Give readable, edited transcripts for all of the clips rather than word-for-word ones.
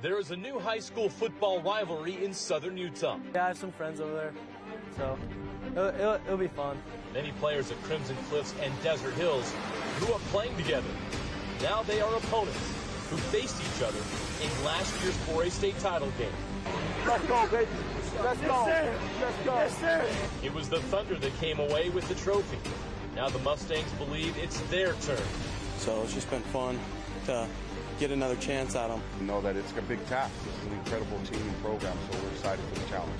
There is a new high school football rivalry in southern Utah. Yeah, I have some friends over there, so it'll be fun. Many players at Crimson Cliffs and Desert Hills grew up playing together. Now they are opponents who faced each other in last year's 4A state title game. Let's go, baby. Let's go. Yes, sir. Let's go. Yes, sir. It was the Thunder that came away with the trophy. Now the Mustangs believe it's their turn. So it's just been fun to get another chance at them. We know that it's a big task. This is an incredible team and program, so we're excited for the challenge.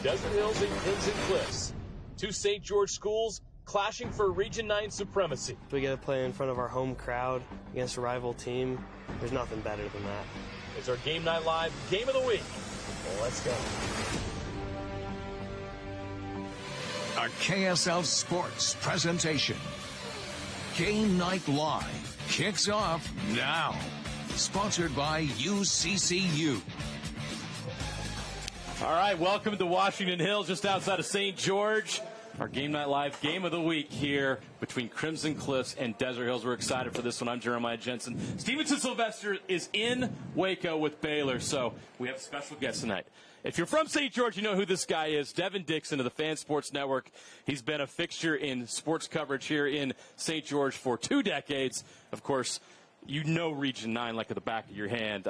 Desert Hills and Crimson Cliffs, two St. George schools clashing for Region 9 supremacy. We get to play in front of our home crowd against a rival team. There's nothing better than that. It's our Game Night Live Game of the Week. Well, let's go. A KSL Sports presentation. Game Night Live kicks off now. Sponsored by UCCU. All right, welcome to Washington Hills, just outside of St. George. Our Game Night Live Game of the Week here between Crimson Cliffs and Desert Hills. We're excited for this one. I'm Jeremiah Jensen. Stevenson Sylvester is in Waco with Baylor, so we have a special guest tonight. If you're from St. George, you know who this guy is. Devin Dixon of the Fan Sports Network. He's been a fixture in sports coverage here in St. George for 2 decades. Of course, you know Region 9 like at the back of your hand.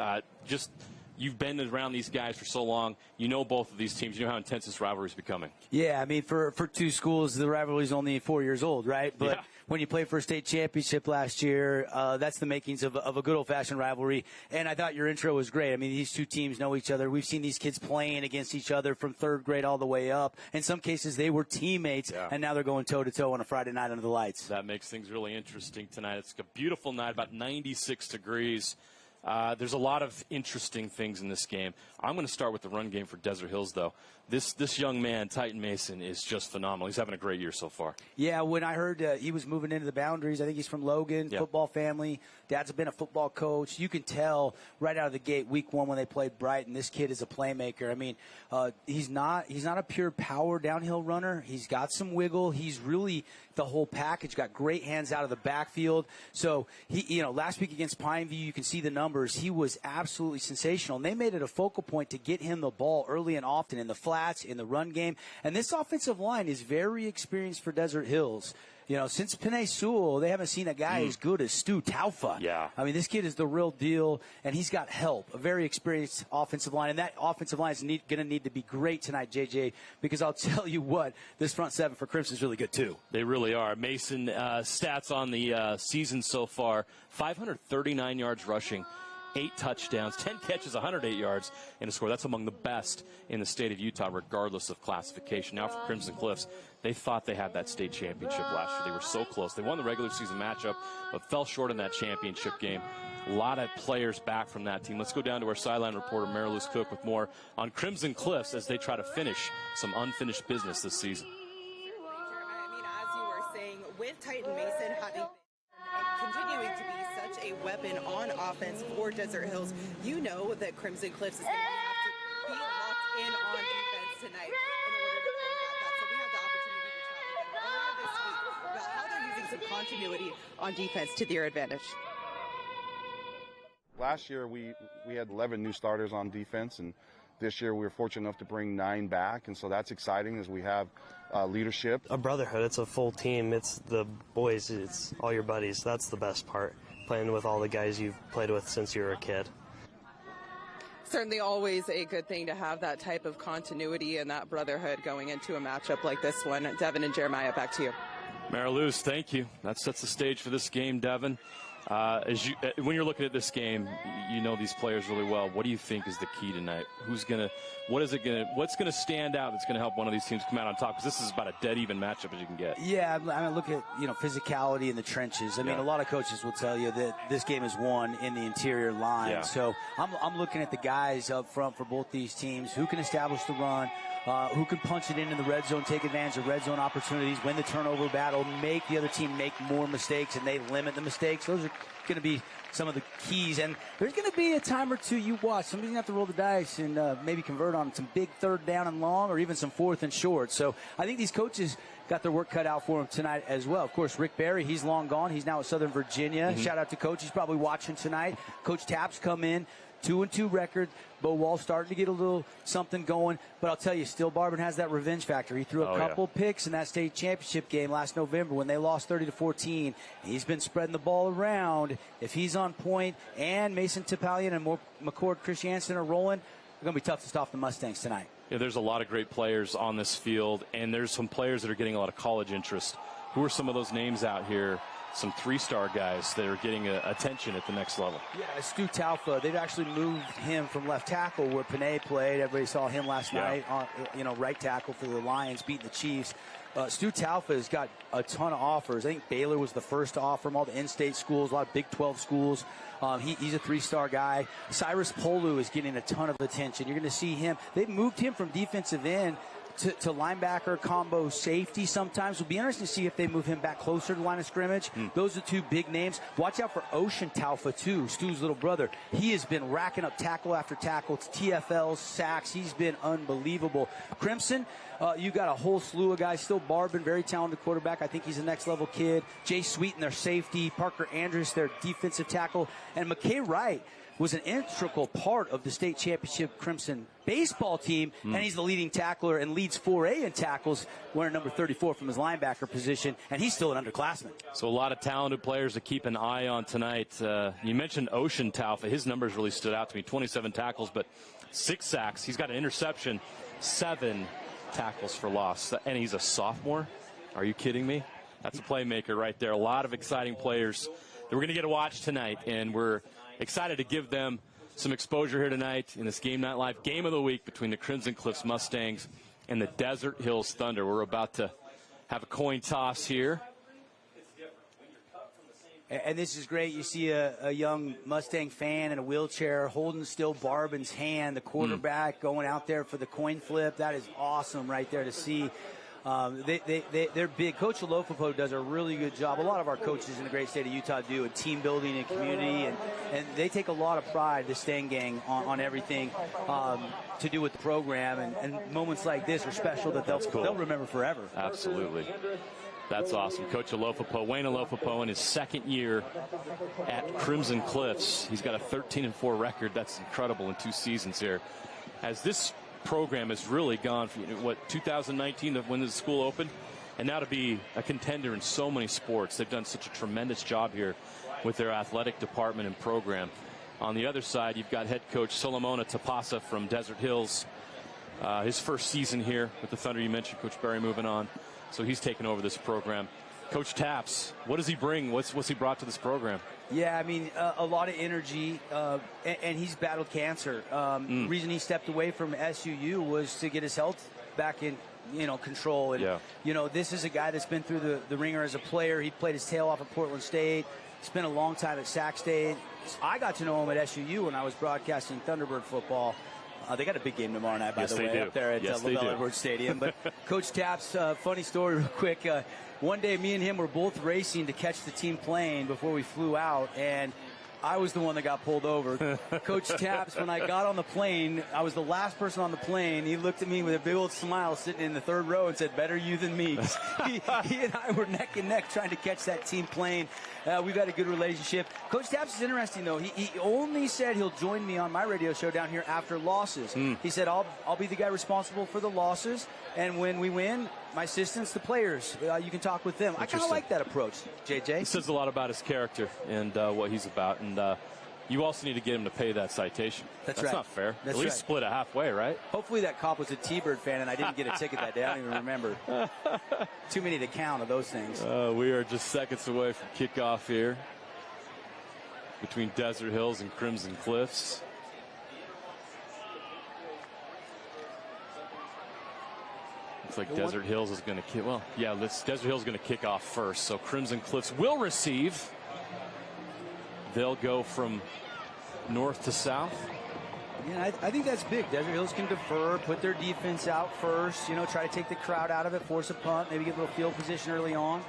You've been around these guys for so long. You know both of these teams. You know how intense this rivalry is becoming. Yeah, I mean, for two schools, the rivalry is only 4 years old, right? But when you played for a state championship last year, that's the makings of a good old-fashioned rivalry. And I thought your intro was great. I mean, these two teams know each other. We've seen these kids playing against each other from third grade all the way up. In some cases, they were teammates, and now they're going toe-to-toe on a Friday night under the lights. That makes things really interesting tonight. It's a beautiful night, about 96 degrees. There's a lot of interesting things in this game. I'm going to start with the run game for Desert Hills, though. This young man, Titan Mason, is just phenomenal. He's having a great year so far. Yeah, when I heard he was moving into the boundaries, I think he's from Logan, football family. Dad's been a football coach. You can tell right out of the gate, week 1 when they played Brighton, this kid is a playmaker. I mean, he's not a pure power downhill runner. He's got some wiggle. He's really the whole package. Got great hands out of the backfield. So he, last week against Pineview, you can see the numbers. He was absolutely sensational. And they made it a focal point to get him the ball early and often in the flats, in the run game. And this offensive line is very experienced for Desert Hills. Since Panay Sewell, they haven't seen a guy as good as Stu Taufa. Yeah. I mean, this kid is the real deal, and he's got help, a very experienced offensive line. And that offensive line is going to need to be great tonight, JJ, because I'll tell you what, this front seven for Crimson is really good, too. They really are. Mason, stats on the season so far, 539 yards rushing, 8 touchdowns, 10 catches, 108 yards in a score. That's among the best in the state of Utah, regardless of classification. Now for Crimson Cliffs, they thought they had that state championship last year. They were so close. They won the regular season matchup, but fell short in that championship game. A lot of players back from that team. Let's go down to our sideline reporter, Mary Louise Cook, with more on Crimson Cliffs as they try to finish some unfinished business this season. I mean, as you were saying, with Titan Mason having been continuing to be such a weapon on offense for Desert Hills, you know that Crimson Cliffs is going to have to be locked in on defense tonight in order to combat that. So we have the opportunity to chat with them earlier this week about how they're using some continuity on defense to their advantage. Last year, we had 11 new starters on defense, and this year we were fortunate enough to bring 9 back, and so that's exciting as we have leadership. A brotherhood, it's a full team. It's the boys, it's all your buddies. That's the best part, playing with all the guys you've played with since you were a kid. Certainly always a good thing to have that type of continuity and that brotherhood going into a matchup like this one. Devin and Jeremiah, back to you. Mary Louise, thank you. That sets the stage for this game, Devin. When you're looking at this game, you know these players really well. What do you think is the key tonight? What's gonna stand out that's gonna help one of these teams come out on top? Because this is about a dead even matchup as you can get. Yeah, I mean, look at physicality in the trenches. I mean, a lot of coaches will tell you that this game is won in the interior line. Yeah. So I'm looking at the guys up front for both these teams who can establish the run. Who can punch it in the red zone, take advantage of red zone opportunities, win the turnover battle, make the other team make more mistakes, and they limit the mistakes. Those are going to be some of the keys. And there's going to be a time or two you watch. Somebody's going to have to roll the dice and maybe convert on some big third down and long or even some fourth and short. So I think these coaches got their work cut out for them tonight as well. Of course, Rick Barry, he's long gone. He's now at Southern Virginia. Shout out to Coach. He's probably watching tonight. Coach Tapp's come in. 2-2 record. Bo Wall's starting to get a little something going. But I'll tell you, still Barban has that revenge factor. He threw a couple picks in that state championship game last November when they lost 30-14. He's been spreading the ball around. If he's on point and Mason Topalian and McCord Christiansen are rolling, it's going to be tough to stop the Mustangs tonight. Yeah, there's a lot of great players on this field, and there's some players that are getting a lot of college interest. Who are some of those names out here? Some three-star guys that are getting attention at the next level. Yeah, Stu Taufa. They've actually moved him from left tackle where Panay played. Everybody saw him last night on, right tackle for the Lions, beating the Chiefs. Stu Taufa has got a ton of offers. I think Baylor was the first to offer him, all the in-state schools, a lot of Big 12 schools. He's a three-star guy. Cyrus Polu is getting a ton of attention. You're going to see him. They've moved him from defensive end to linebacker combo safety sometimes. It'll be interesting to see if they move him back closer to the line of scrimmage. Those are two big names. Watch out for Ocean Taufa, too, Stu's little brother. He has been racking up tackle after tackle. It's TFLs, sacks. He's been unbelievable. Crimson, you got a whole slew of guys. Still Barban, very talented quarterback. I think he's a next-level kid. Jay Sweeten, their safety. Parker Andrews, their defensive tackle. And McKay Wright was an integral part of the state championship Crimson baseball team, and he's the leading tackler and leads 4A in tackles, wearing number 34 from his linebacker position, and he's still an underclassman. So a lot of talented players to keep an eye on tonight. You mentioned Ocean Taufa. His numbers really stood out to me. 27 tackles, but 6 sacks. He's got an interception, 7 tackles for loss, and he's a sophomore. Are you kidding me? That's a playmaker right there. A lot of exciting players that we're going to get to watch tonight, and we're excited to give them some exposure here tonight in this Game Night Live Game of the Week between the Crimson Cliffs Mustangs and the Desert Hills Thunder. We're about to have a coin toss here. And this is great. You see a young Mustang fan in a wheelchair holding still Barban's hand, the quarterback going out there for the coin flip. That is awesome right there to see. They're big. Coach Alofapo does a really good job. A lot of our coaches in the great state of Utah do a team building and community, and they take a lot of pride, the Stang Gang, on everything to do with the program. And moments like this are special that they'll remember forever. Absolutely. That's awesome. Coach Alofapo, Wayne Alofapo, in his second year at Crimson Cliffs. He's got a 13-4 record. That's incredible in 2 seasons here. As this program has really gone from 2019 when the school opened, and now to be a contender in so many sports. They've done such a tremendous job here with their athletic department and program. On the other side, you've got head coach Solomona Tapasa from Desert Hills. His first season here with the Thunder. You mentioned Coach Berry moving on, so he's taken over this program. Coach Taps, what does he bring? What's he brought to this program? Yeah, I mean, a lot of energy, and he's battled cancer. The reason he stepped away from SUU was to get his health back in, control. And, this is a guy that's been through the ringer as a player. He played his tail off at Portland State, spent a long time at Sac State. I got to know him at SUU when I was broadcasting Thunderbird football. They got a big game tomorrow night, by the way, up there at LaBelle Edwards Stadium. But Coach Taps, funny story real quick. One day, me and him were both racing to catch the team plane before we flew out, and I was the one that got pulled over. Coach Taps, when I got on the plane, I was the last person on the plane. He looked at me with a big old smile sitting in the third row and said, "Better you than me." he and I were neck and neck trying to catch that team plane. We've had a good relationship. Coach Taps is interesting, though. He only said he'll join me on my radio show down here after losses. He said, I'll be the guy responsible for the losses, and when we win, my assistants, the players, you can talk with them. I kind of like that approach, JJ. It says a lot about his character and what he's about, and you also need to get him to pay that citation. That's right. Not fair. That's At least split it halfway, right? Hopefully that cop was a T-Bird fan and I didn't get a ticket that day. I don't even remember. Too many to count of those things. We are just seconds away from kickoff here between Desert Hills and Crimson Cliffs. Looks like Desert Hills is going to kick. Well, yeah, Desert Hills is going to kick off first. So Crimson Cliffs will receive. They'll go from north to south. Yeah, I think that's big. Desert Hills can defer, put their defense out first, try to take the crowd out of it, force a punt, maybe get a little field position early on.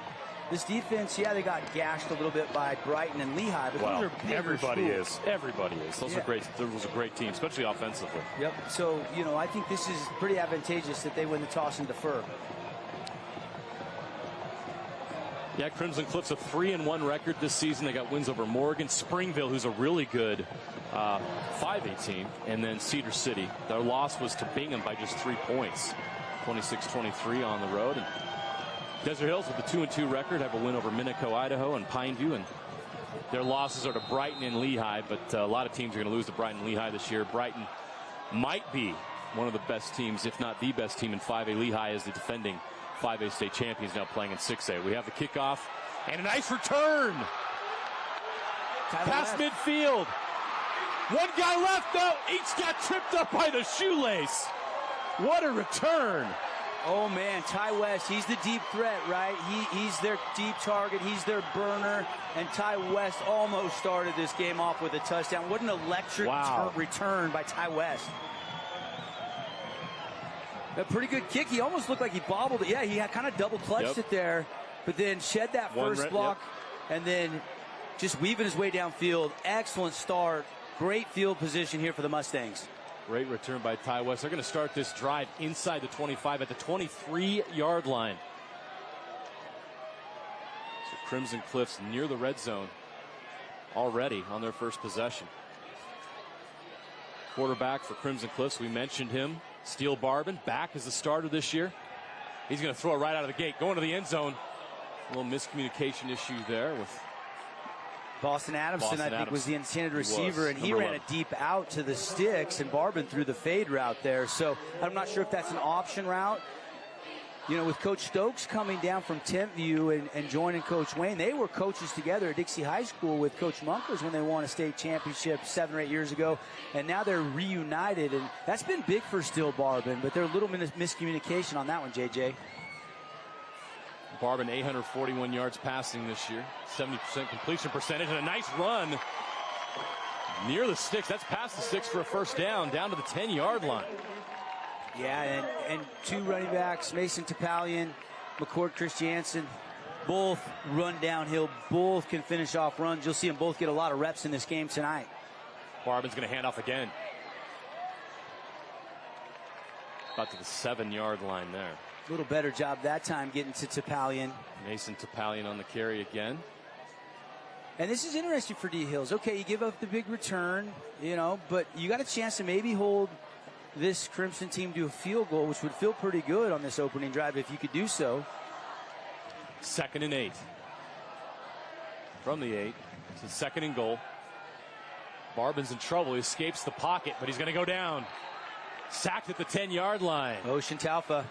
This defense, they got gashed a little bit by Brighton and Lehigh, but those are bigger everybody schools. is. Everybody is. Those are great. Those are a great team, especially offensively. Yep. So, I think this is pretty advantageous that they win the toss and defer. Yeah, Crimson Cliffs a 3-1 record this season. They got wins over Morgan, Springville, who's a really good 5A team, and then Cedar City. Their loss was to Bingham by just 3 points, 26-23 on the road. And Desert Hills with a 2-2 record have a win over Minico, Idaho, and Pineview, and their losses are to Brighton and Lehigh, but a lot of teams are going to lose to Brighton and Lehigh this year. Brighton might be one of the best teams, if not the best team in 5A. Lehigh is the defending 5A state champions, now playing in 6A. We have the kickoff and a nice return past midfield. One guy left, though. Each got tripped up by the shoelace. What a return. Oh, man, Ty West, he's the deep threat, right? He's their deep target. He's their burner. And Ty West almost started this game off with a touchdown. What an electric return by Ty West. A pretty good kick. He almost looked like he bobbled it. Yeah, he had kind of double clutched it there, but then shed that first block and then just weaving his way downfield. Excellent start. Great field position here for the Mustangs. Great return by Ty West. They're going to start this drive inside the 25 at the 23-yard line. So Crimson Cliffs near the red zone already on their first possession. Quarterback for Crimson Cliffs, we mentioned him. Steele Barbin back as the starter this year. He's going to throw it right out of the gate, going to the end zone. A little miscommunication issue there with Boston Adamson, I think, was the intended receiver, and he ran it deep out to the sticks, and Barbin threw the fade route there. So I'm not sure if that's an option route. You know, with Coach Stokes coming down from Tentview and joining Coach Wayne, they were coaches together at Dixie High School with Coach Munkers when they won a state championship 7 or 8 years ago, and now they're reunited, and that's been big for Steele Barbin, but there's a little miscommunication on that one, JJ. Barbin 841 yards passing this year, 70% completion percentage, and a nice run near the sticks. That's past the sticks for a first down to the 10-yard line. Yeah, and two running backs, Mason Topalian, McCord Christiansen, both run downhill. Both can finish off runs. You'll see them both get a lot of reps in this game tonight. Barbin's going to hand off again. About to the 7-yard line there. A little better job that time getting to Topalian. Mason Topalian on the carry again. And this is interesting for D Hills. Okay, you give up the big return, you know, but you got a chance to maybe hold this Crimson team to a field goal, which would feel pretty good on this opening drive if you could do so. 2nd and 8. From the 8 to 2nd and goal. Barbin's in trouble. He escapes the pocket, but he's going to go down. Sacked at the 10-yard line. Ocean Talfa.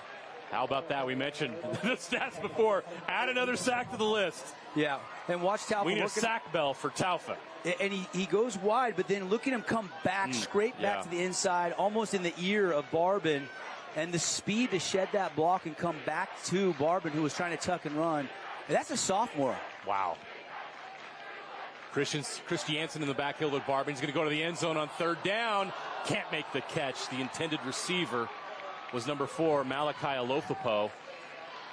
How about that? We mentioned the stats before. Add another sack to the list. Yeah, and watch Talfa. We need a sack bell for Talfa. And he goes wide, but then look at him come back, straight back to the inside, almost in the ear of Barbin. And the speed to shed that block and come back to Barbin, who was trying to tuck and run. And that's a sophomore. Wow. Christiansen in the backfield with Barbin. He's going to go to the end zone on 3rd down. Can't make the catch. The intended receiver was number 4, Malachi Alofapo.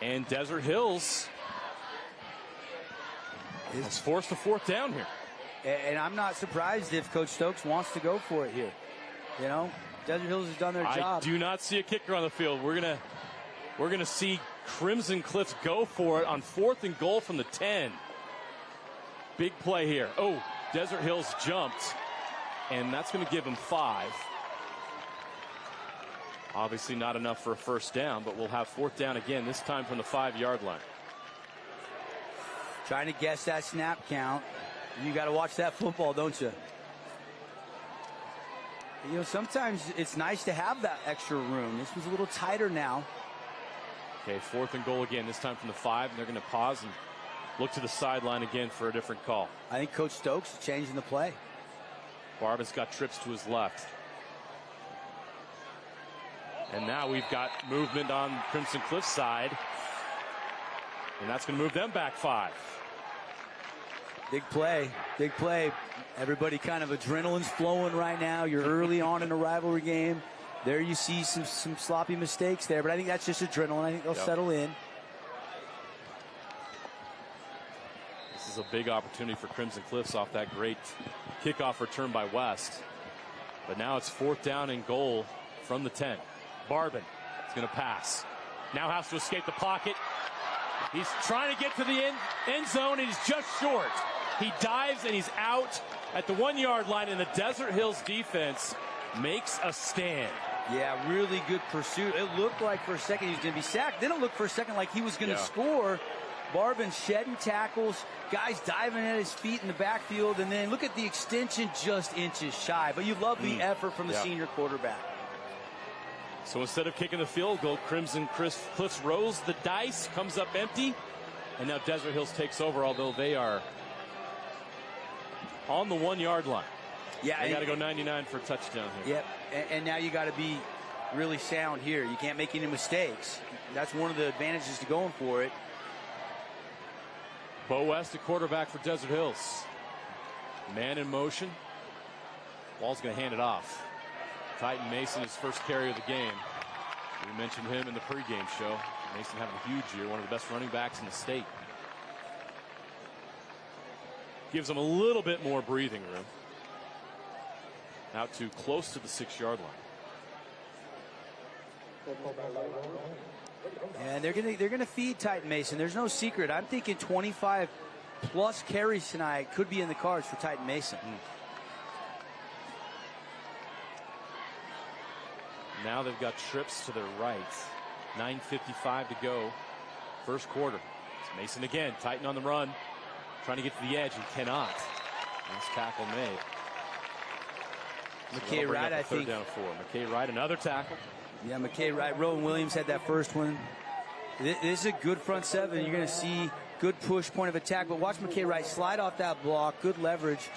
And Desert Hills is forced a 4th down here. And I'm not surprised if Coach Stokes wants to go for it here. You know, Desert Hills has done their job. I do not see a kicker on the field. We're gonna see Crimson Cliffs go for it on 4th and goal from the 10. Big play here. Oh, Desert Hills jumped, and that's going to give him 5. Obviously not enough for a first down, but we'll have 4th down again, this time from the 5-yard line. Trying to guess that snap count. You got to watch that football, don't you? You know, sometimes it's nice to have that extra room. This was a little tighter now. Okay, 4th and goal again, this time from the 5, and they're going to pause and look to the sideline again for a different call. I think Coach Stokes is changing the play. Barbin's got trips to his left. And now we've got movement on Crimson Cliff's side. And that's going to move them back 5. Big play, big play. Everybody kind of adrenaline's flowing right now. You're early on in a rivalry game. There you see some sloppy mistakes there, but I think that's just adrenaline. I think they'll settle in. This is a big opportunity for Crimson Cliffs off that great kickoff return by West. But now it's 4th down and goal from the 10. Barbin is going to pass. Now has to escape the pocket. He's trying to get to the end zone, and he's just short. He dives, and he's out at the 1 yard line, and the Desert Hills defense makes a stand. Yeah, really good pursuit. It looked like for a second he was going to be sacked. Then it looked for a second like he was going to score. Barban shedding tackles, guys diving at his feet in the backfield, and then look at the extension, just inches shy. But you love the effort from the senior quarterback. So instead of kicking the field goal, Crimson Cliffs rolls the dice, comes up empty, and now Desert Hills takes over, although they are on the 1 yard line. Yeah, they got to go 99 for a touchdown here. Yep, and now you got to be really sound here. You can't make any mistakes. That's one of the advantages to going for it. Bo West, a quarterback for Desert Hills. Man in motion. Ball's going to hand it off. Titan Mason, his first carry of the game. We mentioned him in the pregame show. Mason having a huge year, one of the best running backs in the state. Gives him a little bit more breathing room. Out to close to the 6 yard line. And they're gonna feed Titan Mason. There's no secret. I'm thinking 25 plus carries tonight could be in the cards for Titan Mason. Now they've got trips to their right. 9:55 to go. First quarter. It's Mason again. Titan on the run. Trying to get to the edge and cannot. Nice tackle made. McKay Wright, I think. Third down 4. McKay Wright, another tackle. Yeah, McKay Wright. Rowan Williams had that first one. This is a good front seven. You're going to see good push, point of attack. But watch McKay Wright slide off that block. Good leverage.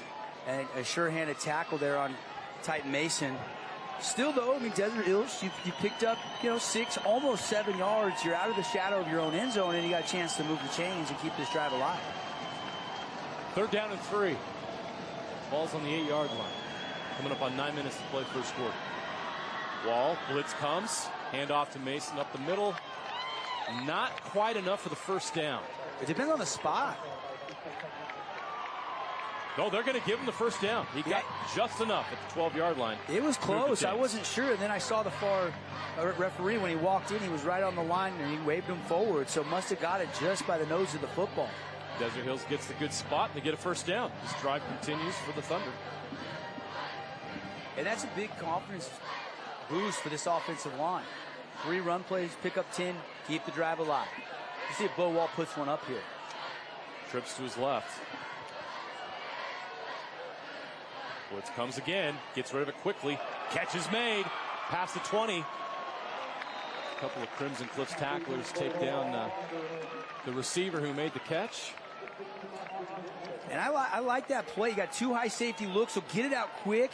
And a sure-handed tackle there on Titan Mason. Still, though, I mean, Desert Hills, you picked up, 6, almost 7 yards. You're out of the shadow of your own end zone, and you got a chance to move the chains and keep this drive alive. Third down and 3. Ball's on the 8 yard line. Coming up on 9 minutes to play first quarter. Wall, blitz comes. Hand off to Mason up the middle. Not quite enough for the first down. It depends on the spot. No, they're going to give him the first down. He got just enough at the 12 yard line. It was close. I wasn't sure. And then I saw the far referee when he walked in. He was right on the line and he waved him forward. So must have got it just by the nose of the football. Desert Hills gets the good spot and they get a first down. This drive continues for the Thunder. And that's a big confidence boost for this offensive line. 3 run plays, pick up 10, keep the drive alive. You see if Bo Wall puts one up here. Trips to his left. Blitz comes again, gets rid of it quickly. Catch is made, past the 20. A couple of Crimson Cliffs tacklers take down the receiver who made the catch. And I like that play. You got 2 high safety looks, so get it out quick.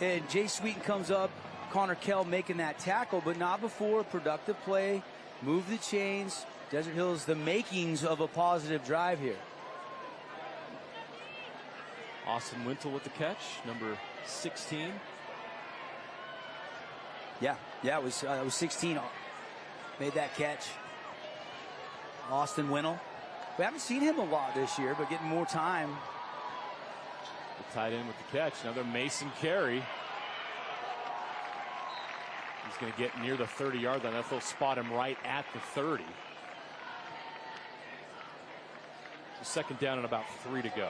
And Jay Sweeten comes up, Connor Kell making that tackle, but not before. Productive play, move the chains. Desert Hills, the makings of a positive drive here. Austin Wintle with the catch, number 16. Yeah, it was 16. Made that catch. Austin Wintle. We haven't seen him a lot this year, but getting more time. Tied in with the catch. Another Mason carry. He's going to get near the 30 yard line. They'll spot him right at the 30. So second down and about 3 to go.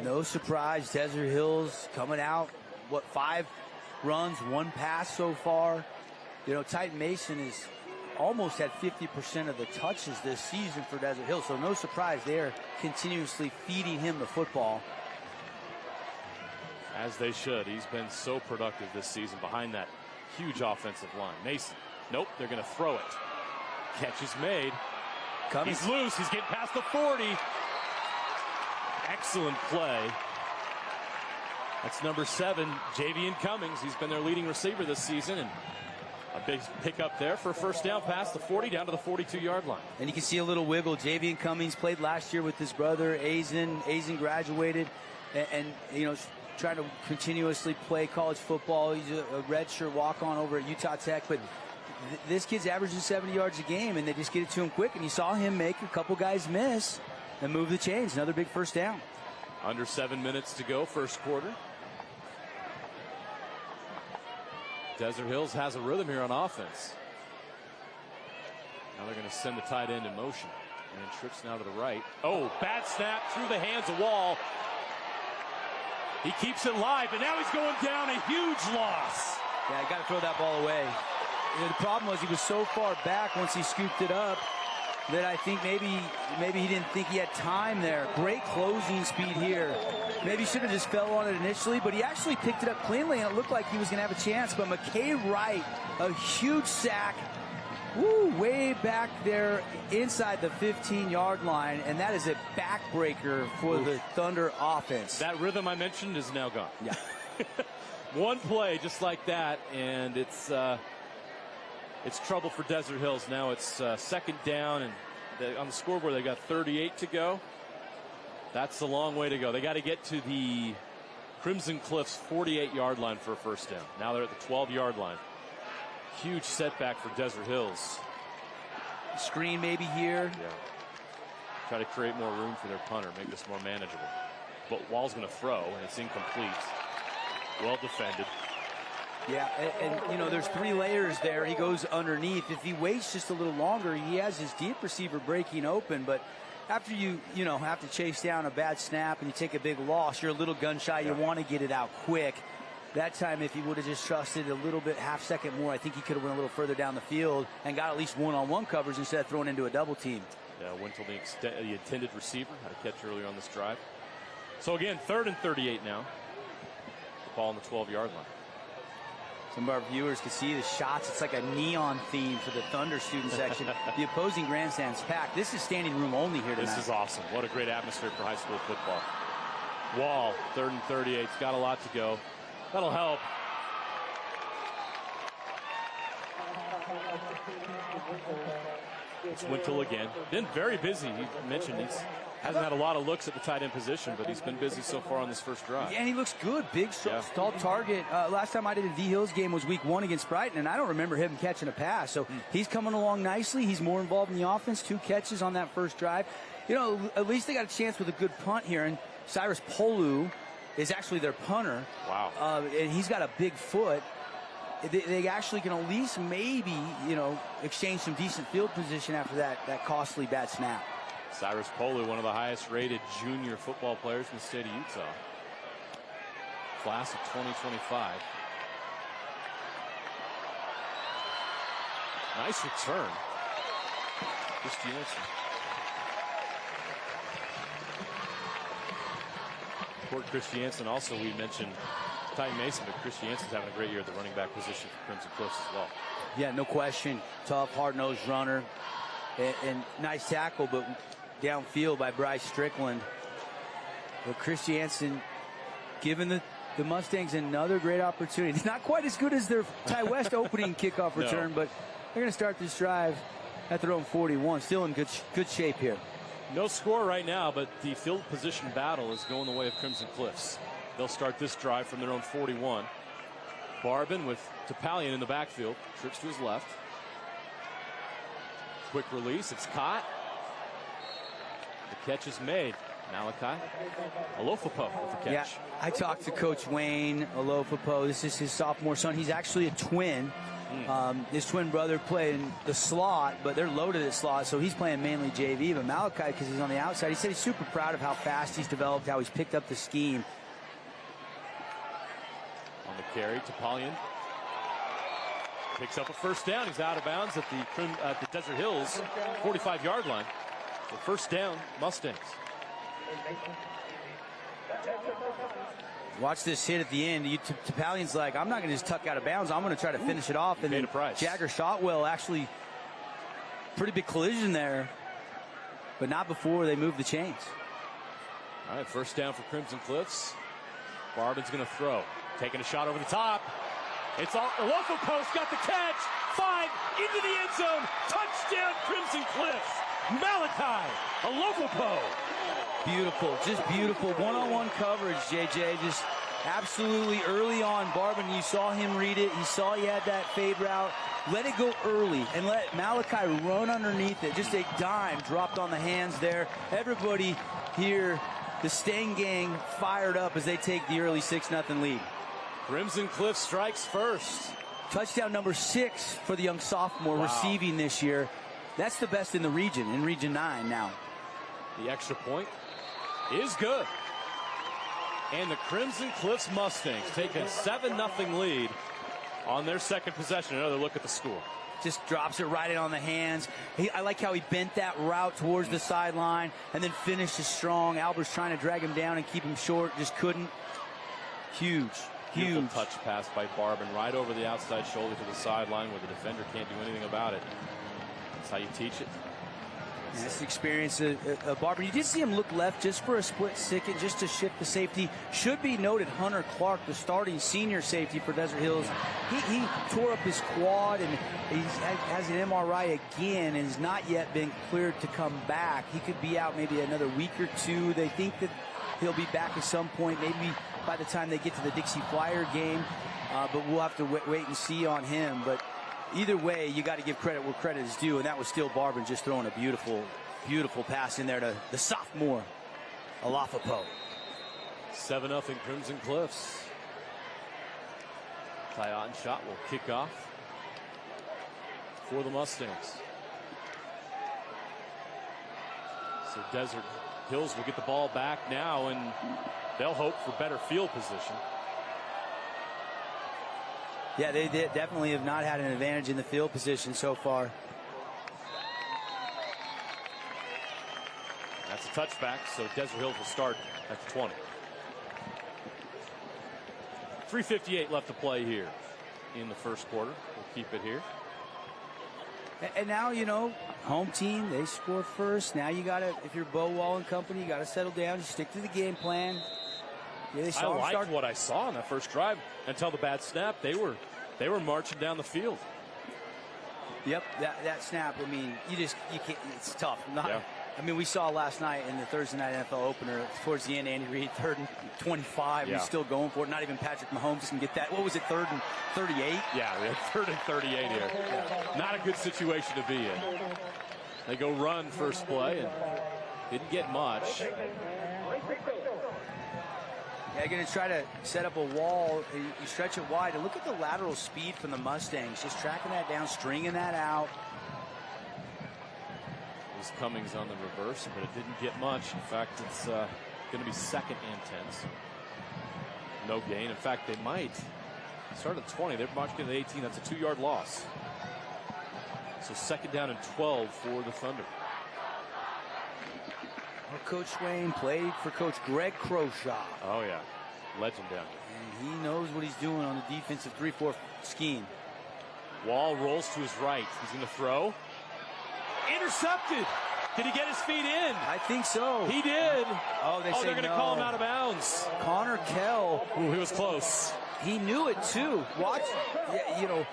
No surprise, Desert Hills coming out. 5 runs, 1 pass so far. Titan Mason is almost at 50% of the touches this season for Desert Hills. So no surprise, they're continuously feeding him the football. As they should. He's been so productive this season behind that huge offensive line. Mason, nope, they're going to throw it. Catch is made. He's loose. He's getting past the 40. Excellent play. That's number 7, Javian Cummings. He's been their leading receiver this season, and a big pickup there for a first down past the 40 down to the 42-yard line. And you can see a little wiggle. Javian Cummings played last year with his brother, Azen. Azen graduated and trying to continuously play college football. He's a redshirt walk-on over at Utah Tech, but this kid's averaging 70 yards a game, and they just get it to him quick. And you saw him make a couple guys miss and move the chains. Another big first down. Under 7 minutes to go, first quarter. Desert Hills has a rhythm here on offense. Now they're going to send the tight end in motion. And trips now to the right. Oh, bad snap through the hands of Wall. He keeps it live, but now he's going down. A huge loss. Yeah, you got to throw that ball away. The problem was he was so far back once he scooped it up that I think maybe he didn't think he had time there. Great closing speed here. Maybe he should have just fell on it initially, but he actually picked it up cleanly, and it looked like he was going to have a chance. But McKay Wright, a huge sack. Woo, way back there inside the 15-yard line, and that is a backbreaker for the Thunder offense. That rhythm I mentioned is now gone. Yeah. One play just like that, and it's trouble for Desert Hills. Now it's second down, and on the scoreboard they got 38 to go. That's a long way to go. They got to get to the Crimson Cliffs 48-yard line for a first down. Now they're at the 12-yard line. Huge setback for Desert Hills. Screen maybe here. Yeah. Try to create more room for their punter, make this more manageable. But Wall's going to throw, and it's incomplete. Well defended. Yeah, and you know, there's 3 layers there. He goes underneath. If he waits just a little longer, he has his deep receiver breaking open. But after you have to chase down a bad snap and you take a big loss, you're a little gun shy. You want to get it out quick. That time, if he would have just trusted a little bit, half second more, I think he could have went a little further down the field and got at least one-on-one coverage instead of throwing into a double team. Yeah, went to the intended receiver. Had a catch earlier on this drive. So again, 3rd and 38 now. The ball on the 12-yard line. Some of our viewers can see the shots. It's like a neon theme for the Thunder student section. The opposing grandstand's packed. This is standing room only here tonight. This is awesome. What a great atmosphere for high school football. Wall, 3rd and 38. It's got a lot to go. That'll help. It's Wintle again. Been very busy. He mentioned he hasn't had a lot of looks at the tight end position, but he's been busy so far on this first drive. Yeah, and he looks good. Big, tall target. Last time I did a D Hills game was week 1 against Brighton, and I don't remember him catching a pass. So he's coming along nicely. He's more involved in the offense. 2 catches on that first drive. You know, at least they got a chance with a good punt here. And Cyrus Polu is actually their punter. Wow. And he's got a big foot. They actually can at least maybe, exchange some decent field position after that costly bad snap. Cyrus Polu, one of the highest rated junior football players in the state of Utah. Class of 2025. Nice return. Christiansen. Court Christiansen also, we mentioned Ty Mason, but Christiansen's having a great year at the running back position for Crimson Cliffs as well. Yeah, no question. Tough, hard-nosed runner. And nice tackle, but downfield by Bryce Strickland. But Christiansen giving the Mustangs another great opportunity. It's not quite as good as their Ty West opening kickoff return, but they're going to start this drive at their own 41. Still in good shape here. No score right now, but the field position battle is going the way of Crimson Cliffs. They'll start this drive from their own 41. Barbin with Topalian in the backfield. Trips to his left. Quick release. It's caught. The catch is made. Malachi Alofopo with the catch. Yeah, I talked to Coach Wayne Alofopo. This is his sophomore son. He's actually a twin. His twin brother played in the slot, but they're loaded at slot, so he's playing mainly JV. But Malachi, because he's on the outside, he said he's super proud of how fast he's developed, how he's picked up the scheme. On the carry, Topalian picks up a first down. He's out of bounds at the Desert Hills 45-yard line. So first down, Mustangs. Watch this hit at the end. Topalian's like, I'm not going to just tuck out of bounds. I'm going to try to finish it off. And then Jagger Shotwell actually pretty big collision there, but not before they move the chains. All right, first down for Crimson Cliffs. Barbin's going to throw. Taking a shot over the top. It's all Alofopo post, got the catch. 5 into the end zone. Touchdown, Crimson Cliffs. Malachi Alofopo. Beautiful, just beautiful. One-on-one coverage, JJ. Just absolutely early on. Barbin, you saw him read it. He saw he had that fade route. Let it go early and let Malachi run underneath it. Just a dime dropped on the hands there. Everybody here, the Stang gang, fired up as they take the early 6-0 lead. Crimson Cliff strikes first. Touchdown number 6 for the young sophomore receiving this year. That's the best in the region, in Region 9 now. The extra point is good. And the Crimson Cliffs Mustangs take a 7-0 lead on their second possession. Another look at the score. Just drops it right in on the hands. I like how he bent that route towards the sideline and then finishes strong. Albert's trying to drag him down and keep him short. Just couldn't. Huge. Beautiful touch pass by Barbin right over the outside shoulder to the sideline where the defender can't do anything about it. That's how you teach it. That's the experience of Barbin. You did see him look left just for a split second, just to shift the safety. Should be noted, Hunter Clark, the starting senior safety for Desert Hills, he tore up his quad and he has an MRI again and has not yet been cleared to come back. He could be out maybe another week or two. They think that he'll be back at some point, maybe by the time they get to the Dixie Flyer game. But we'll have to wait and see on him. But either way, you got to give credit where credit is due, and that was still Barbin just throwing a beautiful, beautiful pass in there to the sophomore, Alafapo. 7-0 Crimson Cliffs. Ty Ottenshot will kick off for the Mustangs. So Desert Hills will get the ball back now, and they'll hope for better field position. Yeah, they definitely have not had an advantage in the field position so far. That's a touchback, so Desert Hills will start at the 20. 3:58 left to play here in the first quarter. We'll keep it here. And now, you know, home team, they score first. Now you got to, if you're Bo Wall and company, you got to settle down, just stick to the game plan. Yeah, I liked what I saw in that first drive until the bad snap. They were marching down the field. Yep, that snap. I mean, you can't. It's tough. Yeah. I mean, we saw last night in the Thursday night NFL opener towards the end, Andy Reid 3rd and 25. Yeah. He's still going for it. Not even Patrick Mahomes can get that. What was it? 3rd and 38. Yeah, we had 3rd and 38 here. Not a good situation to be in. They go run first play and didn't get much. Yeah, going to try to set up a wall. You stretch it wide. And look at the lateral speed from the Mustangs. Just tracking that down, stringing that out. It was Cummings on the reverse, but it didn't get much. In fact, it's going to be 2nd and 10. So no gain. In fact, they might start at 20. They're marching to the 18. That's a 2-yard loss. So 2nd down and 12 for the Thunder. Well, Coach Swain played for Coach Greg Croshaw. Oh, yeah. Legend down here. And he knows what he's doing on the defensive 3-4 scheme. Wall rolls to his right. He's going to throw. Intercepted. Did he get his feet in? I think so. He did. Oh, they're going to call him out of bounds. Connor Kell. Ooh, he was close. He knew it, too. Watch. Yeah, you know,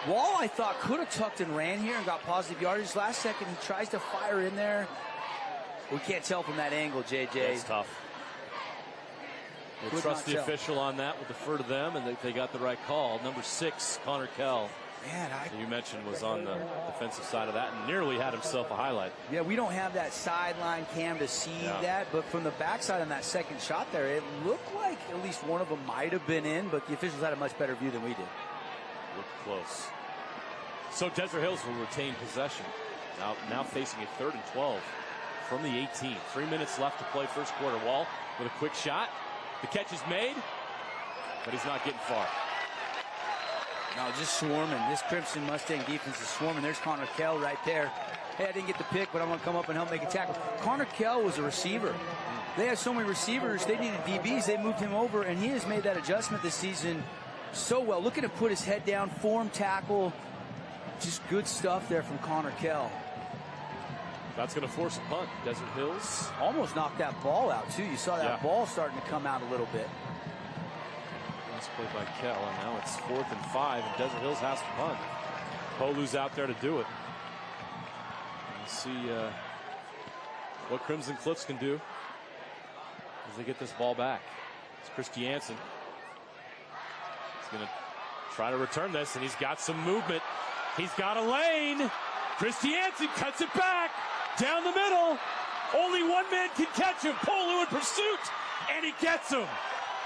Wall, I thought, could have tucked and ran here and got positive yardage. Last second, he tries to fire in there. We can't tell from that angle, JJ. It's tough. We'll trust the official on that. We'll defer to them, and they got the right call. Number 6, Connor Kell. Man, you mentioned was on the defensive side of that and nearly had himself a highlight. Yeah, we don't have that sideline cam to see that, but from the backside on that second shot there, it looked like at least one of them might have been in, but the officials had a much better view than we did. Looked close. So Desert Hills will retain possession. Now facing a 3rd and 12 from the 18. 3 minutes left to play first quarter. Wall with a quick shot. The catch is made, but he's not getting far. No, just swarming. This Crimson Mustang defense is swarming. There's Connor Kell right there. Hey, I didn't get the pick, but I'm going to come up and help make a tackle. Connor Kell was a receiver. They had so many receivers, they needed DBs. They moved him over, and he has made that adjustment this season so well. Look at him put his head down, form tackle. Just good stuff there from Connor Kell. That's going to force a punt. Desert Hills almost knocked that ball out, too. You saw that ball starting to come out a little bit. Nice play by Kell, and now it's 4th and 5, and Desert Hills has to punt. Polu's out there to do it. Let's see what Crimson Cliffs can do as they get this ball back. It's Christy Jansen. He's going to try to return this, and he's got some movement. He's got a lane. Christy Jansen cuts it back down the middle. Only one man can catch him. Polu in pursuit, and he gets him.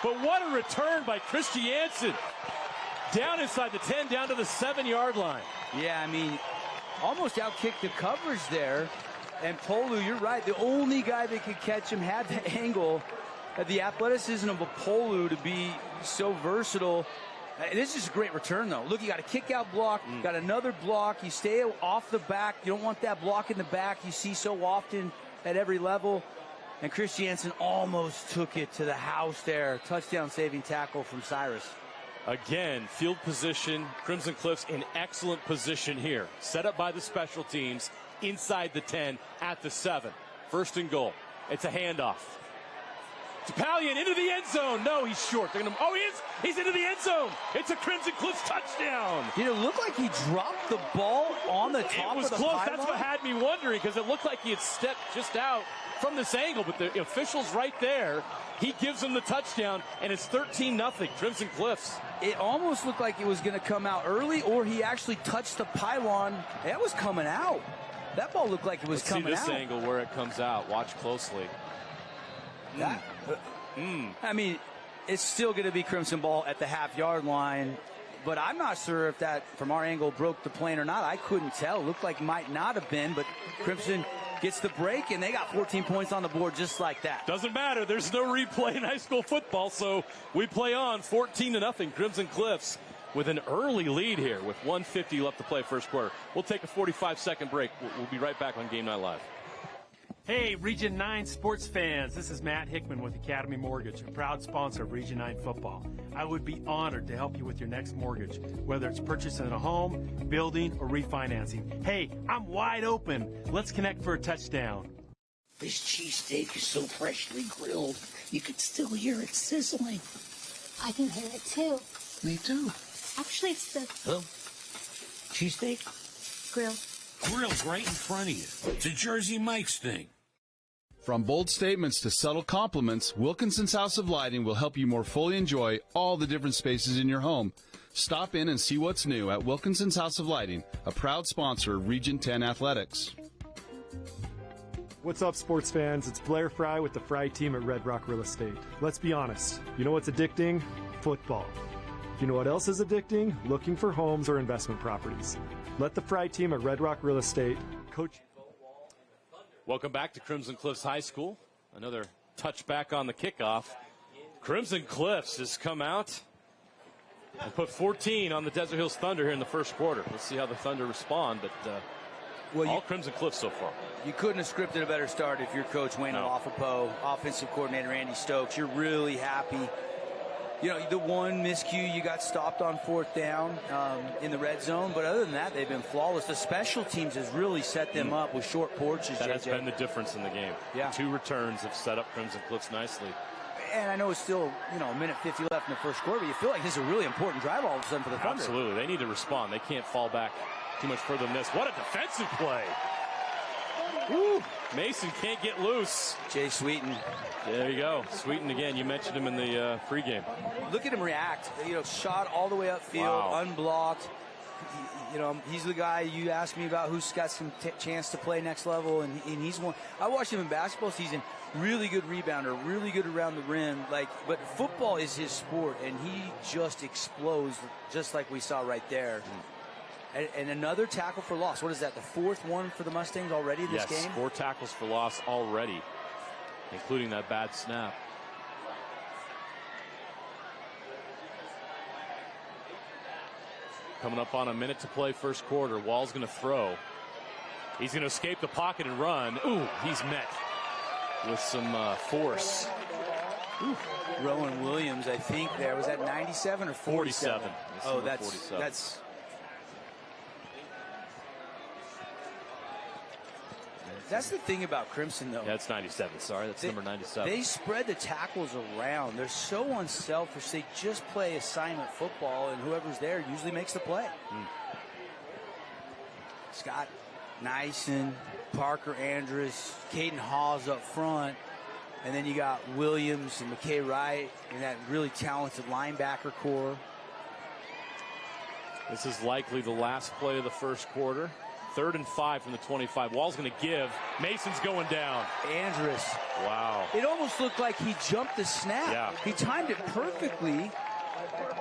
But what a return by Christy Jansen. down inside the 10, down to the 7-yard line. Yeah, I mean, almost outkicked the coverage there. And Polu, you're right, the only guy that could catch him had the angle, had the athleticism of a Polu to be so versatile. This is a great return, though. Look, you got a kick-out block, got another block. You stay off the back. You don't want that block in the back you see so often at every level. And Chris Jansen almost took it to the house there. Touchdown-saving tackle from Cyrus. Again, field position. Crimson Cliffs in excellent position here. Set up by the special teams inside the 10 at the 7. First and goal. It's a handoff. Topalian into the end zone. No, he's short. They're gonna, oh, he is. He's into the end zone. It's a Crimson Cliffs touchdown. Did it look like he dropped the ball on the top of the close. pylon? That's what had me wondering, because it looked like he had stepped just out from this angle, but the official's right there. He gives him the touchdown, and it's 13-0 Crimson Cliffs. It almost looked like it was going to come out early, or he actually touched the pylon. That was coming out. That ball looked like it was coming out. See this angle where it comes out. Watch closely. I mean, it's still going to be Crimson ball at the half-yard line, but I'm not sure if that, from our angle, broke the plane or not. I couldn't tell. It looked like it might not have been, but Crimson gets the break, and they got 14 points on the board just like that. Doesn't matter. There's no replay in high school football, so we play on 14-0 Crimson Cliffs with an early lead here with 1:50 left to play first quarter. We'll take a 45-second break. We'll be right back on Game Night Live. Hey, Region 9 sports fans, this is Matt Hickman with Academy Mortgage, a proud sponsor of Region 9 football. I would be honored to help you with your next mortgage, whether it's purchasing a home, building, or refinancing. Hey, I'm wide open. Let's connect for a touchdown. This cheesesteak is so freshly grilled, you can still hear it sizzling. I can hear it too. Me too. Actually, it's the Cheesesteak? grill. Grilled right in front of you. It's a Jersey Mike's thing. From bold statements to subtle compliments, Wilkinson's House of Lighting will help you more fully enjoy all the different spaces in your home. Stop in and see what's new at Wilkinson's House of Lighting, a proud sponsor of Region 10 Athletics. What's up, sports fans? It's Blair Fry with the Fry team at Red Rock Real Estate. Let's be honest. You know what's addicting? Football. You know what else is addicting? Looking for homes or investment properties. Let the Fry team at Red Rock Real Estate coach. Welcome back to Crimson Cliffs High School. Another touchback on the kickoff. Crimson Cliffs has come out and put 14 on the Desert Hills Thunder here in the first quarter. Let's see how the Thunder respond, but all Crimson Cliffs so far. You couldn't have scripted a better start if you're Coach Wayne Olafopo, offensive coordinator Andy Stokes. You're really happy. You know, the one miscue, you got stopped on fourth down in the red zone, but other than that, they've been flawless. The special teams has really set them up with short porches. That has been the difference in the game. Yeah. The 2 returns have set up Crimson Cliffs nicely. And I know it's still, a minute 50 left in the first quarter, but you feel like this is a really important drive all of a sudden for the Thunder. Absolutely. They need to respond. They can't fall back too much further than this. What a defensive play. Woo. Mason can't get loose. Jay Sweeten. There you go. Sweeten again. You mentioned him in the pregame. Look at him react. Shot all the way upfield, unblocked. He's the guy you asked me about who's got some chance to play next level, and he's one. I watched him in basketball season. Really good rebounder, really good around the rim. But football is his sport, and he just explodes, just like we saw right there. And another tackle for loss. What is that, the 4th one for the Mustangs already this game? Yes, 4 tackles for loss already, including that bad snap. Coming up on a minute to play first quarter. Wall's going to throw. He's going to escape the pocket and run. Ooh, he's met with some force. Ooh. Rowan Williams, I think there. Was that 97 or 47? Oh, that's 47. That's the thing about Crimson, though. That's 97. Sorry, that's number 97. They spread the tackles around. They're so unselfish. They just play assignment football, and whoever's there usually makes the play. Scott Nyson, Parker Andrus, Caden Hawes up front, and then you got Williams and McKay Wright and that really talented linebacker core. This is likely the last play of the first quarter. 3rd and 5 from the 25. Wall's going to give. Mason's going down. Andrus. Wow. It almost looked like he jumped the snap. Yeah. He timed it perfectly.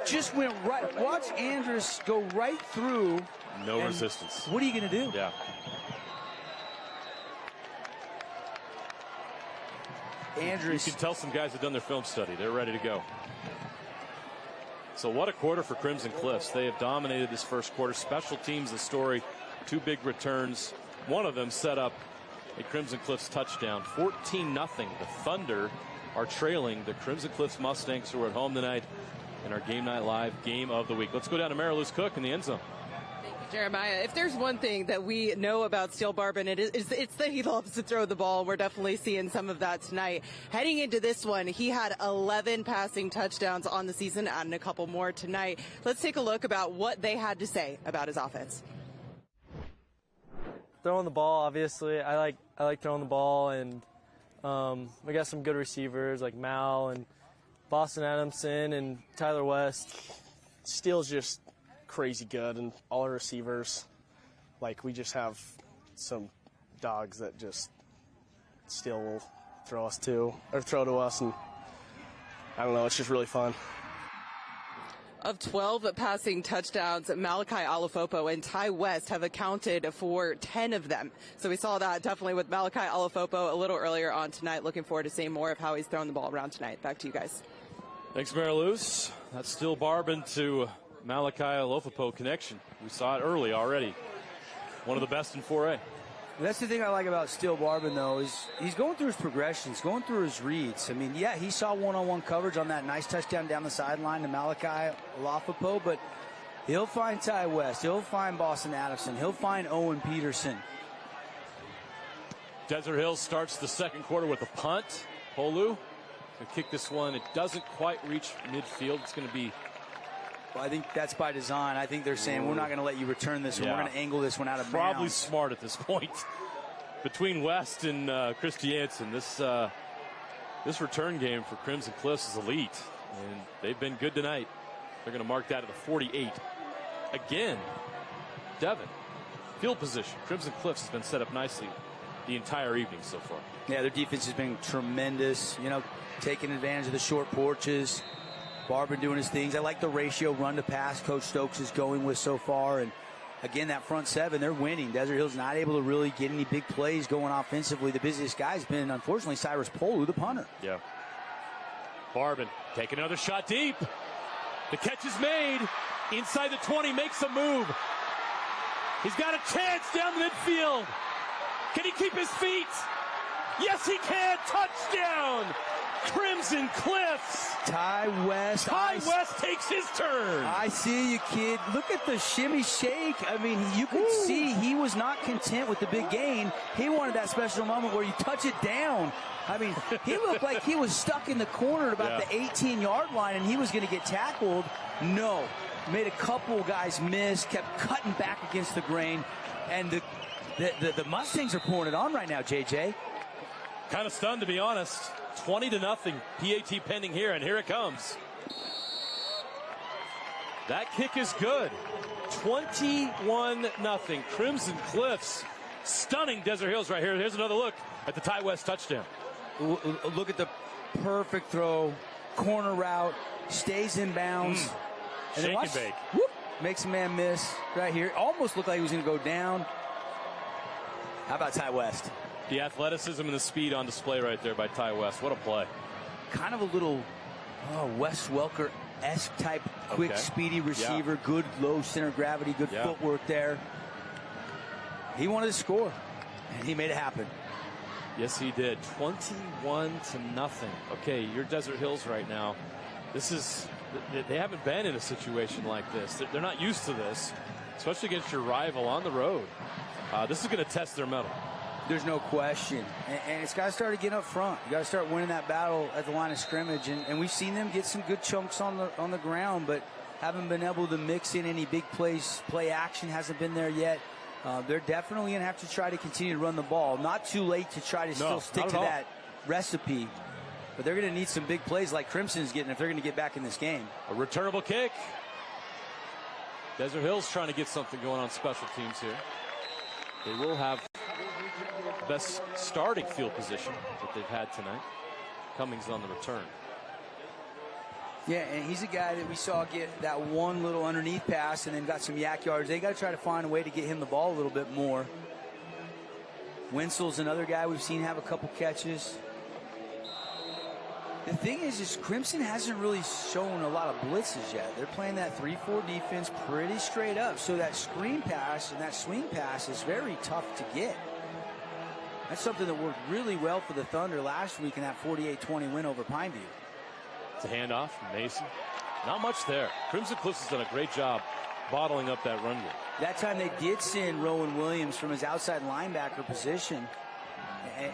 just went right. Watch Andrus go right through. No resistance. What are you going to do? Yeah. Andrus. You can tell some guys have done their film study. They're ready to go. So what a quarter for Crimson Cliffs. They have dominated this first quarter. Special teams, the story. 2 big returns. One of them set up a Crimson Cliffs touchdown. 14-0. The Thunder are trailing the Crimson Cliffs Mustangs, who are at home tonight in our Game Night Live Game of the Week. Let's go down to Mary Louise Cook in the end zone. Jeremiah, if there's one thing that we know about Steele Barbin, it's that he loves to throw the ball. We're definitely seeing some of that tonight. Heading into this one, he had 11 passing touchdowns on the season, and a couple more tonight. Let's take a look about what they had to say about his offense. Throwing the ball, obviously. I like throwing the ball, and we got some good receivers like Mal and Boston Adamson and Tyler West. Steele's just crazy good, and all our receivers, like, we just have some dogs that just Steele will throw to us, and I don't know, it's just really fun. Of 12 passing touchdowns, Malachi Alafopo and Ty West have accounted for 10 of them. So we saw that definitely with Malachi Alafopo a little earlier on tonight. Looking forward to seeing more of how he's throwing the ball around tonight. Back to you guys. Thanks, Mary Louise. That's Steele Barbin to Malachi Alafopo connection. We saw it early already. One of the best in 4A. That's the thing I like about Steele Barbin, though, is he's going through his progressions, going through his reads. I mean, yeah, he saw one-on-one coverage on that nice touchdown down the sideline to Malachi Alafopo, but he'll find Ty West, he'll find Boston Adamson, he'll find Owen Peterson. Desert Hills starts the second quarter with a punt. Polu can kick this one. It doesn't quite reach midfield. It's going to be... Well, I think that's by design. I think they're saying we're not going to let you return this one. We're going to angle this one out of bounds. Probably smart at this point. Between West and Christiansen, this return game for Crimson Cliffs is elite, and they've been good tonight. They're going to mark that at the 48. Again, Devin, field position. Crimson Cliffs has been set up nicely the entire evening so far. Yeah, their defense has been tremendous. You know, taking advantage of the short porches. Barbin doing his things. I like the ratio run to pass Coach Stokes is going with so far. And again, that front seven, they're winning. Desert Hills not able to really get any big plays going offensively. The busiest guy's been, unfortunately, Cyrus Polu, the punter. Yeah. Barbin taking another shot deep. The catch is made. Inside the 20, makes a move. He's got a chance down the midfield. Can he keep his feet? Yes, he can. Touchdown. Crimson Cliffs. Ty West takes his turn. I see you, kid. Look at the shimmy shake. I mean, you could see he was not content with the big gain. He wanted that special moment where you touch it down. I mean, he looked like he was stuck in the corner at about the 18-yard line, and he was going to get tackled. No. Made a couple guys miss, kept cutting back against the grain. And the Mustangs are pouring it on right now, JJ. Kind of stunned, to be honest. 20-0. PAT pending here, and here it comes. That kick is good. 21-0. Crimson Cliffs stunning Desert Hills right here. Here's another look at the Ty West touchdown. Look at the perfect throw. Corner route. Stays in bounds. And shake and bake. Whoop, makes a man miss right here. Almost looked like he was going to go down. How about Ty West? The athleticism and the speed on display right there by Ty West. What a play. Kind of a little Wes Welker-esque type quick, speedy receiver. Yeah. Good low center of gravity. Good footwork there. He wanted to score, and he made it happen. Yes, he did. 21-0. Okay, you're Desert Hills right now. They haven't been in a situation like this. They're not used to this, especially against your rival on the road. This is going to test their mettle. There's no question. And it's got to start getting up front. You got to start winning that battle at the line of scrimmage. And we've seen them get some good chunks on the ground, but haven't been able to mix in any big plays. Play action hasn't been there yet. They're definitely going to have to try to continue to run the ball. Not too late to try to still stick to that recipe. But they're going to need some big plays like Crimson's getting if they're going to get back in this game. A returnable kick. Desert Hills trying to get something going on special teams here. They will have the best starting field position that they've had tonight. Cummings on the return. Yeah, and he's a guy that we saw get that one little underneath pass and then got some yak yards. They got to try to find a way to get him the ball a little bit more. Wensel's another guy we've seen have a couple catches. The thing is Crimson hasn't really shown a lot of blitzes yet. They're playing that 3-4 defense pretty straight up. So that screen pass and that swing pass is very tough to get. That's something that worked really well for the Thunder last week in that 48-20 win over Pineview. It's a handoff from Mason. Not much there. Crimson Cliffs has done a great job bottling up that run game. That time they did send Rowan Williams from his outside linebacker position.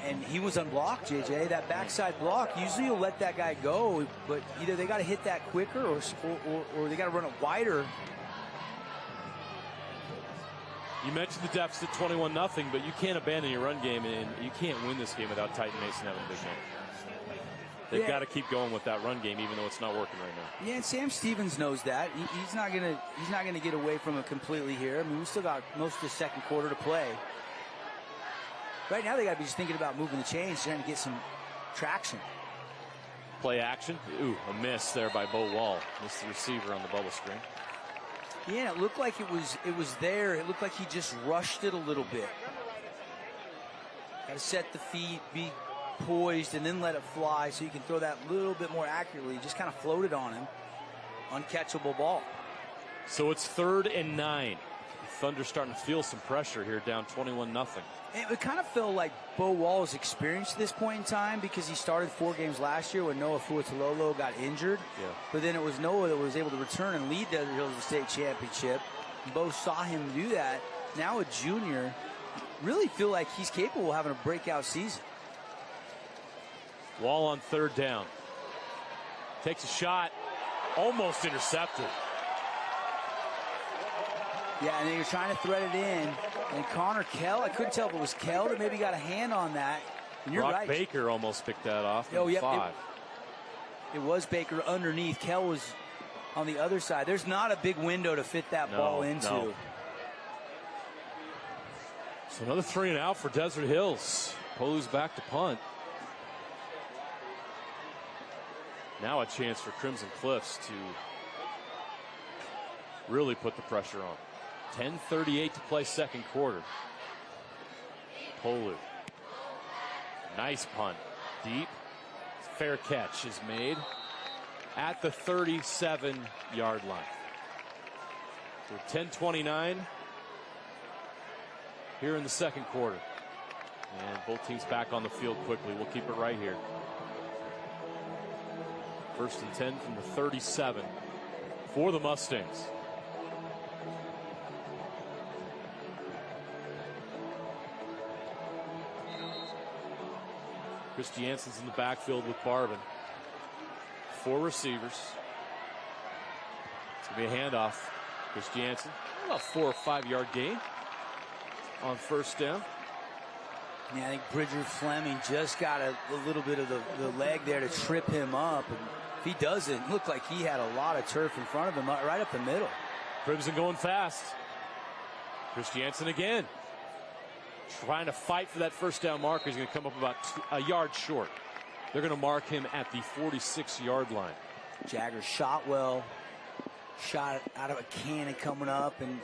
And he was unblocked, JJ. That backside block, usually you'll let that guy go, but either they got to hit that quicker or they got to run it wider. You mentioned the deficit 21-0, but you can't abandon your run game, and you can't win this game without Titan Mason having a big game. They've got to keep going with that run game, even though it's not working right now. Yeah, and Sam Stevens knows that. He's not gonna get away from it completely here. I mean, we still got most of the second quarter to play. Right now, they got to be just thinking about moving the chains, trying to get some traction. Play action. Ooh, a miss there by Bo Wall. Missed the receiver on the bubble screen. Yeah, it looked like it was there. It looked like he just rushed it a little bit. Got to set the feet, be poised, and then let it fly so you can throw that a little bit more accurately. Just kind of floated on him. Uncatchable ball. So it's 3rd and 9. Thunder starting to feel some pressure here, down 21-0. It kind of felt like Bo Wall is experienced at this point in time because he started 4 games last year when Noah Fuatololo got injured. Yeah. But then it was Noah that was able to return and lead Desert Hills to the state championship. Bo saw him do that. Now a junior, really feel like he's capable of having a breakout season. Wall on 3rd down. Takes a shot, almost intercepted. Yeah, and then you're trying to thread it in. And Connor Kell, I couldn't tell if it was Kell that maybe got a hand on that. And you're Brock right. Baker almost picked that off. Oh, yep. 5. It was Baker underneath. Kell was on the other side. There's not a big window to fit that ball into. No. So another 3 and out for Desert Hills. Polu's back to punt. Now a chance for Crimson Cliffs to really put the pressure on. 10:38 to play second quarter. Polu. Nice punt. Deep. Fair catch is made at the 37-yard line. So 10:29 here in the second quarter. And both teams back on the field quickly. We'll keep it right here. 1st and 10 from the 37 for the Mustangs. Chris Jansen's in the backfield with Barbin. 4 receivers. It's going to be a handoff. Chris Jansen, about 4 or 5 yard gain on 1st down. Yeah, I think Bridger Fleming just got a little bit of the leg there to trip him up. And if he doesn't, look like he had a lot of turf in front of him, right up the middle. Crimson going fast. Chris Jansen again. Trying to fight for that 1st down marker. He's going to come up about a yard short. They're going to mark him at the 46-yard line. Jagger shot well. Shot out of a cannon coming up. And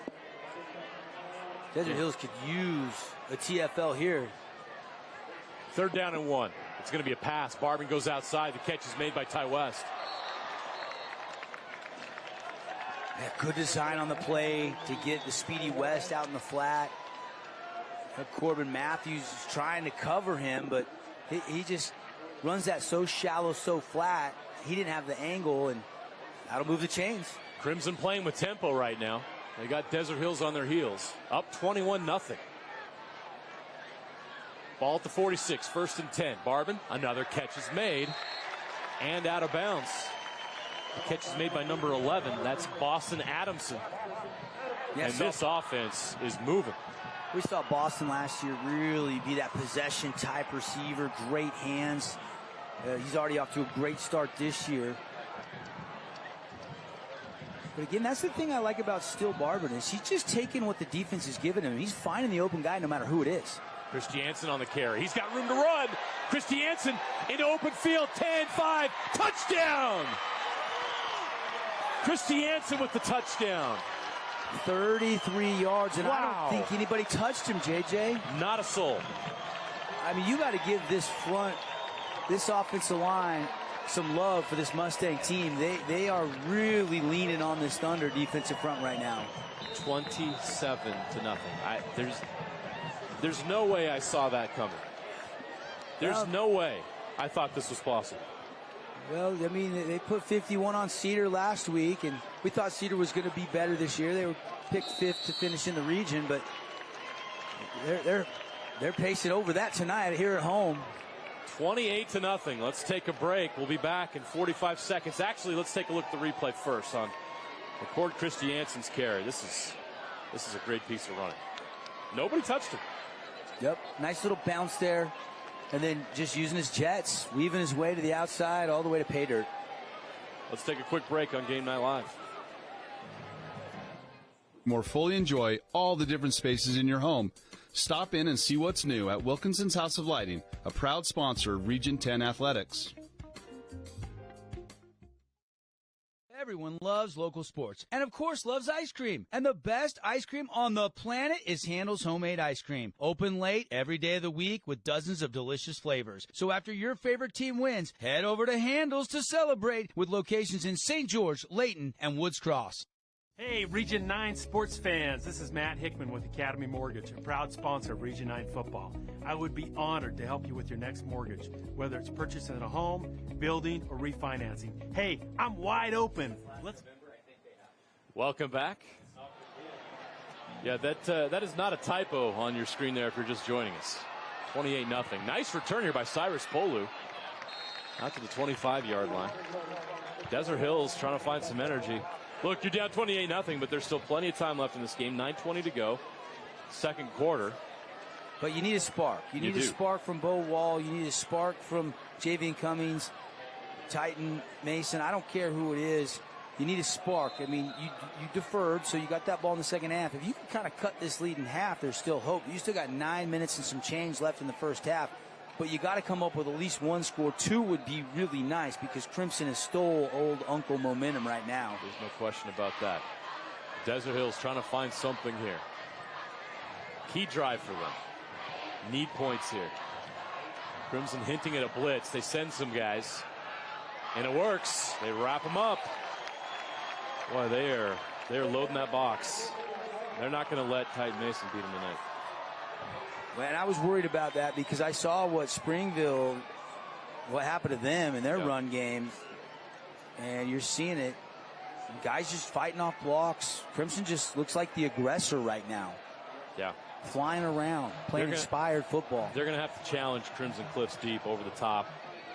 Desert Hills could use a TFL here. 3rd down and 1. It's going to be a pass. Barbin goes outside. The catch is made by Ty West. Yeah, good design on the play to get the speedy West out in the flat. Corbin Matthews is trying to cover him, but he just runs that so shallow, so flat. He didn't have the angle, and that'll move the chains. Crimson playing with tempo right now. They got Desert Hills on their heels. Up 21-0. Ball at the 46, 1st and 10. Barbin, another catch is made and out of bounds. The catch is made by number 11. That's Boston Adamson. Yeah, and this offense is moving. We saw Boston last year really be that possession type receiver, great hands. He's already off to a great start this year. But again, that's the thing I like about Still Barbin is he's just taking what the defense is giving him. He's finding the open guy no matter who it is. Chris Jansen on the carry. He's got room to run. Chris Jansen into open field. 10-5. Touchdown. Christiansen with the touchdown. 33 yards, and wow. I don't think anybody touched him, JJ. Not a soul. I mean, you got to give this offensive line some love for this Mustang team. They are really leaning on this Thunder defensive front right now. 27-0. There's no way I saw that coming. There's no way I thought this was possible. Well, I mean, they put 51 on Cedar last week, and we thought Cedar was going to be better this year. They were picked 5th to finish in the region, but they're pacing over that tonight here at home. 28-0. Let's take a break. We'll be back in 45 seconds. Actually, let's take a look at the replay first on Cord Christiansen's carry. This is a great piece of running. Nobody touched him. Yep, nice little bounce there. And then just using his jets, weaving his way to the outside, all the way to pay dirt. Let's take a quick break on Game Night Live. More fully enjoy all the different spaces in your home. Stop in and see what's new at Wilkinson's House of Lighting, a proud sponsor of Region 10 Athletics. Everyone loves local sports and, of course, loves ice cream. And the best ice cream on the planet is Handel's Homemade Ice Cream. Open late every day of the week with dozens of delicious flavors. So after your favorite team wins, head over to Handel's to celebrate with locations in St. George, Layton, and Woods Cross. Hey, Region 9 sports fans. This is Matt Hickman with Academy Mortgage, a proud sponsor of Region 9 football. I would be honored to help you with your next mortgage, whether it's purchasing a home, building, or refinancing. Hey, I'm wide open. Welcome back. Yeah, that is not a typo on your screen there if you're just joining us. 28-0. Nice return here by Cyrus Polu. Out to the 25-yard line. Desert Hills trying to find some energy. Look, you're down 28-0, but there's still plenty of time left in this game. 9:20 to go. Second quarter. But you need a spark. You need a spark from Bo Wall. You need a spark from Javian Cummings, Titan Mason. I don't care who it is. You need a spark. I mean, you deferred, so you got that ball in the second half. If you can kind of cut this lead in half, there's still hope. You still got 9 minutes and some change left in the first half. But you got to come up with at least one score. 2 would be really nice because Crimson has stole old Uncle momentum right now. There's no question about that. Desert Hills trying to find something here. Key drive for them. Need points here. Crimson hinting at a blitz. They send some guys. And it works. They wrap them up. Boy, they are loading that box. They're not going to let Titan Mason beat them tonight. And I was worried about that because I saw what happened to them in their run game. And you're seeing it. Guys just fighting off blocks. Crimson just looks like the aggressor right now. Yeah. Flying around, playing inspired football. They're going to have to challenge Crimson Cliffs deep over the top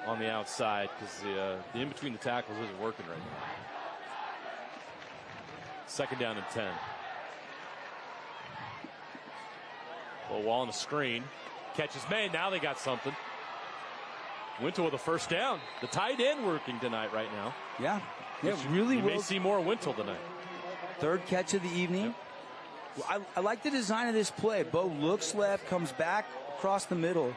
on the outside because the in-between the tackles isn't working right now. Second down and 10. Well, Wall on the screen. Catches made. Now they got something. Wintle with a first down. The tight end working tonight right now. Yeah. Really you will. may see more Wintle tonight. Third catch of the evening. Yep. Well, I like the design of this play. Bo looks left, comes back across the middle.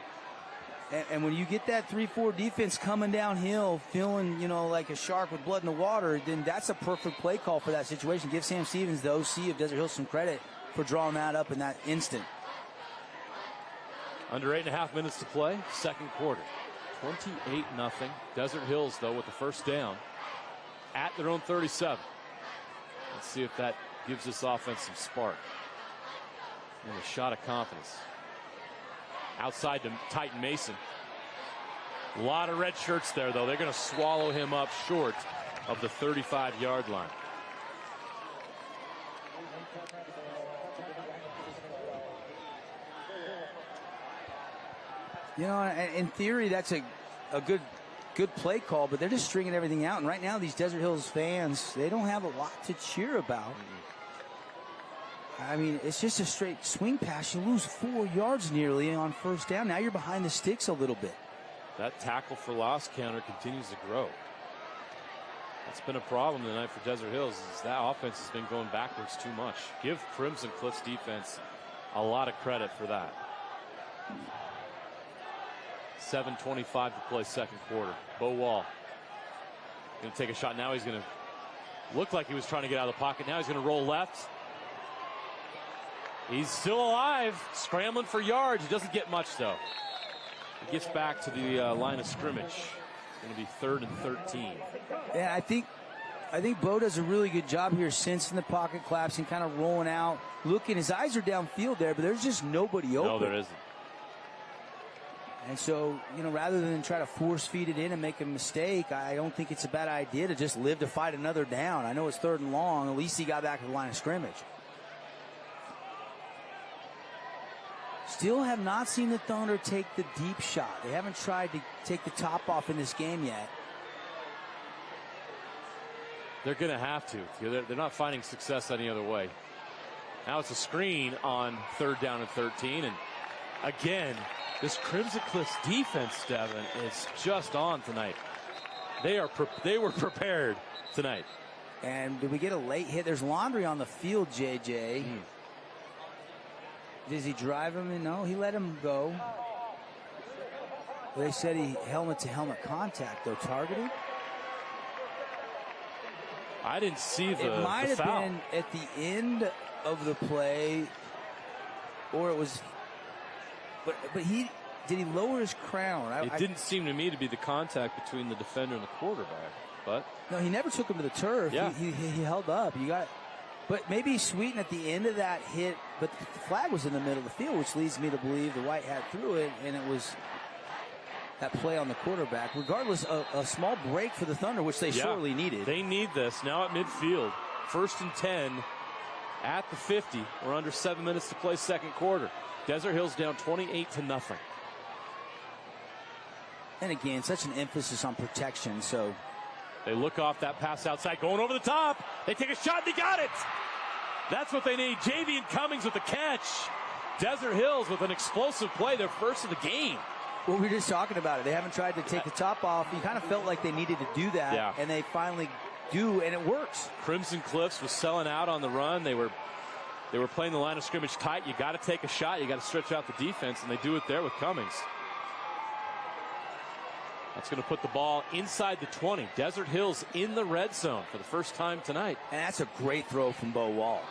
And when you get that 3-4 defense coming downhill, feeling, like a shark with blood in the water, then that's a perfect play call for that situation. Give Sam Stevens, the OC of Desert Hills, some credit for drawing that up in that instant. Under 8.5 minutes to play, second quarter. 28-0. Desert Hills, though, with the first down at their own 37. Let's see if that gives this offense some spark and a shot of confidence. Outside to Titan Mason. A lot of red shirts there, though. They're going to swallow him up short of the 35-yard line. In theory, that's a good play call, but they're just stringing everything out. And right now, these Desert Hills fans, they don't have a lot to cheer about. I mean, it's just a straight swing pass. You lose 4 yards nearly on first down. Now you're behind the sticks a little bit. That tackle for loss counter continues to grow. That's been a problem tonight for Desert Hills, is that offense has been going backwards too much. Give Crimson Cliffs defense a lot of credit for that. 7:25 to play second quarter. Bo Wall going to take a shot. Now he's going to Looked like he was trying to get out of the pocket. Now he's going to roll left. He's still alive, scrambling for yards. He doesn't get much, though. He gets back to the line of scrimmage. Going to be 3rd and 13. Yeah, I think Bo does a really good job here, sensing the pocket, collapsing, kind of rolling out, looking. His eyes are downfield there, but there's just nobody open. No, there isn't. And so, rather than try to force feed it in and make a mistake, I don't think it's a bad idea to just live to fight another down. I know it's 3rd and long. At least he got back to the line of scrimmage. Still have not seen the Thunder take the deep shot. They haven't tried to take the top off in this game yet. They're going to have to. They're not finding success any other way. Now it's a screen on 3rd down and 13. And again, this Crimson Cliffs defense, Devin, is just on tonight. They were prepared tonight. And did we get a late hit? There's laundry on the field, JJ. Does he drive him in? No, he let him go. They said he helmet-to-helmet contact, though, targeting. I didn't see the foul. It might have been at the end of the play, or it was. But did he lower his crown? It didn't seem to me to be the contact between the defender and the quarterback. But no, he never took him to the turf. Yeah. He held up. But maybe Sweeten at the end of that hit, but the flag was in the middle of the field, which leads me to believe the white hat threw it, and it was that play on the quarterback. Regardless, a small break for the Thunder, which they sorely needed. They need this now at midfield. 1st and 10 at the 50. We're under 7 minutes to play second quarter. Desert Hills down 28-0. And again, such an emphasis on protection, so. They look off that pass outside, going over the top. They take a shot, and they got it. That's what they need. Javian Cummings with the catch. Desert Hills with an explosive play, their first of the game. Well, we were just talking about it. They haven't tried to take the top off. You kind of felt like they needed to do that, and they finally do, and it works. Crimson Cliffs was selling out on the run. They were playing the line of scrimmage tight. You got to take a shot. You got to stretch out the defense, and they do it there with Cummings. That's going to put the ball inside the 20. Desert Hills in the red zone for the first time tonight. And that's a great throw from Bo Wall.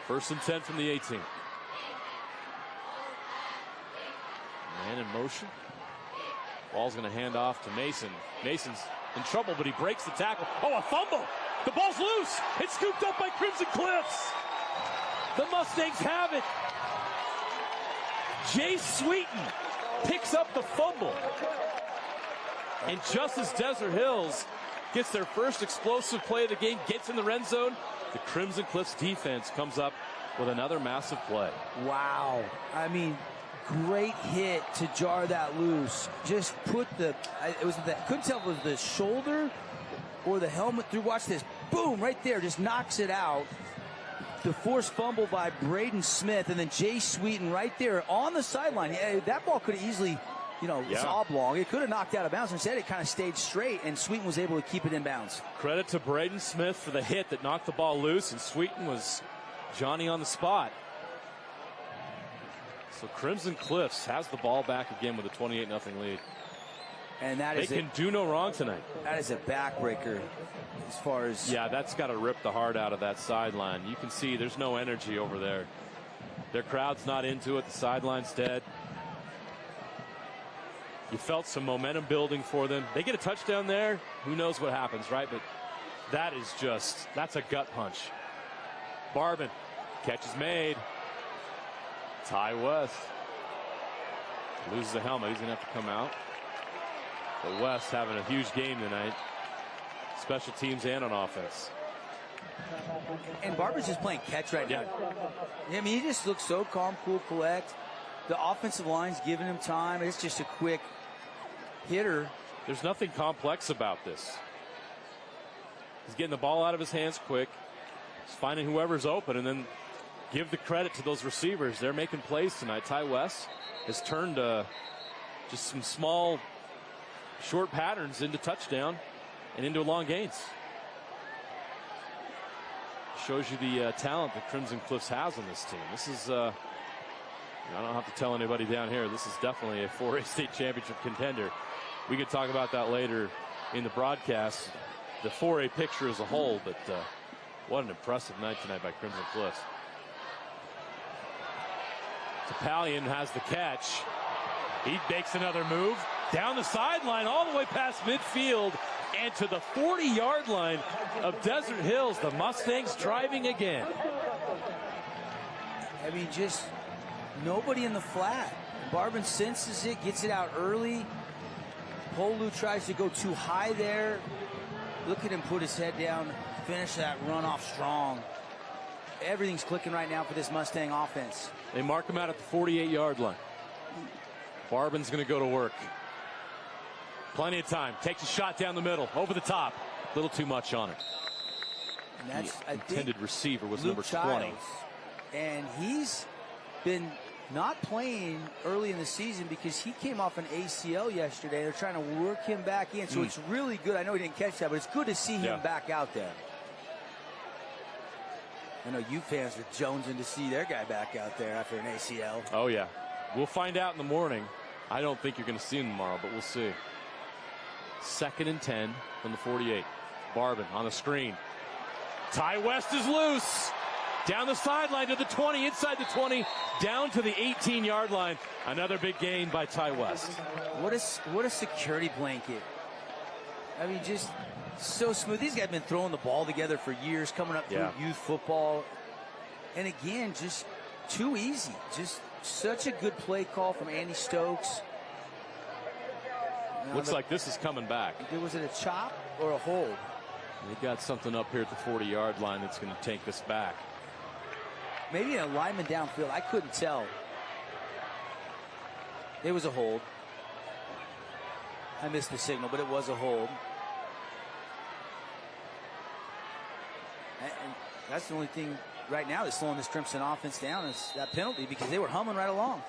First and 10 from the 18. Man in motion. Ball's going to hand off to Mason. Mason's in trouble, but he breaks the tackle. Oh, a fumble! The ball's loose! It's scooped up by Crimson Cliffs! The Mustangs have it! Jay Sweeten picks up the fumble. And just as Desert Hills gets their first explosive play of the game, gets in the red zone, the Crimson Cliffs defense comes up with another massive play. Wow. I mean, great hit to jar that loose. Just put couldn't tell if it was the shoulder or the helmet through. Watch this. Boom, right there. Just knocks it out. The forced fumble by Braden Smith, and then Jay Sweeten right there on the sideline. Yeah, that ball could have easily, it's oblong. It could have knocked out of bounds. Instead, it kind of stayed straight, and Sweeten was able to keep it in bounds. Credit to Braden Smith for the hit that knocked the ball loose, and Sweeten was Johnny on the spot. So Crimson Cliffs has the ball back again with a 28-0 lead. And they can do no wrong tonight. That is a backbreaker as far as... Yeah, that's got to rip the heart out of that sideline. You can see there's no energy over there. Their crowd's not into it. The sideline's dead. You felt some momentum building for them. They get a touchdown there. Who knows what happens, right? But that's a gut punch. Barban, catch is made. Ty West loses the helmet. He's going to have to come out. But West having a huge game tonight. Special teams and on offense. And Barber's just playing catch right now. I mean, he just looks so calm, cool, collect. The offensive line's giving him time. It's just a quick hitter. There's nothing complex about this. He's getting the ball out of his hands quick. He's finding whoever's open, and then give the credit to those receivers. They're making plays tonight. Ty West has turned just some small, short patterns into touchdown and into long gains. Shows you the talent that Crimson Cliffs has on this team. This is I don't have to tell anybody down here. This is definitely a 4A state championship contender. We could talk about that later in the broadcast, the 4A picture as a whole, but what an impressive night tonight by Crimson Cliffs. Topalian has the catch. He makes another move down the sideline all the way past midfield and to the 40-yard line of Desert Hills. The Mustangs driving again. I mean, just nobody in the flat. Barbin senses it, gets it out early. Polu tries to go too high there. Look at him put his head down, finish that run off strong. Everything's clicking right now for this Mustang offense. They mark him out at the 48-yard line. Barbin's going to go to work. Plenty of time. Takes a shot down the middle, over the top. A little too much on it. And that's, the intended receiver was Luke number 20. Childs. And he's been not playing early in the season because he came off an ACL yesterday. They're trying to work him back in. So it's really good. I know he didn't catch that, but it's good to see him back out there. I know you fans are jonesing to see their guy back out there after an ACL. Oh, yeah. We'll find out in the morning. I don't think you're going to see him tomorrow, but we'll see. 2nd and 10 from the 48. Barbin on the screen. Ty West is loose. Down the sideline to the 20, inside the 20, down to the 18-yard line. Another big gain by Ty West. What a security blanket. I mean, just so smooth. These guys have been throwing the ball together for years, coming up through youth football. And again, just too easy. Just such a good play call from Andy Stokes. Looks like this is coming back. Was it a chop or a hold? They got something up here at the 40-yard line that's going to take this back. Maybe an alignment downfield. I couldn't tell. It was a hold. I missed the signal, but it was a hold. And that's the only thing right now that's slowing this Crimson offense down is that penalty because they were humming right along.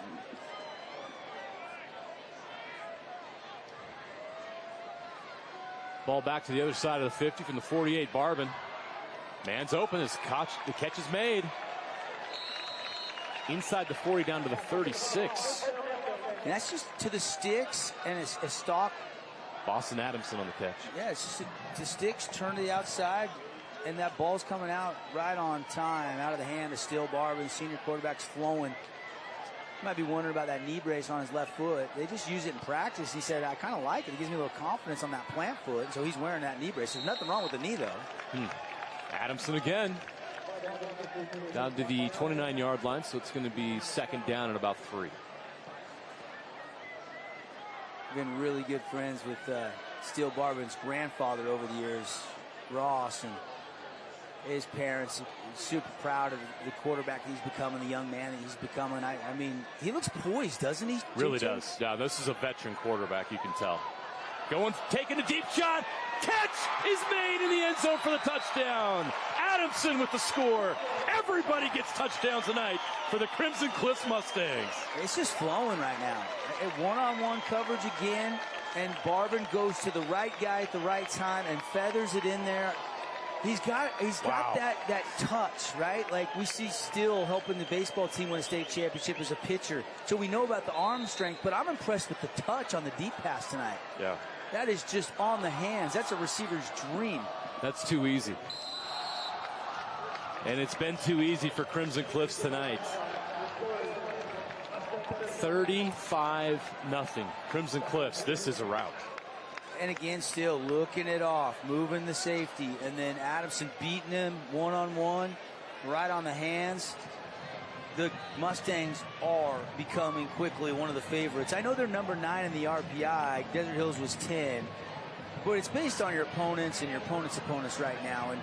Ball back to the other side of the 50 from the 48. Barbin. Man's open. The catch is made. Inside the 40 down to the 36. And that's just to the sticks and a stalk. Boston Adamson on the catch. Yeah, it's just the sticks turn to the outside, and that ball's coming out right on time, out of the hand of Steele Barbin. Senior quarterback's flowing. You might be wondering about that knee brace on his left foot. They just use it in practice. He said, I kind of like it. It gives me a little confidence on that plant foot. So he's wearing that knee brace. There's nothing wrong with the knee, though. Adamson again. Down to the 29-yard line, so it's going to be 2nd down and about 3. Been really good friends with Steele Barbin's grandfather over the years, Ross, and his parents. Super proud of the quarterback he's becoming, the young man that he's becoming. I mean, he looks poised, doesn't he? Really does. Yeah, this is a veteran quarterback, you can tell. Taking a deep shot. Catch is made in the end zone for the touchdown. Adamson with the score. Everybody gets touchdowns tonight for the Crimson Cliffs Mustangs. It's just flowing right now. One-on-one coverage again, and Barbin goes to the right guy at the right time and feathers it in there. He's got that touch, right? Like we see Steele helping the baseball team win a state championship as a pitcher. So we know about the arm strength, but I'm impressed with the touch on the deep pass tonight. Yeah. That is just on the hands. That's a receiver's dream. That's too easy. And it's been too easy for Crimson Cliffs tonight. 35-0. Crimson Cliffs, this is a rout. And again, still looking it off, moving the safety, and then Adamson beating him one-on-one, right on the hands. The Mustangs are becoming quickly one of the favorites. I know they're number 9 in the RPI. Desert Hills was 10. But it's based on your opponents and your opponents' opponents right now. And,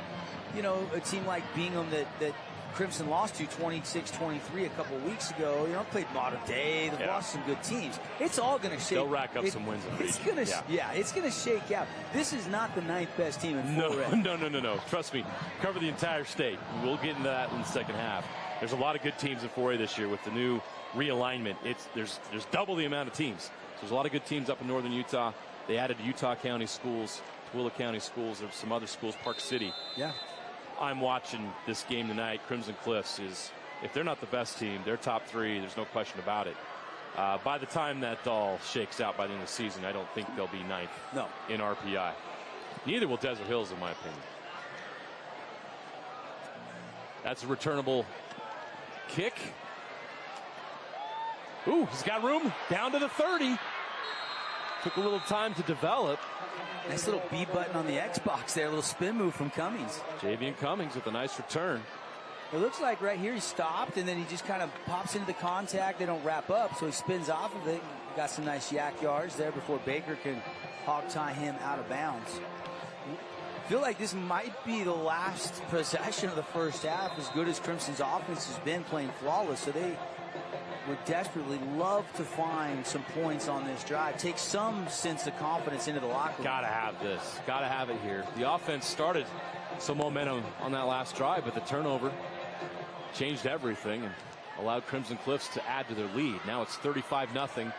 you know, a team like Bingham that Crimson lost to 26-23 a couple of weeks ago. You know, played Mater Dei. They've lost some good teams. It's all going to shake. They'll rack up some wins in the region. It's going to shake out. This is not the 9th best team in 4A. No. Trust me. Cover the entire state. We'll get into that in the second half. There's a lot of good teams in 4A this year with the new realignment. There's double the amount of teams. So there's a lot of good teams up in northern Utah. They added Utah County schools, Tooele County schools. There's some other schools, Park City. Yeah. I'm watching this game tonight. Crimson Cliffs is if they're not the best team, they're top 3. There's no question about it. By the time that all shakes out by the end of the season, I don't think they'll be 9th in RPI. Neither will Desert Hills, in my opinion. That's a returnable kick. Ooh, he's got room down to the 30. Took a little time to develop. Nice little B button on the Xbox there, a little spin move from Cummings. Javian Cummings with a nice return. It looks like right here he stopped, and then he just kind of pops into the contact. They don't wrap up, so he spins off of it. Got some nice yak yards there before Baker can hog tie him out of bounds. I feel like this might be the last possession of the first half, as good as Crimson's offense has been, playing flawless. So they would desperately love to find some points on this drive. Take some sense of confidence into the locker room. Gotta have this. Gotta have it here. The offense started some momentum on that last drive, but the turnover changed everything and allowed Crimson Cliffs to add to their lead. Now it's 35-0.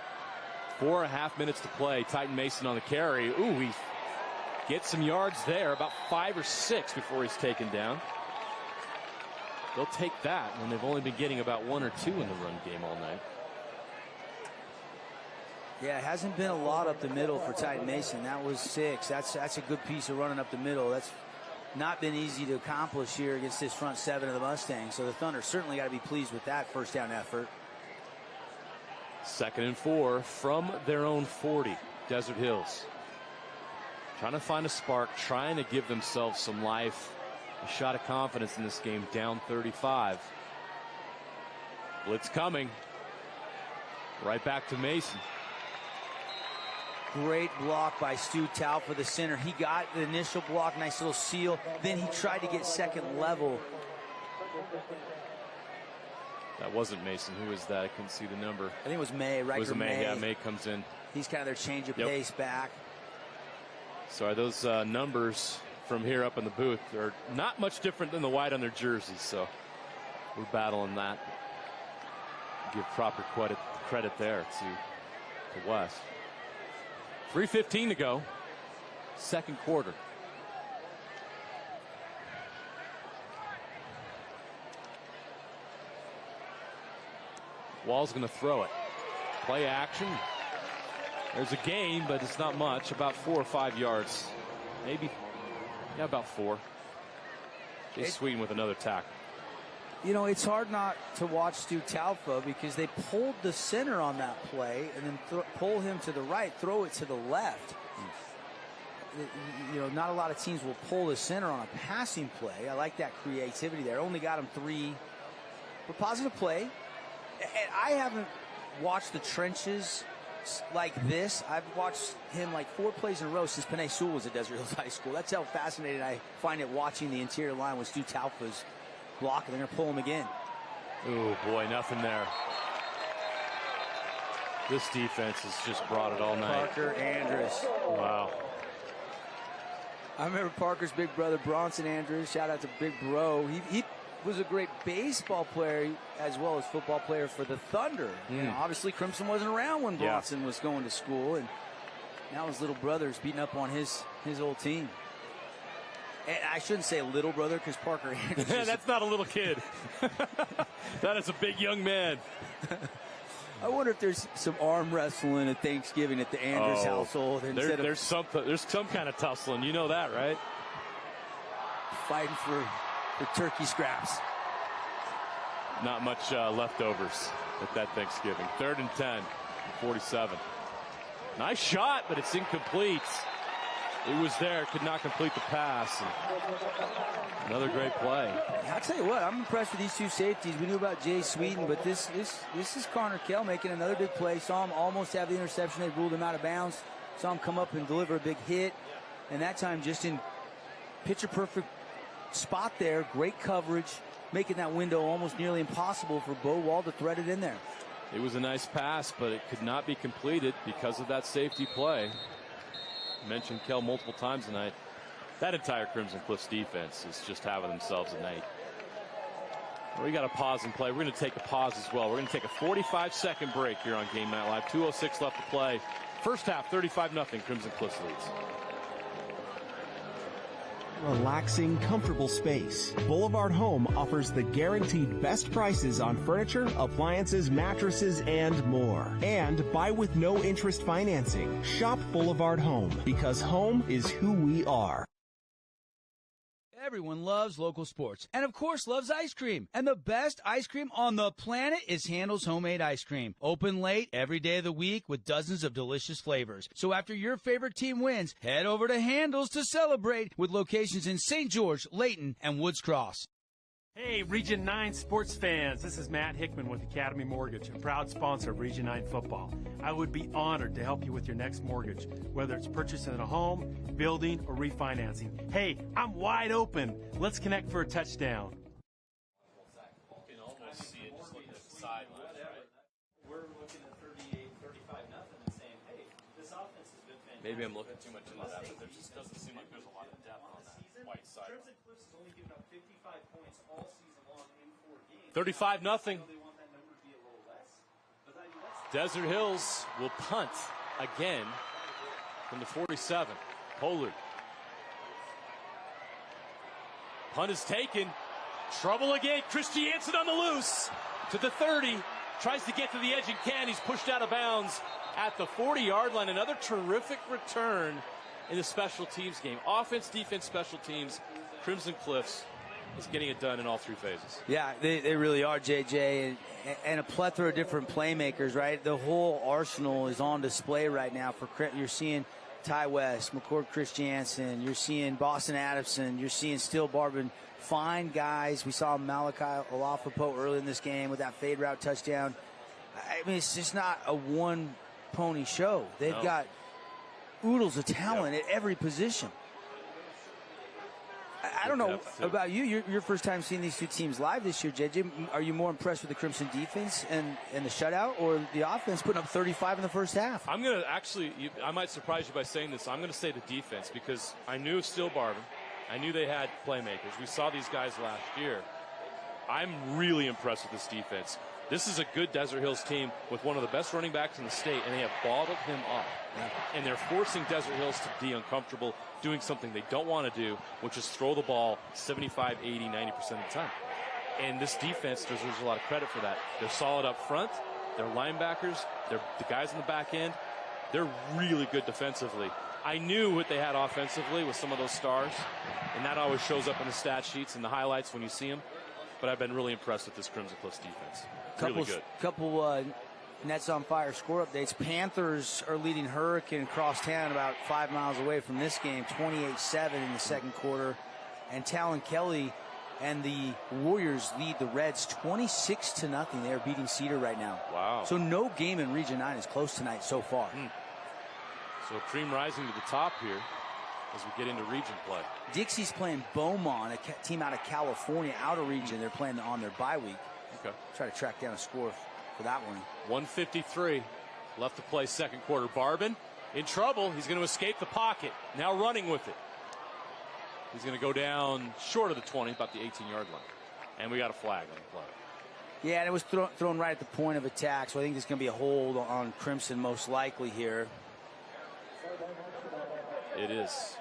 4.5 minutes to play. Titan Mason on the carry. Ooh, he gets some yards there, about 5 or 6 before he's taken down. They'll take that when they've only been getting about 1 or 2 in the run game all night. Yeah, it hasn't been a lot up the middle for Titan Mason. That was 6. That's a good piece of running up the middle. That's not been easy to accomplish here against this front 7 of the Mustangs. So the Thunder certainly got to be pleased with that first down effort. 2nd and 4 from their own 40. Desert Hills trying to find a spark, trying to give themselves some life, a shot of confidence in this game, down 35. Blitz coming. Right back to Mason. Great block by Stu Tao for the center. He got the initial block, nice little seal. Then he tried to get second level. That wasn't Mason. Who was that? I couldn't see the number. I think it was May. Right? It was May. Yeah, May comes in. He's kind of their change of pace back. Sorry, those numbers from here up in the booth are not much different than the white on their jerseys, so we're battling that. Give proper credit there to West. 3:15 to go, second quarter. Wall's going to throw it. Play action. There's a gain, but it's not much. About 4 or 5 yards. Maybe. Yeah, about 4. Jay Sweden with another tackle. You know, it's hard not to watch Stu Talfa because they pulled the center on that play and then pull him to the right, throw it to the left. You know, not a lot of teams will pull the center on a passing play. I like that creativity there. Only got him 3. But positive play. And I haven't watched the trenches like this. I've watched him like 4 plays in a row since Panay Sewell was at Desert Hills High School. That's how fascinating I find it watching the interior line with Stu Talfa's block, and they're going to pull him again. Oh boy, nothing there. This defense has just brought it all night. Parker Andrus. Wow. I remember Parker's big brother, Bronson Andrews. Shout out to Big Bro. He was a great baseball player as well as football player for the Thunder. And obviously Crimson wasn't around when Bronson was going to school, and now his little brother's beating up on his old team. And I shouldn't say little brother because Parker Andrews. That's not a little kid. That is a big young man. I wonder if there's some arm wrestling at Thanksgiving at the Andrews household. There's some kind of tussling. You know that, right? Fighting for turkey scraps. Not much leftovers at that Thanksgiving. 3rd and 10, 47. Nice shot, but it's incomplete. It was there, could not complete the pass. And another great play. I'll tell you what, I'm impressed with these 2 safeties. We knew about Jay Sweden, but this is Connor Kell making another big play. Saw him almost have the interception. They ruled him out of bounds. Saw him come up and deliver a big hit. And that time just in picture-perfect spot there. Great coverage, making that window almost nearly impossible for Bo Wall to thread it in there. It was a nice pass, but it could not be completed because of that safety play. Mentioned Kell multiple times tonight. That entire Crimson Cliffs defense is just having themselves a night. We got a pause and play. We're going to take a pause as well. We're going to take a 45-second break here on Game Night Live. 2:06 left to play. First half, 35-0. Crimson Cliffs leads. relaxing, comfortable space. Boulevard Home offers the guaranteed best prices on furniture, appliances, mattresses, and more. And buy with no interest financing. Shop Boulevard Home, because home is who we are. Everyone loves local sports and, of course, loves ice cream. And the best ice cream on the planet is Handel's Homemade Ice Cream. Open late every day of the week with dozens of delicious flavors. So after your favorite team wins, head over to Handel's to celebrate with locations in St. George, Layton, and Woods Cross. Hey, Region 9 sports fans, this is Matt Hickman with Academy Mortgage, a proud sponsor of Region 9 football. I would be honored to help you with your next mortgage, whether it's purchasing a home, building, or refinancing. Hey, I'm wide open. Let's connect for a touchdown. You can almost see it just looking at the sidelines, right? We're looking at 35 nothing and saying, hey, this offense has been fantastic. Maybe I'm looking too much into that, but there just doesn't seem like there's a lot of depth on that white side. Crimson Cliffs has only given up 55 points all season long in 4 games. 35-0. They want that number to be a little less. But Desert Hills will punt again from the 47. Pollard. Punt is taken. Trouble again. Christiansen on the loose to the 30. Tries to get to the edge and can. He's pushed out of bounds at the 40-yard line. Another terrific return in the special teams game. Offense, defense, special teams. Crimson Cliffs is getting it done in all 3 phases. Yeah, they really are, JJ, and a plethora of different playmakers, right? The whole arsenal is on display right now. You're seeing Ty West, McCord Christiansen, you're seeing Boston Adamson, you're seeing Steele Barbin, fine guys. We saw Malachi Olafopo early in this game with that fade route touchdown. I mean, it's just not a one-pony show. They've got oodles of talent at every position. I don't know about you. Your first time seeing these two teams live this year, JJ. Are you more impressed with the Crimson defense and the shutout, or the offense putting up 35 in the first half? I'm going to actually, I might surprise you by saying this. I'm going to say the defense, because I knew Steele Barbin. I knew they had playmakers. We saw these guys last year. I'm really impressed with this defense. This is a good Desert Hills team with one of the best running backs in the state, and they have bottled him up. And they're forcing Desert Hills to be uncomfortable, doing something they don't want to do, which is throw the ball 75, 80, 90% of the time. And this defense deserves a lot of credit for that. They're solid up front. They're linebackers. They're the guys in the back end. They're really good defensively. I knew what they had offensively with some of those stars, and that always shows up in the stat sheets and the highlights when you see them. But I've been really impressed with this Crimson Cliffs defense. Really good. Couple Nets on Fire score updates. Panthers are leading Hurricane across town about 5 miles away from this game, 28-7 in the second quarter. And Talon Kelly and the Warriors lead the Reds 26-0. They're beating Cedar right now. Wow. So no game in Region 9 is close tonight so far. So Cream rising to the top here as we get into region play. Dixie's playing Beaumont, a team out of California, out of region. They're playing on their bye week. Okay. Try to track down a score for that one. 1:53 left to play second quarter. Barbin in trouble. He's going to escape the pocket. Now running with it. He's going to go down short of the 20, about the 18-yard line. And we got a flag on the play. Yeah, and it was thrown right at the point of attack, so I think there's going to be a hold on Crimson most likely here. It is.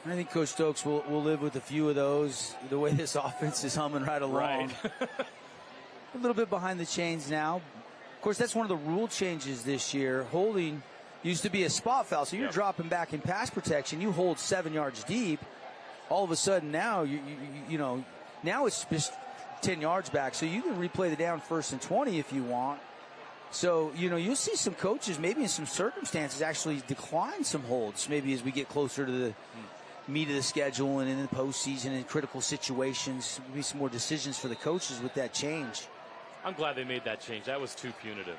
I think Coach Stokes will live with a few of those, the way this offense is humming right along. Right. A little bit behind the chains now. Of course, that's one of the rule changes this year. Holding used to be a spot foul, so you're dropping back in pass protection. You hold 7 yards deep. All of a sudden now, you know, now it's just 10 yards back, so you can replay the down 1st and 20 if you want. So, you know, you'll see some coaches maybe in some circumstances actually decline some holds maybe as we get closer to the meat of the schedule and in the postseason in critical situations. Maybe some more decisions for the coaches with that change. I'm glad they made that change. That was too punitive.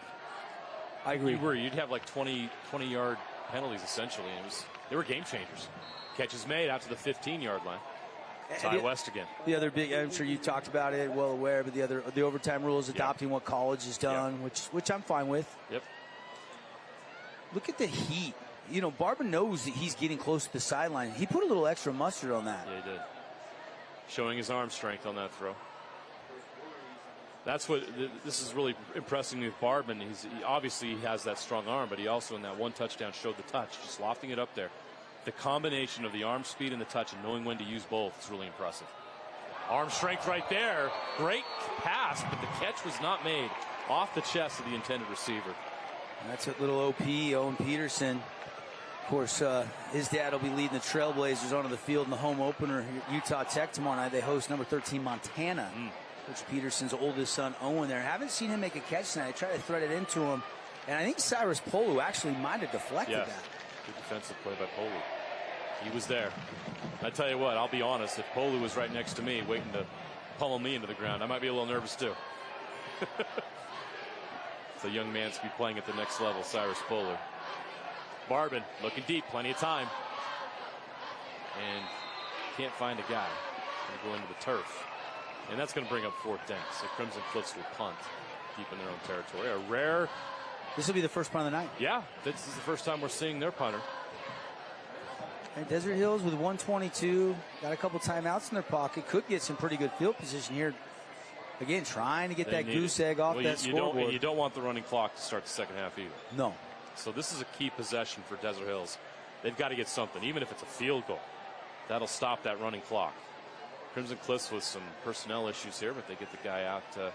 I agree. You'd have like 20-yard penalties essentially. And they were game changers. Catches made out to the 15-yard line. Ty West again. The other big, I'm sure you talked about it, well aware, but the overtime rule is adopting what college has done, which I'm fine with. Yep. Look at the heat. You know, Barbin knows that he's getting close to the sideline. He put a little extra mustard on that. Yeah, he did. Showing his arm strength on that throw. That's what this is really impressing me with Barbin. He obviously has that strong arm, but he also in that one touchdown showed the touch, just lofting it up there. The combination of the arm speed and the touch and knowing when to use both is really impressive. Arm strength right there. Great pass, but the catch was not made off the chest of the intended receiver. That's a little OP, Owen Peterson. Of course, his dad will be leading the Trailblazers onto the field in the home opener at Utah Tech tomorrow night. They host number 13 Montana. Coach Peterson's oldest son, Owen, there. Haven't seen him make a catch tonight. I tried to thread it into him. And I think Cyrus Polu actually might have deflected that. Good defensive play by Polu. He was there. I tell you what, I'll be honest, if Polu was right next to me waiting to pummel me into the ground, I might be a little nervous too. It's a young man to be playing at the next level, Cyrus Polu. Barbin looking deep, plenty of time. And can't find a guy. Going to go into the turf. And that's going to bring up 4th down. So Crimson Cliffs will punt deep in their own territory. A rare. This will be the first punt of the night. Yeah, this is the first time we're seeing their punter. And Desert Hills with 122. Got a couple timeouts in their pocket. Could get some pretty good field position here. Again, trying to get that goose egg off that scoreboard. You don't want the running clock to start the second half either. No. So this is a key possession for Desert Hills. They've got to get something, even if it's a field goal. That'll stop that running clock. Crimson Cliffs with some personnel issues here, but they get the guy out, the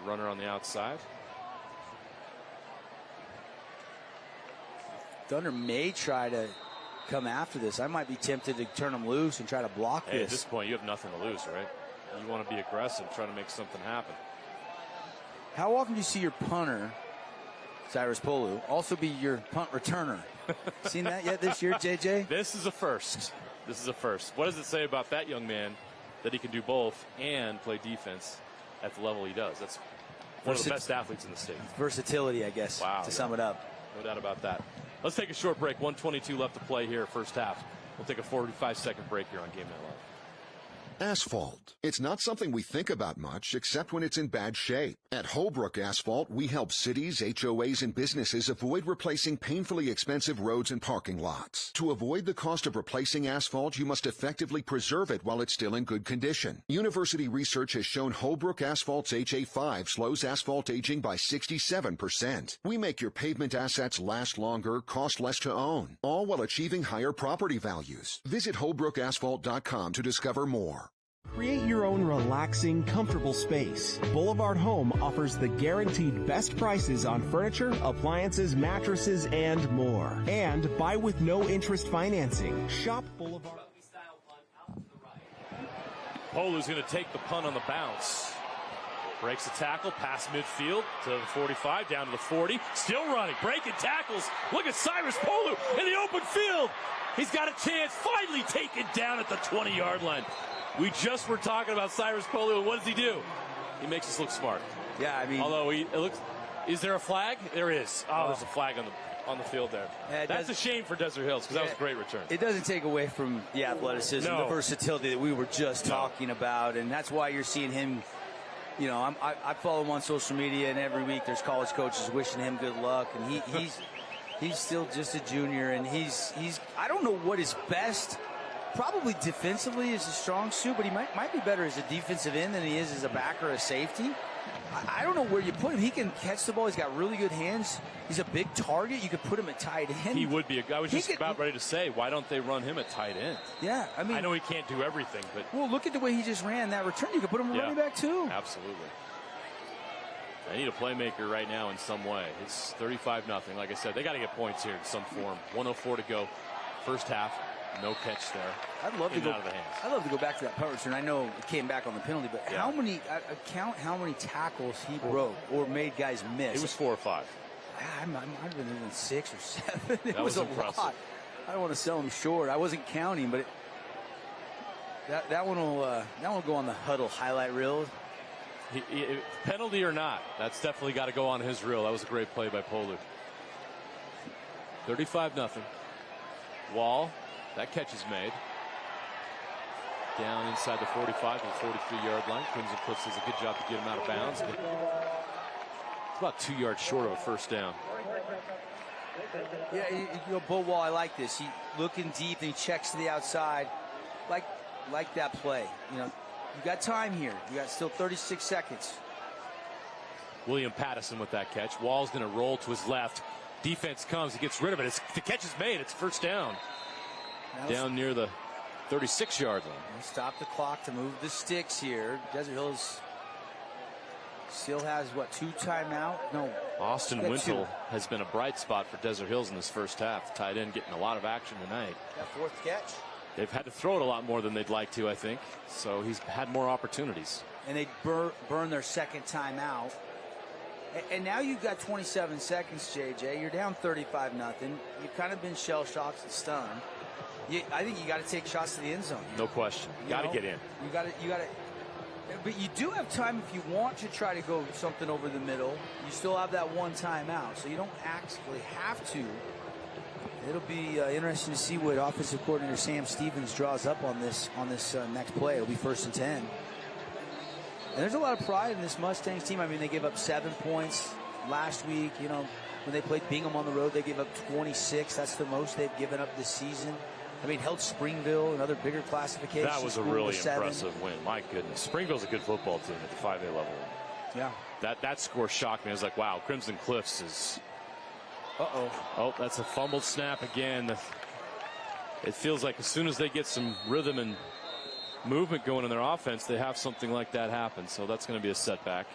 runner on the outside. Thunder may try to come after this. I might be tempted to turn them loose and try to block this. At this point, you have nothing to lose, right? You want to be aggressive, try to make something happen. How often do you see your punter, Cyrus Polu, also be your punt returner? Seen that yet this year, JJ? This is a first. This is a first. What does it say about that young man that he can do both and play defense at the level he does? That's one of the best athletes in the state. Versatility, I guess, to sum it up. No doubt about that. Let's take a short break. 1:22 left to play here, first half. We'll take a 45-second break here on Game Night Live. Asphalt. It's not something we think about much, except when it's in bad shape. At Holbrook Asphalt, we help cities, HOAs, and businesses avoid replacing painfully expensive roads and parking lots. To avoid the cost of replacing asphalt, you must effectively preserve it while it's still in good condition. University research has shown Holbrook Asphalt's HA5 slows asphalt aging by 67%. We make your pavement assets last longer, cost less to own, all while achieving higher property values. Visit holbrookasphalt.com to discover more. Create your own relaxing, comfortable space. Boulevard Home offers the guaranteed best prices on furniture, appliances, mattresses, and more. And buy with no interest financing. Shop Boulevard. Polu's going to take the punt on the bounce. Breaks the tackle, past midfield to the 45, down to the 40. Still running, breaking tackles. Look at Cyrus Polu in the open field. He's got a chance, finally taken down at the 20-yard line. We just were talking about Cyrus Polu, and what does he do? He makes us look smart. Yeah, I mean, although it looks, is there a flag? There is. Oh, there's a flag on the field there. That's a shame for Desert Hills because that was a great return. It doesn't take away from the athleticism, the versatility that we were just talking about, and that's why you're seeing him. You know, I follow him on social media, and every week there's college coaches wishing him good luck, and he's still just a junior, and he's I don't know what his best. Probably defensively is a strong suit, but he might be better as a defensive end than he is as a back or a safety. I don't know where you put him. He can catch the ball. He's got really good hands. He's a big target. You could put him at tight end. He would be. I was just about ready to say, why don't they run him at tight end? Yeah, I mean, I know he can't do everything, but well, look at the way he just ran that return. You could put him at running back too. Absolutely. I need a playmaker right now in some way. It's 35-0. Like I said, they got to get points here in some form. 1:04 to go, first half. No catch there. I'd love to go. Out of the hands. I'd love to go back to that punt return. I know it came back on the penalty, but how many? Count how many tackles he broke or made guys miss. It was 4 or 5. I might have been even 6 or 7. It that was a impressive. lot. I don't want to sell him short. I wasn't counting, but that one will go on the Huddle highlight reel. Penalty or not, that's definitely got to go on his reel. That was a great play by Polu. 35-0. Wall. That catch is made. Down inside the 45 to the 43-yard line. Crimson Cliffs does a good job to get him out of bounds. But it's about 2 yards short of a first down. Yeah, Bo Wall, I like this. He looking deep and he checks to the outside. Like that play. You know, you got time here. You got still 36 seconds. William Pattison with that catch. Wall's going to roll to his left. Defense comes. He gets rid of it. The catch is made. It's first down. Down near the 36-yard line. Stop the clock to move the sticks here. Desert Hills still has, what, 2 timeout? No. Austin Wintle has been a bright spot for Desert Hills in this first half. The tight end getting a lot of action tonight. That 4th catch. They've had to throw it a lot more than they'd like to, I think. So he's had more opportunities. And they burn their 2nd timeout. And now you've got 27 seconds, JJ. You're down 35-0. You've kind of been shell-shocked and stunned. I think you got to take shots to the end zone. No question. Got to get in. You got to. But you do have time if you want to try to go something over the middle. You still have that 1 timeout, so you don't actually have to. It'll be interesting to see what offensive coordinator Sam Stevens draws up on this next play. It'll be 1st and 10. And there's a lot of pride in this Mustangs team. I mean, they gave up 7 points last week. You know, when they played Bingham on the road, they gave up 26. That's the most they've given up this season. I mean, held Springville, another bigger classification. That was a really impressive win. My goodness. Springville's a good football team at the 5A level. Yeah. That score shocked me. I was like, wow, Crimson Cliffs is... Uh-oh. Oh, that's a fumbled snap again. It feels like as soon as they get some rhythm and movement going in their offense, they have something like that happen. So that's going to be a setback.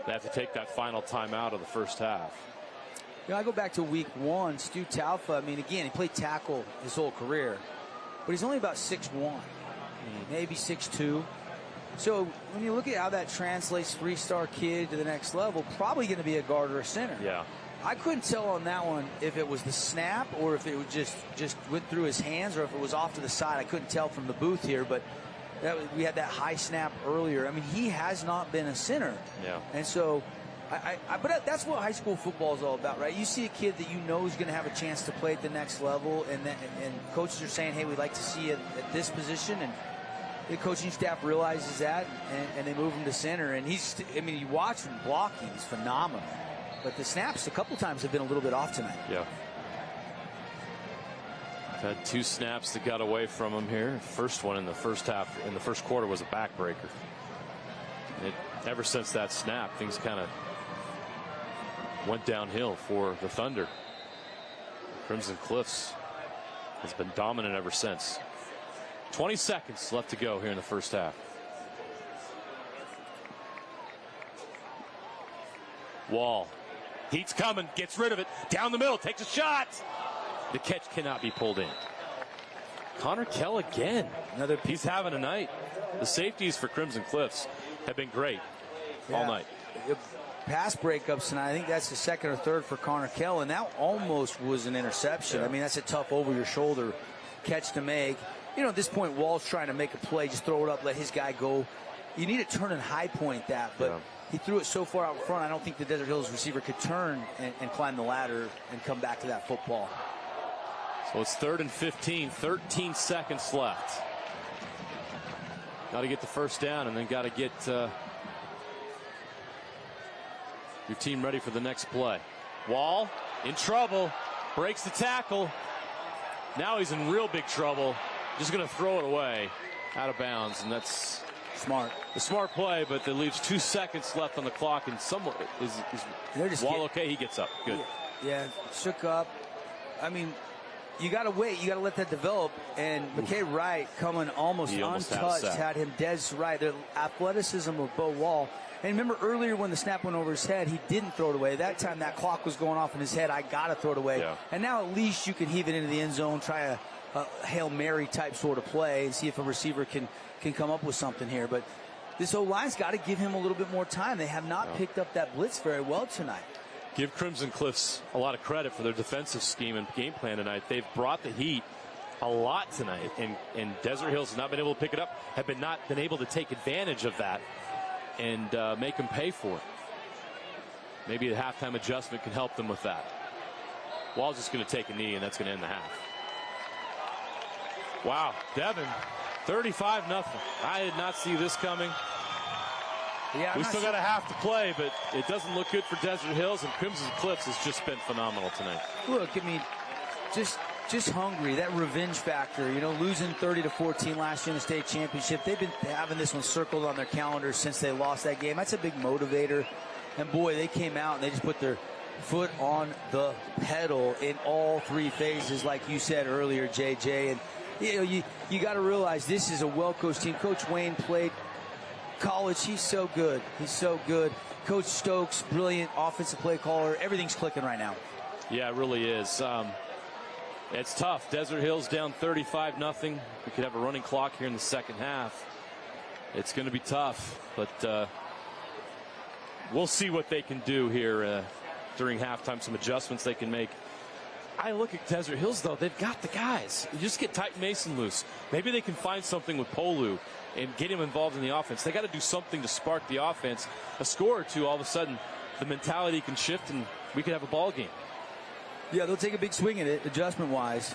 They have to take that final time out of the first half. You know, I go back to week 1. Stu Talfa, I mean, again, he played tackle his whole career, but he's only about 6'1", maybe 6'2". So when you look at how that translates 3-star kid to the next level, probably going to be a guard or a center. Yeah. I couldn't tell on that one if it was the snap or if it was just went through his hands or if it was off to the side. I couldn't tell from the booth here, but we had that high snap earlier. I mean, he has not been a center. Yeah. And so... but that's what high school football is all about, right? You see a kid that you know is going to have a chance to play at the next level, and coaches are saying, hey, we'd like to see you at this position, and the coaching staff realizes that, and they move him to center. And you watch him blocking, he's phenomenal. But the snaps a couple times have been a little bit off tonight. Yeah. Had 2 snaps that got away from him here. First one in the first half, in the first quarter, was a backbreaker. Ever since that snap, things kind of went downhill for the Thunder. Crimson Cliffs has been dominant ever since. 20 seconds left to go here in the first half. Wall. Heat's coming. Gets rid of it. Down the middle. Takes a shot. The catch cannot be pulled in. Connor Kell again. He's having a night. The safeties for Crimson Cliffs have been great all night. Pass breakups tonight. I think that's the 2nd or 3rd for Connor Kell, and that almost was an interception. I mean, that's a tough over-your-shoulder catch to make. You know, at this point, Wall's trying to make a play. Just throw it up, let his guy go. You need to turn and high point that, but he threw it so far out front, I don't think the Desert Hills receiver could turn and climb the ladder and come back to that football. So it's 3rd and 15, 13 seconds left. Got to get the first down, and then got to get your team ready for the next play. Wall in trouble, breaks the tackle. Now he's in real big trouble. Just going to throw it away out of bounds, and that's smart. The smart play, but that leaves 2 seconds left on the clock, and someone is Wall okay? He gets up. Good. Yeah, shook up. I mean, you got to wait. You got to let that develop. And McKay Wright coming almost untouched had him dead right. The athleticism of Bo Wall. And remember earlier when the snap went over his head, he didn't throw it away. That time that clock was going off in his head. I got to throw it away. Yeah. And now at least you can heave it into the end zone, try a Hail Mary type sort of play and see if a receiver can come up with something here. But this O-line's got to give him a little bit more time. They have not picked up that blitz very well tonight. Give Crimson Cliffs a lot of credit for their defensive scheme and game plan tonight. They've brought the heat a lot tonight, and Desert Hills has not been able to pick it up, have not been able to take advantage of that and make them pay for it. Maybe a halftime adjustment can help them with that. Wall's just going to take a knee, and that's going to end the half. Wow, Devin, 35-0. I did not see this coming. Yeah, we still got a half to play, but it doesn't look good for Desert Hills, and Crimson Cliffs has just been phenomenal tonight. Look, I mean, just hungry. That revenge factor, you know, losing 30-14 last year in the state championship. They've been having this one circled on their calendar since they lost that game. That's a big motivator. And boy, they came out and they just put their foot on the pedal in all three phases, like you said earlier, JJ. And you got to realize this is a well-coached team. Coach Wayne played college. He's so good. He's so good. Coach Stokes, brilliant offensive play caller. Everything's clicking right now. Yeah, it really is. It's tough. Desert Hills down 35-0. We could have a running clock here in the second half. It's going to be tough, but we'll see what they can do here during halftime, some adjustments they can make. I look at Desert Hills, though. They've got the guys. You just get Titan Mason loose. Maybe they can find something with Polu and get him involved in the offense. They got to do something to spark the offense. A score or two, all of a sudden, the mentality can shift, and we could have a ball game. Yeah, they'll take a big swing at it, adjustment-wise.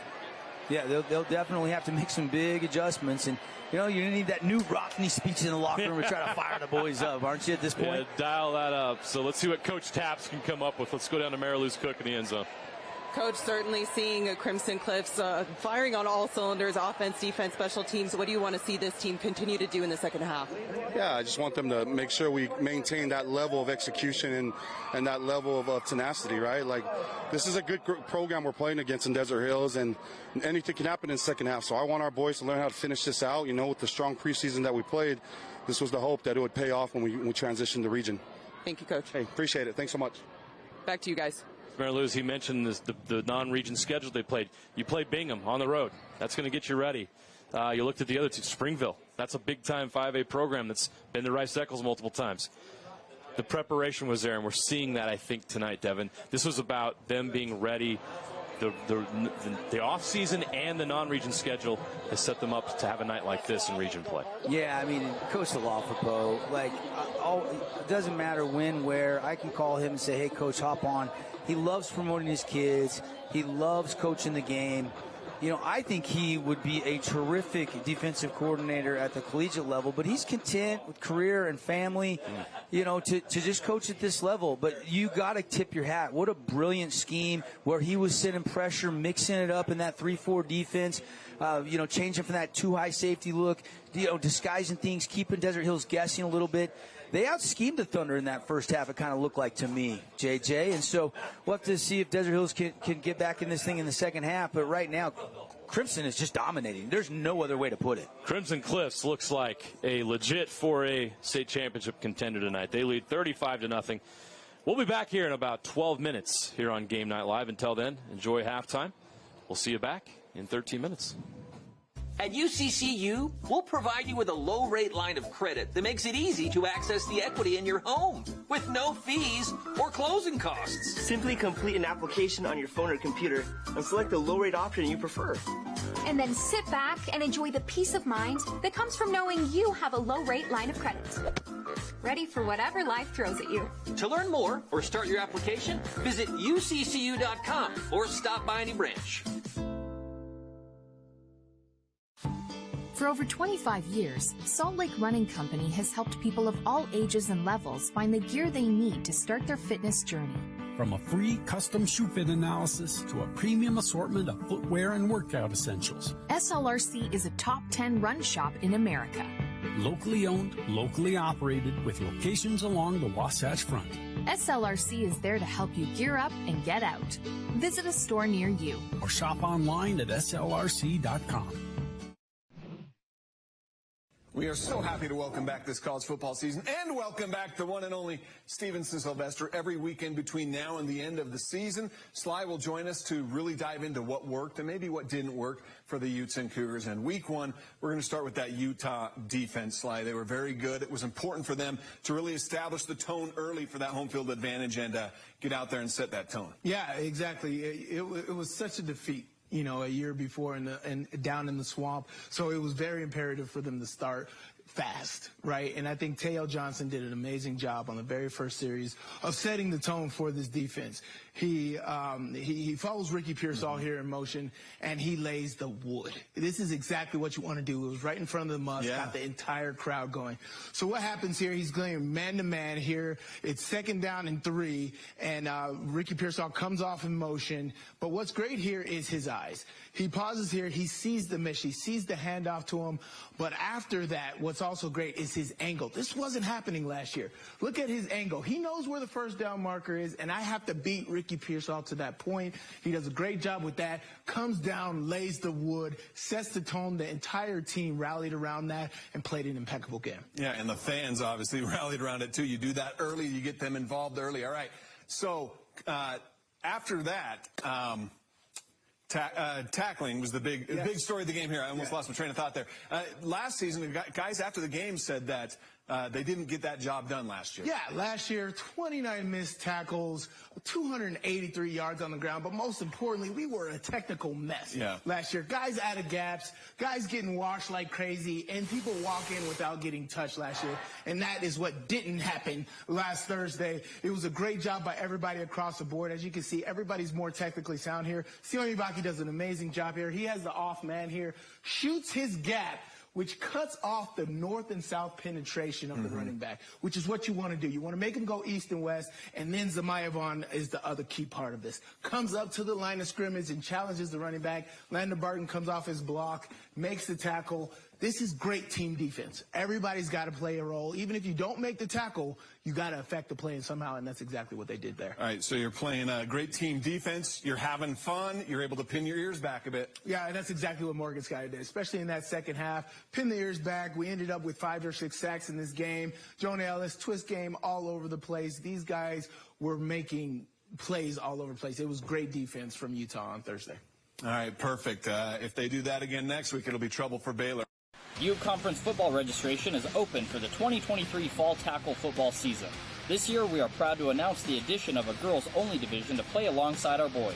Yeah, they'll definitely have to make some big adjustments. And, you need that new Rockney speech in the locker room to try to fire the boys up, aren't you, at this point? Yeah, dial that up. So let's see what Coach Taps can come up with. Let's go down to Mariluz Cook in the end zone. Coach, certainly seeing Crimson Cliffs firing on all cylinders, offense, defense, special teams. What do you want to see this team continue to do in the second half? Yeah, I just want them to make sure we maintain that level of execution and that level of tenacity, right? Like, this is a good program we're playing against in Desert Hills, and anything can happen in the second half. So I want our boys to learn how to finish this out. With the strong preseason that we played, this was the hope that it would pay off when we transition to region. Thank you, Coach. Hey, appreciate it. Thanks so much. Back to you guys. Mariluz, he mentioned the non-region schedule they played. You played Bingham on the road. That's going to get you ready. You looked at the other two. Springville. That's a big-time 5A program that's been to Rice Eccles multiple times. The preparation was there, and we're seeing that, I think, tonight, Devin. This was about them being ready. The off-season and the non-region schedule has set them up to have a night like this in region play. Yeah, I mean, Coach Alafapo, it doesn't matter when, where. I can call him and say, hey, Coach, hop on. He loves promoting his kids. He loves coaching the game. I think he would be a terrific defensive coordinator at the collegiate level, but he's content with career and family, to just coach at this level. But you got to tip your hat. What a brilliant scheme where he was sending pressure, mixing it up in that 3-4 defense, changing from that too high safety look, disguising things, keeping Desert Hills guessing a little bit. They out-schemed the Thunder in that first half, it kind of looked like to me, JJ. And so we'll have to see if Desert Hills can get back in this thing in the second half. But right now, Crimson is just dominating. There's no other way to put it. Crimson Cliffs looks like a legit 4A state championship contender tonight. They lead 35-0. We'll be back here in about 12 minutes here on Game Night Live. Until then, enjoy halftime. We'll see you back in 13 minutes. At UCCU, we'll provide you with a low-rate line of credit that makes it easy to access the equity in your home with no fees or closing costs. Simply complete an application on your phone or computer and select the low-rate option you prefer. And then sit back and enjoy the peace of mind that comes from knowing you have a low-rate line of credit. Ready for whatever life throws at you. To learn more or start your application, visit uccu.com or stop by any branch. For over 25 years, Salt Lake Running Company has helped people of all ages and levels find the gear they need to start their fitness journey. From a free custom shoe fit analysis to a premium assortment of footwear and workout essentials, SLRC is a top 10 run shop in America. Locally owned, locally operated, with locations along the Wasatch Front. SLRC is there to help you gear up and get out. Visit a store near you. Or shop online at slrc.com. We are so happy to welcome back this college football season and welcome back the one and only Stevenson Sylvester every weekend between now and the end of the season. Sly will join us to really dive into what worked and maybe what didn't work for the Utes and Cougars. And week one, we're going to start with that Utah defense, Sly. They were very good. It was important for them to really establish the tone early for that home field advantage and get out there and set that tone. Yeah, exactly. It was such a defeat, a year before and down in the swamp. So it was very imperative for them to start fast, right? And I think Teo Johnson did an amazing job on the very first series of setting the tone for this defense. He follows Ricky Pearsall here in motion, and he lays the wood. This is exactly what you want to do. It was right in front of the must, got the entire crowd going. So what happens here, he's going man-to-man here. It's 2nd down and 3, and Ricky Pearsall comes off in motion. But what's great here is his eyes. He pauses here. He sees the mesh. He sees the handoff to him. But after that, what's what's also great is his angle. This wasn't happening last year. Look at his angle. He knows where the first down marker is, and I have to beat Ricky Pearsall to that point. He does a great job with that. Comes down, lays the wood, sets the tone. The entire team rallied around that and played an impeccable game. Yeah, and the fans obviously rallied around it too. You do that early, you get them involved early. All right. So after that, tackling was the big story of the game here. I almost lost my train of thought there. Last season, the guys after the game said that they didn't get that job done last year. Yeah, last year, 29 missed tackles, 283 yards on the ground, but most importantly, we were a technical mess last year. Guys out of gaps, guys getting washed like crazy, and people walk in without getting touched last year, and that is what didn't happen last Thursday. It was a great job by everybody across the board. As you can see, everybody's more technically sound here. Sione Ibaki does an amazing job here. He has the off man here, shoots his gap, which cuts off the north and south penetration of the running back, which is what you want to do. You want to make him go east and west, and then Zamayevan is the other key part of this. Comes up to the line of scrimmage and challenges the running back. Landon Barton comes off his block, makes the tackle. This is great team defense. Everybody's got to play a role. Even if you don't make the tackle, you got to affect the play somehow, and that's exactly what they did there. All right, so you're playing a great team defense. You're having fun. You're able to pin your ears back a bit. Yeah, and that's exactly what Morgan Sky did, especially in that second half. Pin the ears back. We ended up with 5 or 6 sacks in this game. Jonah Ellis, twist game all over the place. These guys were making plays all over the place. It was great defense from Utah on Thursday. All right, perfect. If they do that again next week, it'll be trouble for Baylor. U Conference football registration is open for the 2023 fall tackle football season. This year, we are proud to announce the addition of a girls-only division to play alongside our boys.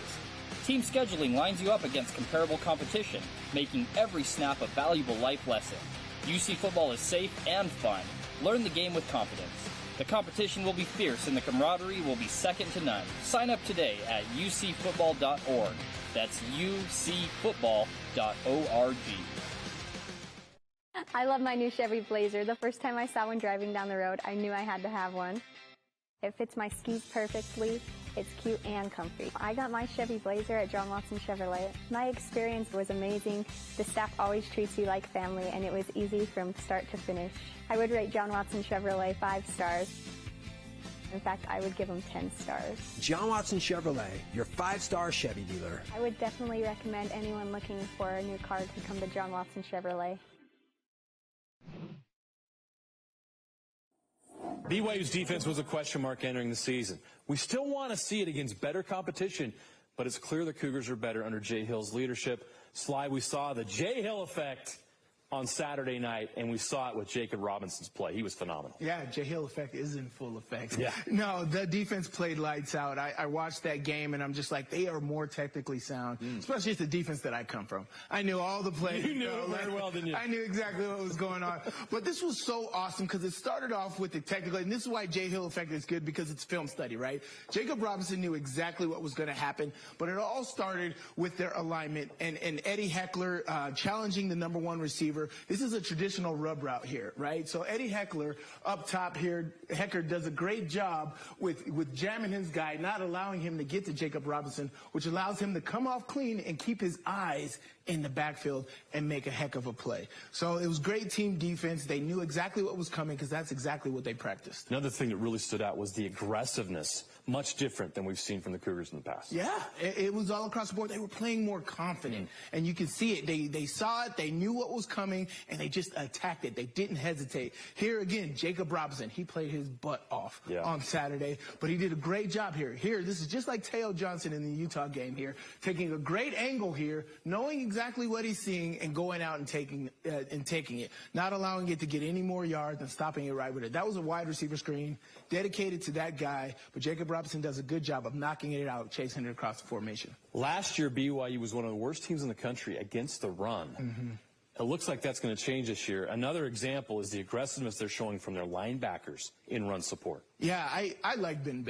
Team scheduling lines you up against comparable competition, making every snap a valuable life lesson. UC football is safe and fun. Learn the game with confidence. The competition will be fierce and the camaraderie will be second to none. Sign up today at ucfootball.org. That's ucfootball.org. I love my new Chevy Blazer. The first time I saw one driving down the road, I knew I had to have one. It fits my skis perfectly. It's cute and comfy. I got my Chevy Blazer at John Watson Chevrolet. My experience was amazing. The staff always treats you like family, and it was easy from start to finish. I would rate John Watson Chevrolet 5 stars. In fact, I would give them 10 stars. John Watson Chevrolet, your 5-star Chevy dealer. I would definitely recommend anyone looking for a new car to come to John Watson Chevrolet. BYU's defense was a question mark entering the season. We still want to see it against better competition, but it's clear the Cougars are better under Jay Hill's leadership. Sly, we saw the Jay Hill effect on Saturday night, and we saw it with Jacob Robinson's play. He was phenomenal. Yeah, Jay Hill effect is in full effect. Yeah. No, the defense played lights out. I watched that game, and I'm just like, they are more technically sound, especially it's the defense that I come from. I knew all the plays. You knew it very well, didn't you? I knew exactly what was going on. But this was so awesome because it started off with the technical, and this is why Jay Hill effect is good, because it's film study, right? Jacob Robinson knew exactly what was going to happen, but it all started with their alignment and Eddie Heckler challenging the number 1 receiver. This is a traditional rub route here, right? So Eddie Heckler up top here, Heckler does a great job with jamming his guy, not allowing him to get to Jacob Robinson, which allows him to come off clean and keep his eyes in the backfield and make a heck of a play. So it was great team defense. They knew exactly what was coming because that's exactly what they practiced. Another thing that really stood out was the aggressiveness, much different than we've seen from the Cougars in the past. Yeah, it was all across the board. They were playing more confident, and you can see it. They saw it, they knew what was coming, and they just attacked it. They didn't hesitate. Here again, Jacob Robinson, he played his butt off on Saturday, but he did a great job here. Here, this is just like Teo Johnson in the Utah game here, taking a great angle here, knowing exactly what he's seeing, and going out and taking it, not allowing it to get any more yards and stopping it right with it. That was a wide receiver screen dedicated to that guy, but Jacob Robinson does a good job of knocking it out, chasing it across the formation. Last year, BYU was one of the worst teams in the country against the run. It looks like that's going to change this year. Another example is the aggressiveness they're showing from their linebackers. in run support. Yeah, I like Ben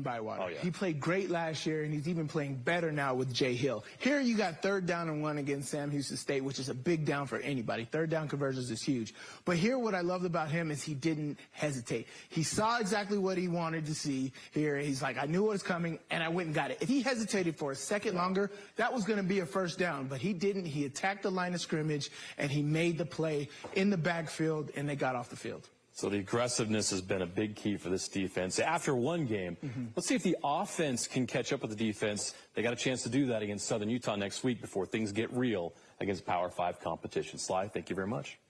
Bywater. Oh, yeah. He played great last year, and he's even playing better now with Jay Hill. Here you got 3rd down and 1 against Sam Houston State, which is a big down for anybody. 3rd down conversions is huge. But here what I loved about him is he didn't hesitate. He saw exactly what he wanted to see here. He's like, I knew what was coming, and I went and got it. If he hesitated for a second longer, that was going to be a 1st down. But he didn't. He attacked the line of scrimmage, and he made the play in the backfield, and they got off the field. So the aggressiveness has been a big key for this defense. After one game, let's see if the offense can catch up with the defense. They got a chance to do that against Southern Utah next week before things get real against Power 5 competition. Sly, thank you very much.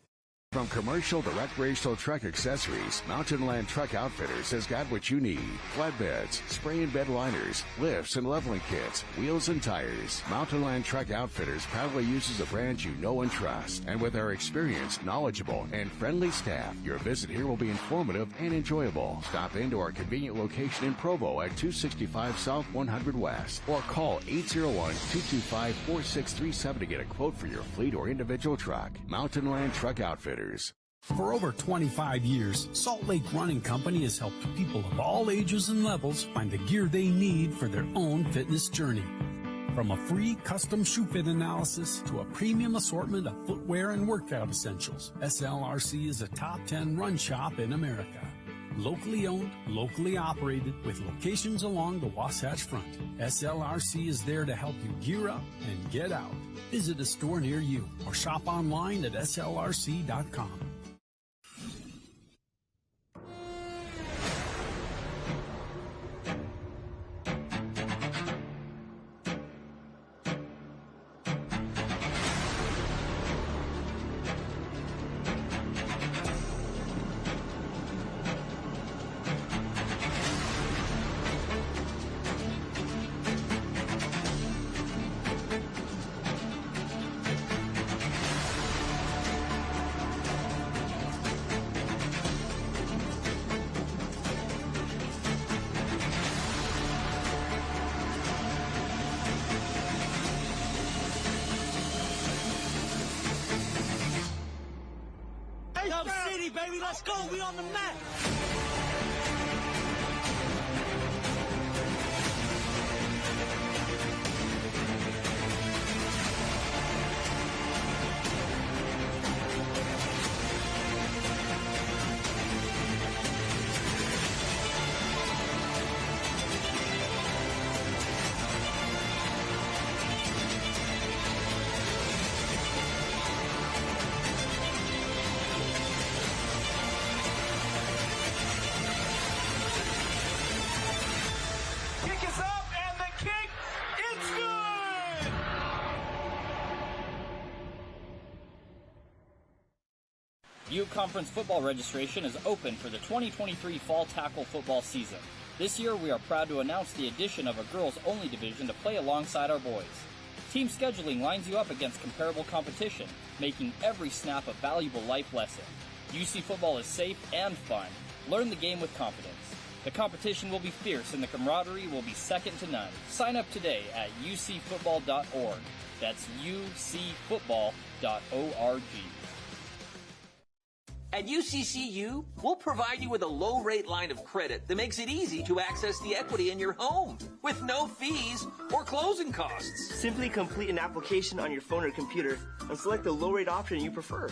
From commercial to recreational truck accessories, Mountain Land Truck Outfitters has got what you need. Flatbeds, spray and bed liners, lifts and leveling kits, wheels and tires. Mountain Land Truck Outfitters proudly uses a brand you know and trust. And with our experienced, knowledgeable, and friendly staff, your visit here will be informative and enjoyable. Stop into our convenient location in Provo at 265 South 100 West or call 801-225-4637 to get a quote for your fleet or individual truck. Mountain Land Truck Outfitters. For over 25 years, Salt Lake Running Company has helped people of all ages and levels find the gear they need for their own fitness journey. From a free custom shoe fit analysis to a premium assortment of footwear and workout essentials, SLRC is a top 10 run shop in America. Locally owned, locally operated, with locations along the Wasatch Front. SLRC is there to help you gear up and get out. Visit a store near you or shop online at slrc.com. Dub City, baby, let's go. We on the map. U Conference football registration is open for the 2023 fall tackle football season. This year, we are proud to announce the addition of a girls-only division to play alongside our boys. Team scheduling lines you up against comparable competition, making every snap a valuable life lesson. UC football is safe and fun. Learn the game with confidence. The competition will be fierce and the camaraderie will be second to none. Sign up today at ucfootball.org. That's ucfootball.org. At UCCU, we'll provide you with a low-rate line of credit that makes it easy to access the equity in your home with no fees or closing costs. Simply complete an application on your phone or computer and select the low-rate option you prefer.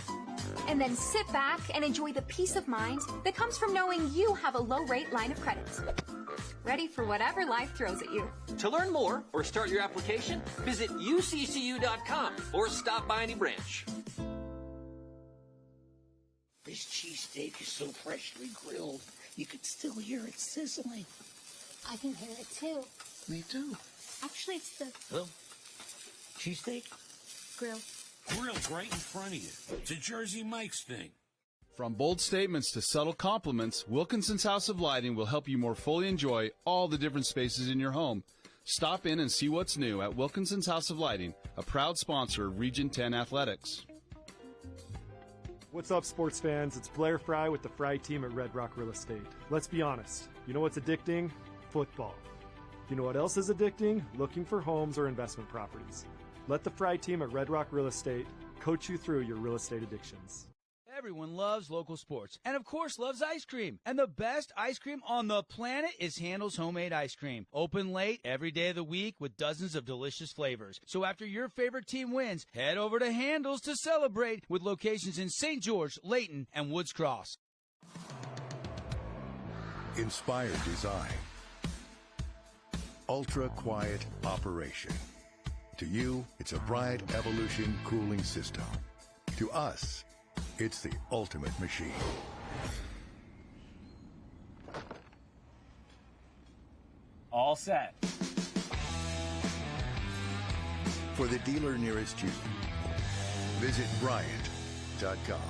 And then sit back and enjoy the peace of mind that comes from knowing you have a low-rate line of credit. Ready for whatever life throws at you. To learn more or start your application, visit uccu.com or stop by any branch. This cheesesteak is so freshly grilled, you can still hear it sizzling. I can hear it too. Me too. Actually, it's the Hello? Cheesesteak? grill. Grilled right in front of you. It's a Jersey Mike's thing. From bold statements to subtle compliments, Wilkinson's House of Lighting will help you more fully enjoy all the different spaces in your home. Stop in and see what's new at Wilkinson's House of Lighting, a proud sponsor of Region 10 Athletics. What's up, sports fans? It's Blair Fry with the Fry team at Red Rock Real Estate. Let's be honest. You know what's addicting? Football. You know what else is addicting? Looking for homes or investment properties. Let the Fry team at Red Rock Real Estate coach you through your real estate addictions. Everyone loves local sports and, of course, loves ice cream. And the best ice cream on the planet is Handel's Homemade Ice Cream. Open late every day of the week with dozens of delicious flavors. So after your favorite team wins, head over to Handel's to celebrate with locations in St. George, Layton, and Woods Cross. Inspired design. Ultra-quiet operation. To you, it's a Bryant Evolution cooling system. To us, it's the ultimate machine. All set. For the dealer nearest you, visit Bryant.com.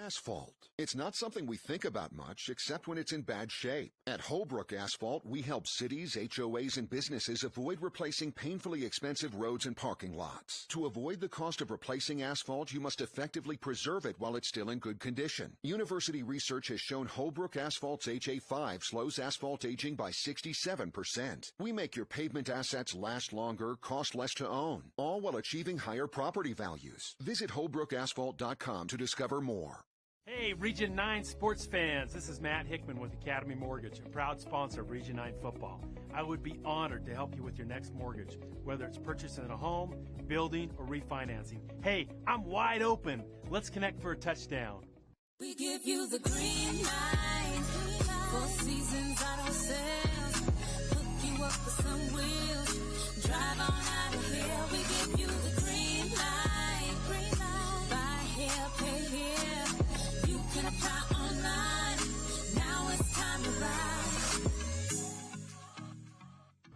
Asphalt. It's not something we think about much, except when it's in bad shape. At Holbrook Asphalt, we help cities, HOAs, and businesses avoid replacing painfully expensive roads and parking lots. To avoid the cost of replacing asphalt, you must effectively preserve it while it's still in good condition. University research has shown Holbrook Asphalt's HA5 slows asphalt aging by 67%. We make your pavement assets last longer, cost less to own, all while achieving higher property values. Visit HolbrookAsphalt.com to discover more. Hey, Region 9 sports fans, this is Matt Hickman with Academy Mortgage, a proud sponsor of Region 9 football. I would be honored to help you with your next mortgage, whether it's purchasing a home, building, or refinancing. Hey, I'm wide open. Let's connect for a touchdown. We give you the green light, 4 seasons auto sales, hook you up with some wheels, drive on out of here. We give you the green light, buy here, pay here. Can apply online. Now it's time to ride.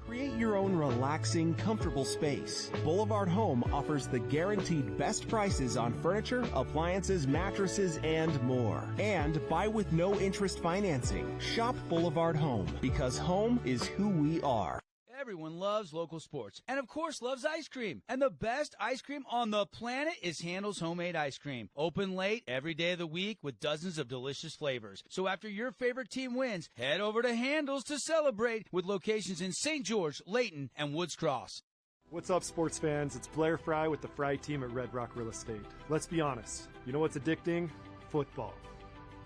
Create your own relaxing, comfortable space. Boulevard Home offers the guaranteed best prices on furniture, appliances, mattresses, and more. And buy with no interest financing. Shop Boulevard Home, because home is who we are. Everyone loves local sports and, of course, loves ice cream. And the best ice cream on the planet is Handel's Homemade Ice Cream. Open late every day of the week with dozens of delicious flavors. So after your favorite team wins, head over to Handel's to celebrate with locations in St. George, Layton, and Woods Cross. What's up, sports fans? It's Blair Fry with the Fry team at Red Rock Real Estate. Let's be honest. You know what's addicting? Football.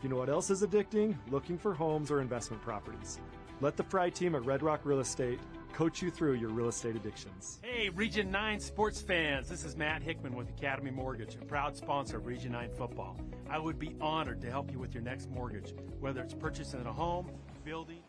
You know what else is addicting? Looking for homes or investment properties. Let the Fry team at Red Rock Real Estate coach you through your real estate addictions. Hey, Region 9 sports fans, this is Matt Hickman with Academy Mortgage, a proud sponsor of Region 9 football. I would be honored to help you with your next mortgage, whether it's purchasing a home, building.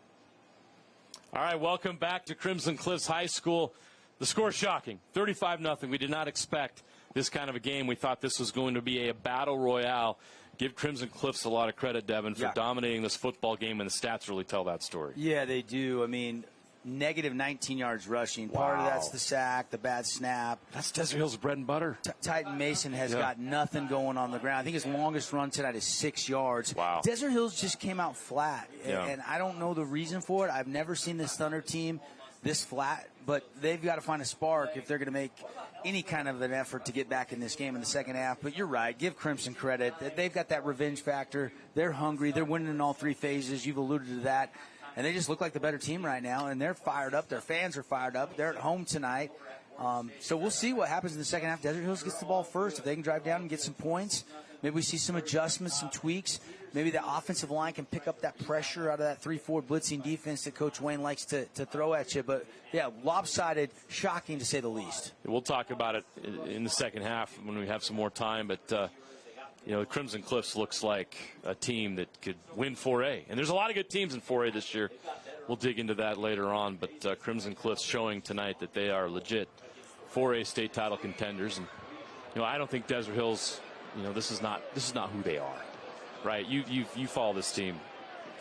All right, welcome back to Crimson Cliffs High School. The score shocking, 35-0. We did not expect this kind of a game. We thought this was going to be a battle royale. Give Crimson Cliffs a lot of credit, Devin, for dominating this football game, and the stats really tell that story. Yeah, they do. I mean, negative 19 yards rushing. Wow. Part of that's the sack, the bad snap. That's Desert Hill's bread and butter. Titan Mason has got nothing going on the ground. I think his longest run tonight is 6 yards. Wow. Desert Hills just came out flat, and I don't know the reason for it. I've never seen this Thunder team this flat, but they've got to find a spark if they're going to make any kind of an effort to get back in this game in the second half. But you're right. Give Crimson credit. They've got that revenge factor. They're hungry. They're winning in all 3 phases. You've alluded to that. And they just look like the better team right now, and they're fired up. Their fans are fired up. They're at home tonight. So we'll see what happens in the second half. Desert Hills gets the ball first. If they can drive down and get some points, maybe we see some adjustments, some tweaks. Maybe the offensive line can pick up that pressure out of that 3-4 blitzing defense that Coach Wayne likes to throw at you. But, yeah, lopsided, shocking to say the least. We'll talk about it in the second half when we have some more time. But, you know, Crimson Cliffs looks like a team that could win 4A. And there's a lot of good teams in 4A this year. We'll dig into that later on. But Crimson Cliffs showing tonight that they are legit 4A state title contenders. And, you know, I don't think Desert Hills, you know, this is not who they are. Right? You follow this team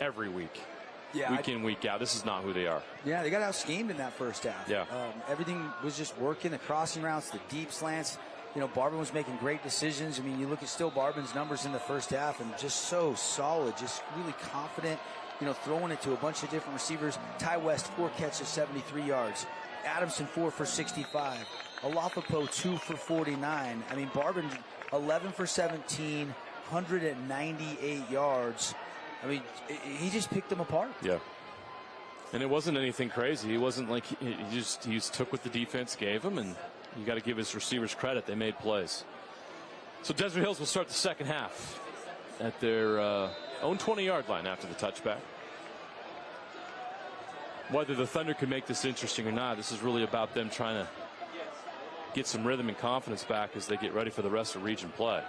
every week. Yeah, week in, week out. This is not who they are. Yeah, they got out-schemed in that first half. Yeah. Everything was just working, the crossing routes, the deep slants. You know, Barbin was making great decisions. I mean, you look at still Barbin's numbers in the first half and just so solid, just really confident, you know, throwing it to a bunch of different receivers. Ty West, 4 catches, 73 yards. Adamson, 4 for 65. Alafapo, 2 for 49. I mean, Barbin, 11 for 17, 198 yards. I mean, he just picked them apart. Yeah. And it wasn't anything crazy. He wasn't like he just took what the defense gave him, and you got to give his receivers credit. They made plays. So Desert Hills will start the second half at their own 20-yard line after the touchback. Whether the Thunder can make this interesting or not, this is really about them trying to get some rhythm and confidence back as they get ready for the rest of region play.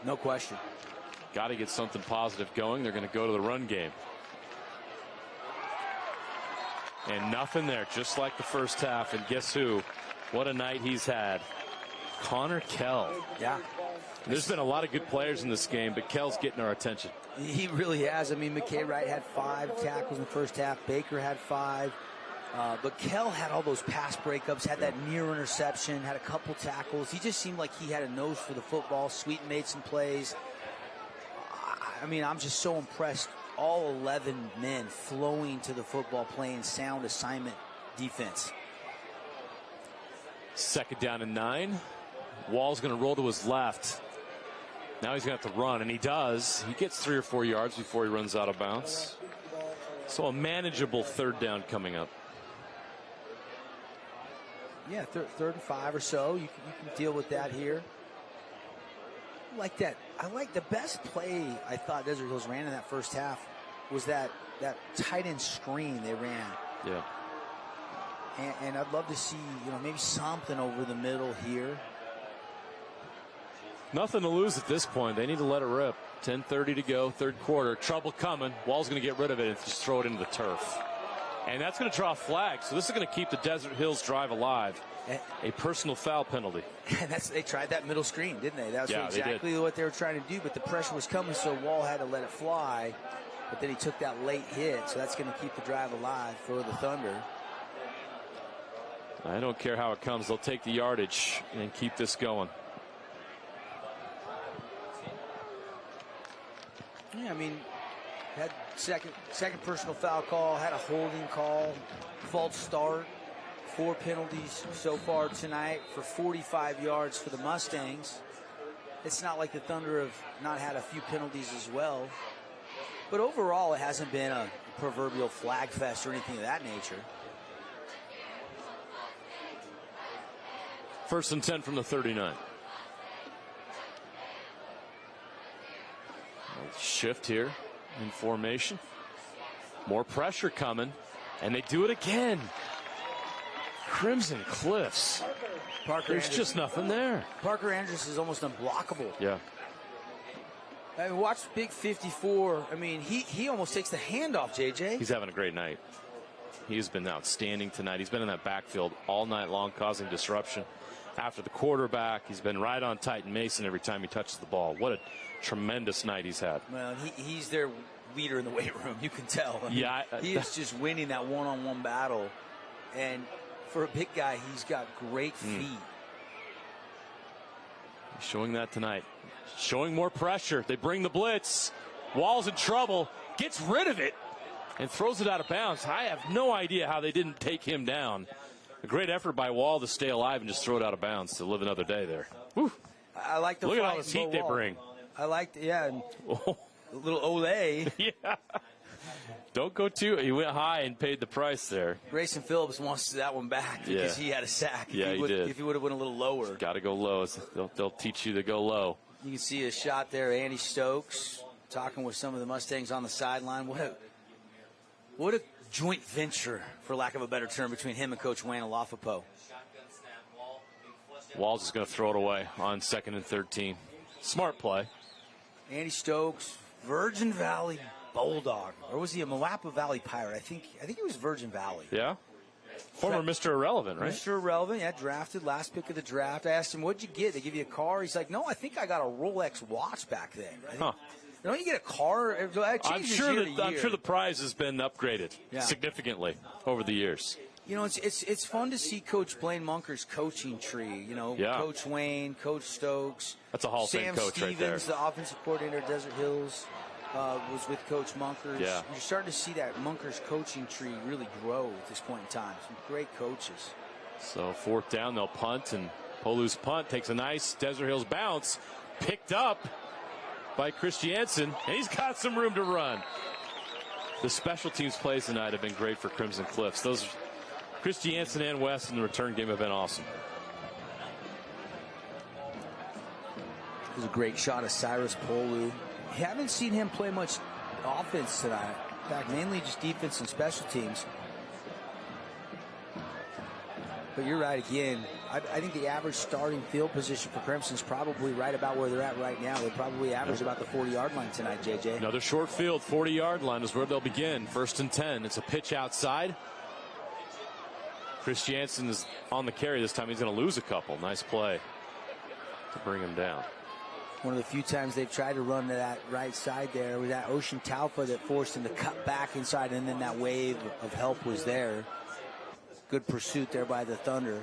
No question. Got to get something positive going. They're going to go to the run game. And nothing there, just like the first half. And guess who? What a night he's had. Connor Kell. Yeah. There's been a lot of good players in this game, but Kell's getting our attention. He really has. I mean, McKay Wright had 5 tackles in the first half. Baker had 5. But Kell had all those pass breakups, had that near interception, had a couple tackles. He just seemed like he had a nose for the football. Sweeten made some plays. I mean, I'm just so impressed. All 11 men flowing to the football, playing sound assignment defense. 2nd down and 9. Wall's going to roll to his left. Now he's going to have to run, and he does. He gets 3 or 4 yards before he runs out of bounds. So a manageable 3rd down coming up. Yeah, 3rd and 5 or so. You can deal with that here. I like that. I like the best play I thought Desert Hills ran in that first half was that tight end screen they ran. Yeah. And I'd love to see, maybe something over the middle here. Nothing to lose at this point. They need to let it rip. 10:30 to go, 3rd quarter. Trouble coming. Wall's going to get rid of it and just throw it into the turf. And that's going to draw a flag. So this is going to keep the Desert Hills drive alive. A personal foul penalty. And they tried that middle screen, didn't they? That was exactly what they were trying to do. But the pressure was coming, so Wall had to let it fly. But then he took that late hit, so that's going to keep the drive alive for the Thunder. I don't care how it comes. They'll take the yardage and keep this going. Yeah, I mean, had second personal foul call, had a holding call, false start, 4 penalties so far tonight for 45 yards for the Mustangs. It's not like the Thunder have not had a few penalties as well. But overall, it hasn't been a proverbial flag fest or anything of that nature. 1st and 10 from the 39. Shift here in formation. More pressure coming, and they do it again. Crimson Cliffs. There's just nothing there. Parker Andrus is almost unblockable. Yeah. I mean, watch Big 54. I mean, he almost takes the handoff, JJ. He's having a great night. He's been outstanding tonight. He's been in that backfield all night long, causing disruption. After the quarterback, he's been right on Titan Mason every time he touches the ball. What a tremendous night he's had. Well, he's their leader in the weight room. You can tell. I mean, yeah, he is just winning that one-on-one battle. And for a big guy, he's got great feet. He's showing that tonight. Showing more pressure. They bring the blitz. Wall's in trouble. Gets rid of it and throws it out of bounds. I have no idea how they didn't take him down. A great effort by Wall to stay alive and just throw it out of bounds to live another day there. Whew. I like the Look at all this heat they bring. I like, and a little Olay. Yeah. Don't go too. He went high and paid the price there. Grayson Phillips wants that one back because he had a sack. Yeah, he did. If he would have went a little lower. Got to go low. They'll teach you to go low. You can see a shot there. Andy Stokes talking with some of the Mustangs on the sideline. What a joint venture, for lack of a better term, between him and Coach Wayne Alafapo. Walls is going to throw it away on 2nd and 13. Smart play. Andy Stokes, Virgin Valley Bulldog, or was he a Moapa Valley Pirate? I think he was Virgin Valley. Yeah. Former Mr. Irrelevant, right? Mr. Irrelevant, yeah, drafted, last pick of the draft. I asked him, what'd you get? They give you a car? He's like, no, I think I got a Rolex watch back then. Don't you get a car? I'm sure the prize has been upgraded significantly over the years. You know, it's fun to see Coach Blaine Munker's coaching tree. You know, Coach Wayne, Coach Stokes. That's a Hall of Fame coach Stevens, right there. the offensive coordinator at Desert Hills, was with Coach Munkers. Yeah. You're starting to see that Munkers coaching tree really grow at this point in time. Some great coaches. So 4th down, they'll punt, and Polu's punt takes a nice Desert Hills bounce, picked up by Christiansen, and he's got some room to run. The special teams plays tonight have been great for Crimson Cliffs. Those Christiansen and West in the return game have been awesome. was a great shot of Cyrus Polu. Haven't seen him play much offense tonight. In fact, mainly just defense and special teams. But you're right again. I think the average starting field position for Crimson's probably right about where they're at right now. They probably average about the 40-yard line tonight, JJ. Another short field, 40-yard line is where they'll begin. 1st and 10. It's a pitch outside. Chris Jansen is on the carry this time. He's going to lose a couple. Nice play to bring him down. One of the few times they've tried to run to that right side there with that Ocean Taufa that forced him to cut back inside, and then that wave of help was there. Good pursuit there by the Thunder.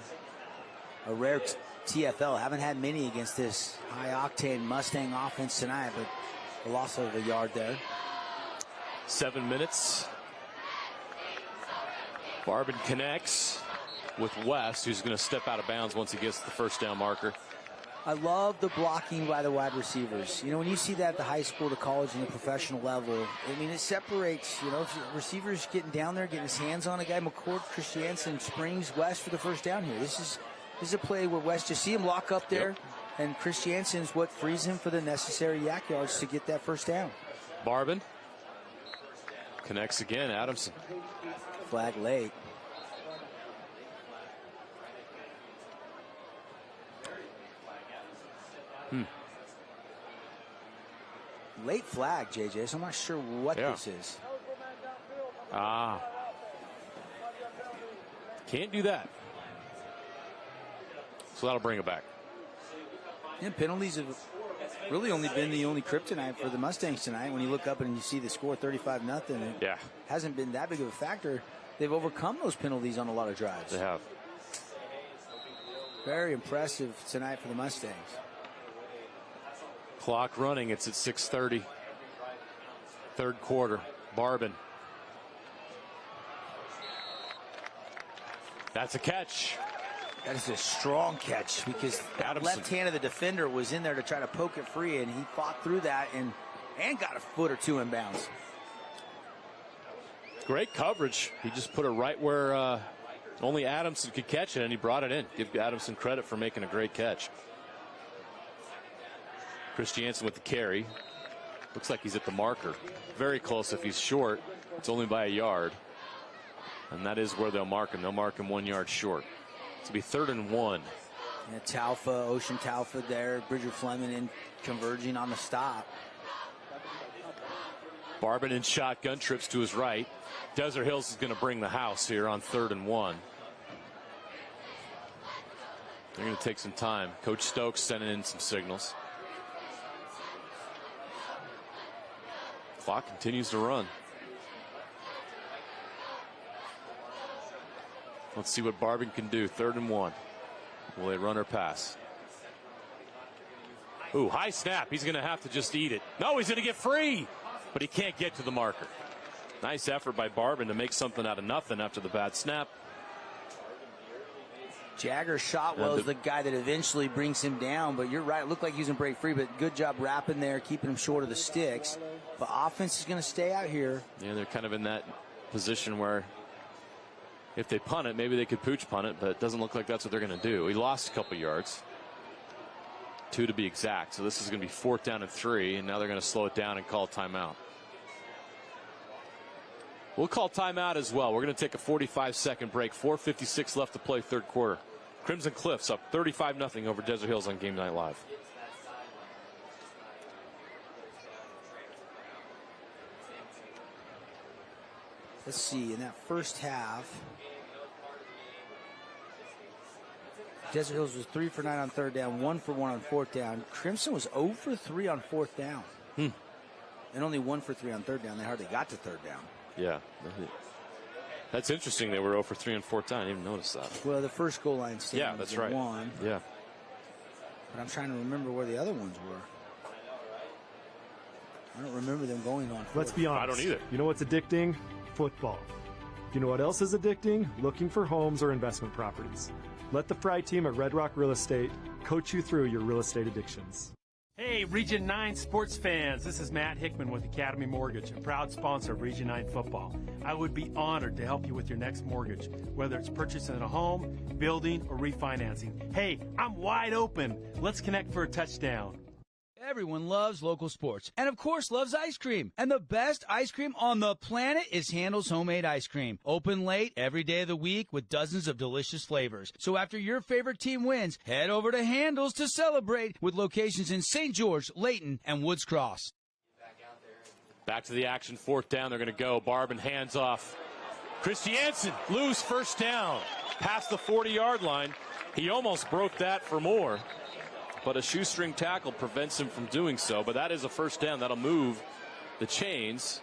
A rare TFL. Haven't had many against this high-octane Mustang offense tonight, but a loss of a yard there. 7 minutes. Barbin connects with West, who's going to step out of bounds once he gets the first down marker. I love the blocking by the wide receivers. You know, when you see that at the high school to college and the professional level, I mean, it separates, you know, if receivers getting down there, getting his hands on a guy. McCord, Christiansen springs West for the first down here. This is a play where West, just see him lock up there, and Christiansen's what frees him for the necessary yak yards to get that first down. Barbin connects again, Adamson. Flag late. Late flag, JJ, so I'm not sure what this is. Can't do that. So that'll bring it back. And penalties have really only been the only kryptonite for the Mustangs tonight. When you look up and you see the score 35-0, it hasn't been that big of a factor. They've overcome those penalties on a lot of drives. They have. Very impressive tonight for the Mustangs. Clock running. It's at 6:30. Third quarter. Barbin. That's a catch. That is a strong catch because that left hand of the defender was in there to try to poke it free, and he fought through that and got a foot or two in bounds. Great coverage. He just put it right where only Adamson could catch it, and he brought it in. Give Adamson credit for making a great catch. Christiansen with the carry. Looks like he's at the marker. Very close. If he's short, it's only by a yard. And that is where they'll mark him. They'll mark him 1 yard short. It's going to be 3rd and 1. Yeah, Taufa, Ocean Taufa there. Bridger Fleming in converging on the stop. Barbin in shotgun, trips to his right. Desert Hills is going to bring the house here on 3rd and 1. They're going to take some time. Coach Stokes sending in some signals. Clock continues to run. Let's see what Barbin can do. 3rd and 1. Will they run or pass? Ooh, high snap. He's going to have to just eat it. No, he's going to get free, but he can't get to the marker. Nice effort by Barbin to make something out of nothing after the bad snap. Jagger Shotwell is the guy that eventually brings him down, but you're right. It looked like he was going to break free, but good job wrapping there, keeping him short of the sticks. But offense is going to stay out here. Yeah, they're kind of in that position where if they punt it, maybe they could pooch punt it, but it doesn't look like that's what they're going to do. He lost a couple yards. 2 to be exact. So this is going to be 4th down and 3, and now they're going to slow it down and call timeout. We'll call timeout as well. We're going to take a 45-second break. 4:56 left to play, 3rd quarter. Crimson Cliffs up 35-0 over Desert Hills on Game Night Live. Let's see, in that first half, Desert Hills was 3 for 9 on 3rd down, 1 for 1 on 4th down. Crimson was 0 for 3 on 4th down. And only 1 for 3 on 3rd down. They hardly got to 3rd down. Yeah. That's interesting. They were 0 for 3 on 4th down. I didn't even notice that. Well, the first goal line stand. Yeah, that's right. 1. Yeah. But I'm trying to remember where the other ones were. I don't remember them going on. Let's be honest. I don't either. You know what's addicting? Football. You know what else is addicting? Looking for homes or investment properties. Let the Fry team at Red Rock Real Estate coach you through your real estate addictions. Hey, Region 9 sports fans. This is Matt Hickman with Academy Mortgage, a proud sponsor of Region 9 football. I would be honored to help you with your next mortgage, whether it's purchasing a home, building, or refinancing. Hey, I'm wide open. Let's connect for a touchdown. Everyone loves local sports and, of course, loves ice cream. And the best ice cream on the planet is Handel's Homemade Ice Cream. Open late every day of the week with dozens of delicious flavors. So after your favorite team wins, head over to Handel's to celebrate with locations in St. George, Layton, and Woods Cross. Back to the action, 4th down. They're going to go. Barban hands off. Christiansen, loose, first down. Past the 40-yard line. He almost broke that for more. But a shoestring tackle prevents him from doing so. But that is a first down. That'll move the chains.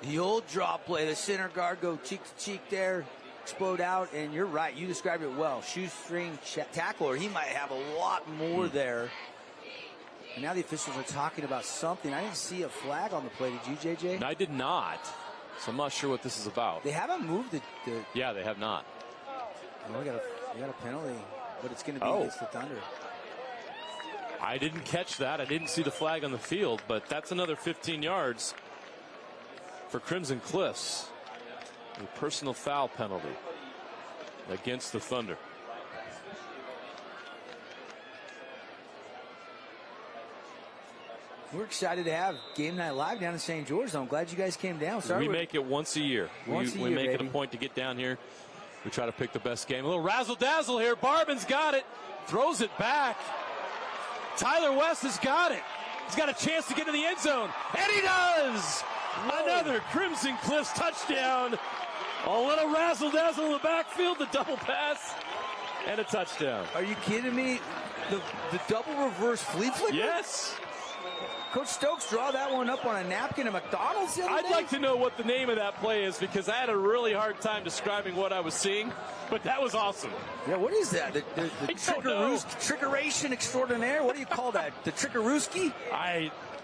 The old draw play, the center guard go cheek to cheek there, explode out, and you're right. You described it well. Shoestring tackle, or he might have a lot more there. And now the officials are talking about something. I didn't see a flag on the play. Did you, JJ? I did not. So I'm not sure what this is about. They haven't moved the Yeah, they have not. Oh, we got a penalty. But it's going to be against the Thunder. I didn't catch that. I didn't see the flag on the field, but that's another 15 yards for Crimson Cliffs. A personal foul penalty against the Thunder. We're excited to have Game Night Live down in St. George, though. I'm glad you guys came down. We make it once a year. We make it a point to get down here. We try to pick the best game. A little razzle-dazzle here. Barban's got it. Throws it back. Tyler West has got it. He's got a chance to get in the end zone. And he does! Whoa. Another Crimson Cliffs touchdown. A little razzle-dazzle in the backfield. The double pass. And a touchdown. Are you kidding me? The double reverse flea flicker? Yes. Coach Stokes draw that one up on a napkin at McDonald's the other day? I'd like to know what the name of that play is because I had a really hard time describing what I was seeing, but that was awesome. Yeah, what is that? The trickeration extraordinaire? What do you call that? The trickerooski?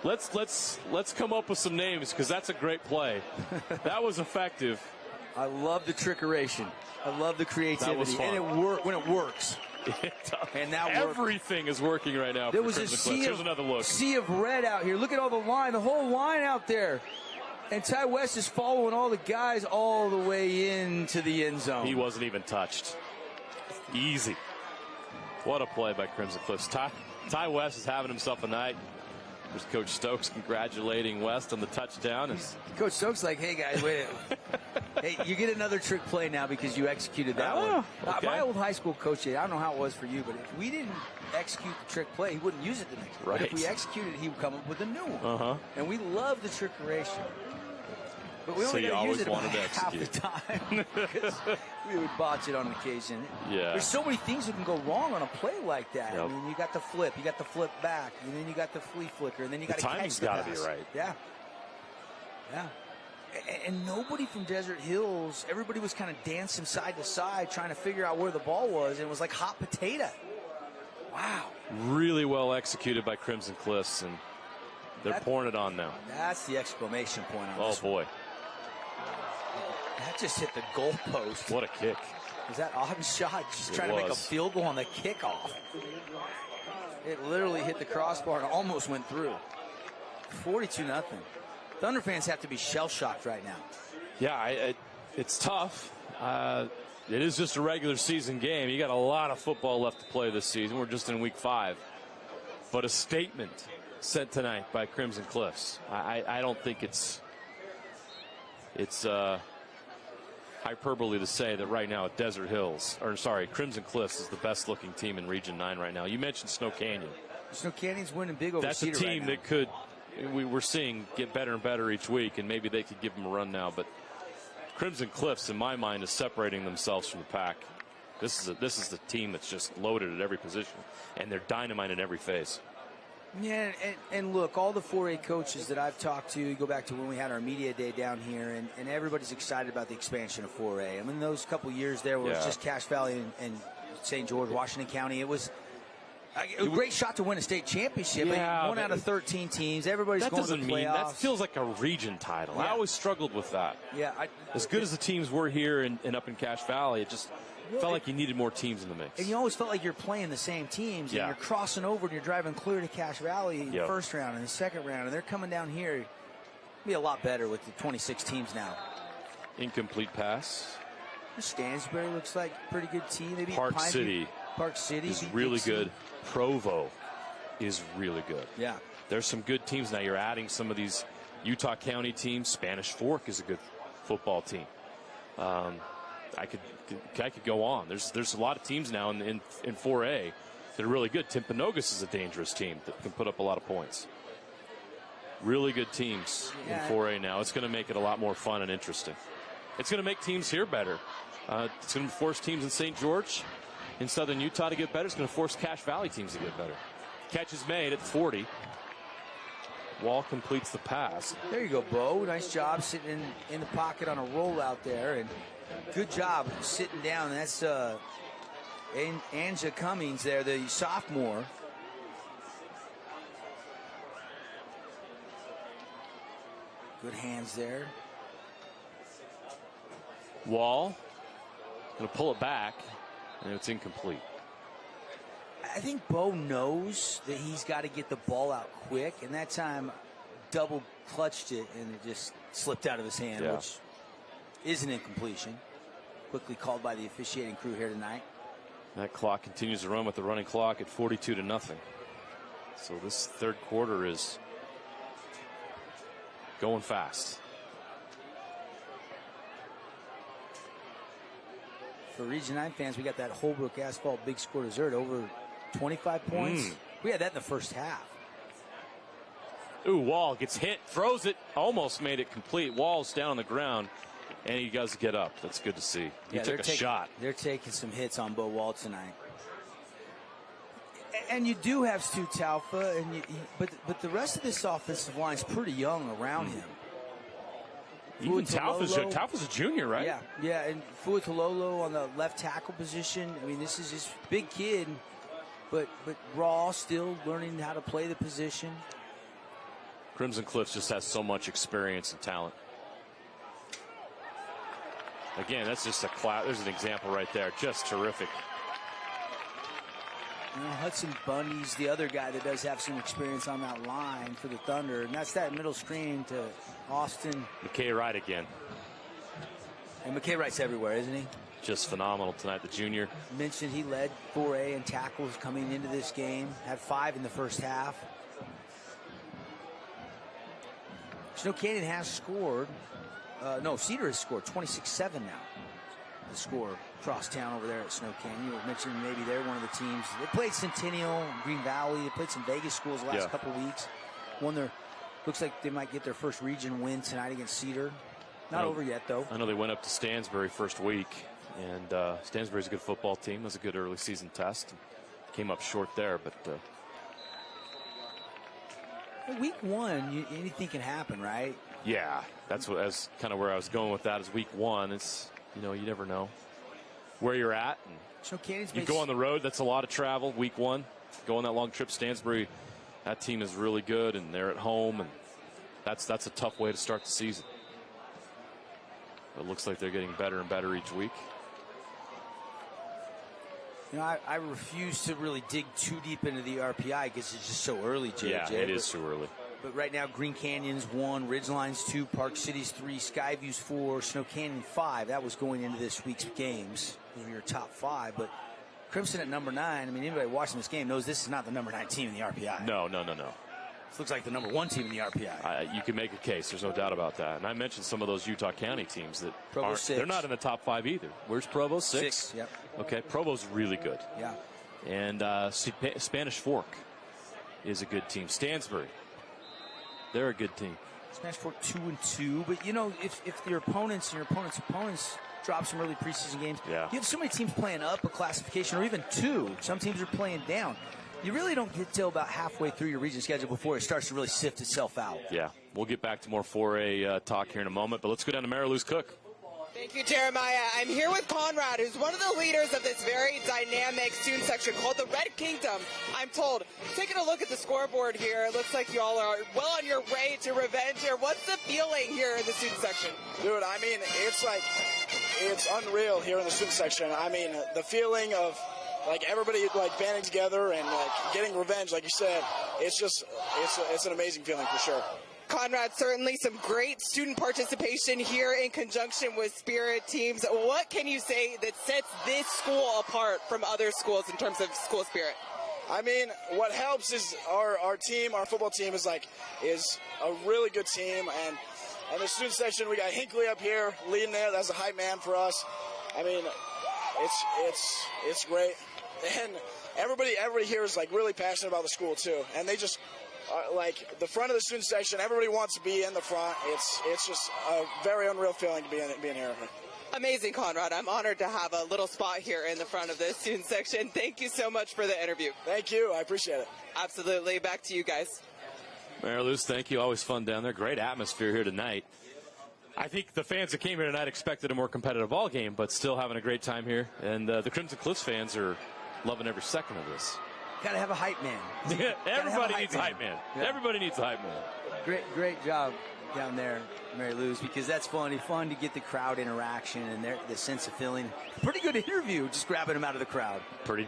Let's come up with some names because that's a great play. That was effective. I love the trickeration. I love the creativity. That was fun. And when it works. And now everything is working right now. There was a Here's another look. Sea of red out here. Look at all the line, the whole line out there. And Ty West is following all the guys all the way into the end zone. He wasn't even touched. Easy. What a play by Crimson Cliffs. Ty West is having himself a night. There's Coach Stokes congratulating West on the touchdown. Coach Stokes like, hey, guys, wait. Hey, you get another trick play now because you executed that one. Okay. My old high school coach, I don't know how it was for you, but if we didn't execute the trick play, he wouldn't use it the next time. Right. But if we executed it, he would come up with a new one. Uh-huh. And we love the trickeration. But we only got to use it about half the time because we would botch it on occasion. Yeah. There's so many things that can go wrong on a play like that. Yep. I mean, you got the flip, you got the flip back, and then you got the flea flicker, and then you got to catch the pass. The timing's got to be right. Yeah. Yeah. And nobody from Desert Hills, everybody was kind of dancing side to side trying to figure out where the ball was, and it was like hot potato. Wow. Really well executed by Crimson Cliffs, and they're pouring it on now. That's the exclamation point on this. Oh, boy. That just hit the goalpost. What a kick. Was that odd shot? Just trying to make a field goal on the kickoff. It literally hit the crossbar and almost went through. 42-0. Thunder fans have to be shell-shocked right now. Yeah, it's tough. It is just a regular season game. You got a lot of football left to play this season. We're just in week 5. But a statement sent tonight by Crimson Cliffs. I don't think it's hyperbole to say that right now at Crimson Cliffs is the best looking team in Region 9 right now. You mentioned Snow Canyon. Snow Canyon's winning big over That's a Cedar team right that could, we're seeing, get better and better each week, and maybe they could give them a run now. But Crimson Cliffs, in my mind, is separating themselves from the pack. This is the team that's just loaded at every position, and they're dynamite in every phase. Yeah, and look, all the 4A coaches that I've talked to, you go back to when we had our media day down here, and everybody's excited about the expansion of 4A. I mean, those couple years there where it was just Cache Valley and St. George, Washington County, it was a great shot to win a state championship. Yeah, 1 out of 13 teams. Everybody's going to the playoffs. That feels like a region title. Yeah. I always struggled with that. Yeah, as good as the teams were here and up in Cache Valley, it just felt like you needed more teams in the mix. And you always felt like you're playing the same teams, and you're crossing over and you're driving clear to Cache Valley in the first round and the second round, and they're coming down here. It'll be a lot better with the 26 teams now. Incomplete pass. Stansbury looks like a pretty good team. They beat Park City. Park City is really good. Provo is really good. Yeah. There's some good teams now. You're adding some of these Utah County teams. Spanish Fork is a good football team. I could go on. There's a lot of teams now in 4A that are really good. Timpanogos is a dangerous team that can put up a lot of points. Really good teams in 4A now. It's going to make it a lot more fun and interesting. It's going to make teams here better. It's going to force teams in St. George, in southern Utah to get better. It's going to force Cache Valley teams to get better. Catch is made at 40. Wall completes the pass. There you go, Bo. Nice job sitting in the pocket on a rollout there. And good job sitting down. That's Anja Cummings there, the sophomore. Good hands there. Wall going to pull it back, and it's incomplete. I think Bo knows that he's got to get the ball out quick, and that time double clutched it, and it just slipped out of his hand, which is an incompletion. Quickly called by the officiating crew here tonight. That clock continues to run with the running clock at 42-0. So this third quarter is going fast. For Region 9 fans, we got that Holbrook Asphalt big score dessert over 25 points. We had that in the first half. Ooh, Wall gets hit, throws it, almost made it complete. Wall's down on the ground, and he does get up. That's good to see. He took a shot. They're taking some hits on Bo Wall tonight. And you do have Stu Taufa, but the rest of this offensive line is pretty young around him. Even Taufa's a junior, right? Yeah, and Fuatololo on the left tackle position. I mean, this is just big kid, but raw, still learning how to play the position. Crimson Cliffs just has so much experience and talent. Again, that's just there's an example right there. Just terrific. You know, Hudson Bundy's the other guy that does have some experience on that line for the Thunder, and that's that middle screen to Austin. McKay Wright again. And McKay Wright's everywhere, isn't he? Just phenomenal tonight, the junior. Mentioned he led 4A in tackles coming into this game. Had 5 in the first half. Snow Canyon has scored. Cedar has scored 26-7 now. The score across town over there at Snow Canyon. You were mentioning maybe they're one of the teams. They played Centennial, Green Valley. They played some Vegas schools the last couple of weeks. Looks like they might get their first region win tonight against Cedar. Not over yet, though. I know they went up to Stansbury first week, and Stansbury's a good football team. It was a good early season test. Came up short there, but week 1, anything can happen, right? Yeah, that's kind of where I was going with that. Is week 1. It's you never know where you're at. And you go on the road. That's a lot of travel. Week 1, go on that long trip. Stansbury, that team is really good, and they're at home, and that's a tough way to start the season. It looks like they're getting better and better each week. I refuse to really dig too deep into the RPI because it's just so early, JJ. Yeah, it is too early. But right now, Green Canyon's 1, Ridgeline's 2, Park City's 3, Skyview's 4, Snow Canyon 5. That was going into this week's games. Those were your top 5. But Crimson at number 9, I mean, anybody watching this game knows this is not the number 9 team in the RPI. No. This looks like the number 1 team in the RPI. You can make a case. There's no doubt about that. And I mentioned some of those Utah County teams that Provo's 6. They're not in the top 5 either. Where's Provo? 6? 6, yep. Okay, Provo's really good. Yeah. And Spanish Fork is a good team. Stansbury, they're a good team. Spanish Fork 2-2. But, if your opponents and your opponents drop some early preseason games, you have so many teams playing up a classification or even 2. Some teams are playing down. You really don't get till about halfway through your region schedule before it starts to really sift itself out. Yeah, we'll get back to more 4A talk here in a moment, but let's go down to Mariluz Cook. Thank you, Jeremiah. I'm here with Conrad, who's one of the leaders of this very dynamic student section called the Red Kingdom, I'm told. Taking a look at the scoreboard here, it looks like you all are well on your way to revenge here. What's the feeling here in the student section? Dude, I mean, it's unreal here in the student section. I mean, the feeling of everybody banding together and getting revenge, like you said, it's an amazing feeling for sure. Conrad, certainly some great student participation here in conjunction with Spirit teams. What can you say that sets this school apart from other schools in terms of school spirit? I mean, what helps is our team, our football team is a really good team, and the student section, we got Hinckley up here leading there. That's a hype man for us. I mean, it's great, and everybody here is like really passionate about the school too, and they just like the front of the student section. Everybody wants to be in the front. It's just a very unreal feeling to be in here. Amazing, Conrad. I'm honored to have a little spot here in the front of the student section. Thank you so much for the interview. Thank you. I appreciate it. Absolutely. Back to you guys. Mary Lou's, thank you. Always fun down there. Great atmosphere here tonight. I think the fans that came here tonight expected a more competitive ball game, but still having a great time here. And the Crimson Cliffs fans are loving every second of this. Got to have a hype man. Everybody needs a hype man. Yeah. Everybody needs a hype man. Great job down there, Mary Lou's, because that's fun to get the crowd interaction and the sense of feeling. Pretty good interview, just grabbing them out of the crowd. He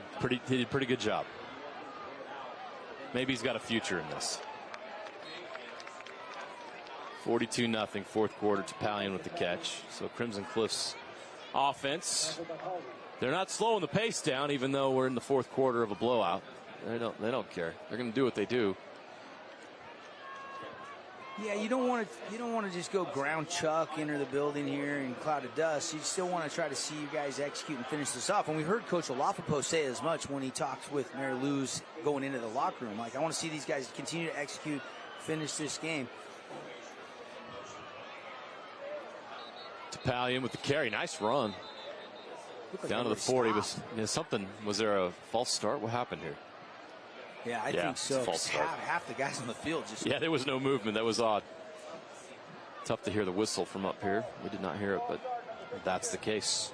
did a pretty good job. Maybe he's got a future in this. 42-0, fourth quarter. Topalian with the catch. So Crimson Cliffs offense. They're not slowing the pace down, even though we're in the fourth quarter of a blowout. They don't care. They're going to do what they do. Yeah, you don't want to just go ground chuck, enter the building here in cloud of dust. You still want to try to see you guys execute and finish this off. And we heard Coach Olafopo say as much when he talked with Mary Lou's going into the locker room. Like, I want to see these guys continue to execute, finish this game. Topalian with the carry. Nice run. Down to the 40. Was there a false start? What happened here? Yeah, I think so. Half the guys on the field just... Yeah, there was no movement. That was odd. Tough to hear the whistle from up here. We did not hear it, but that's the case.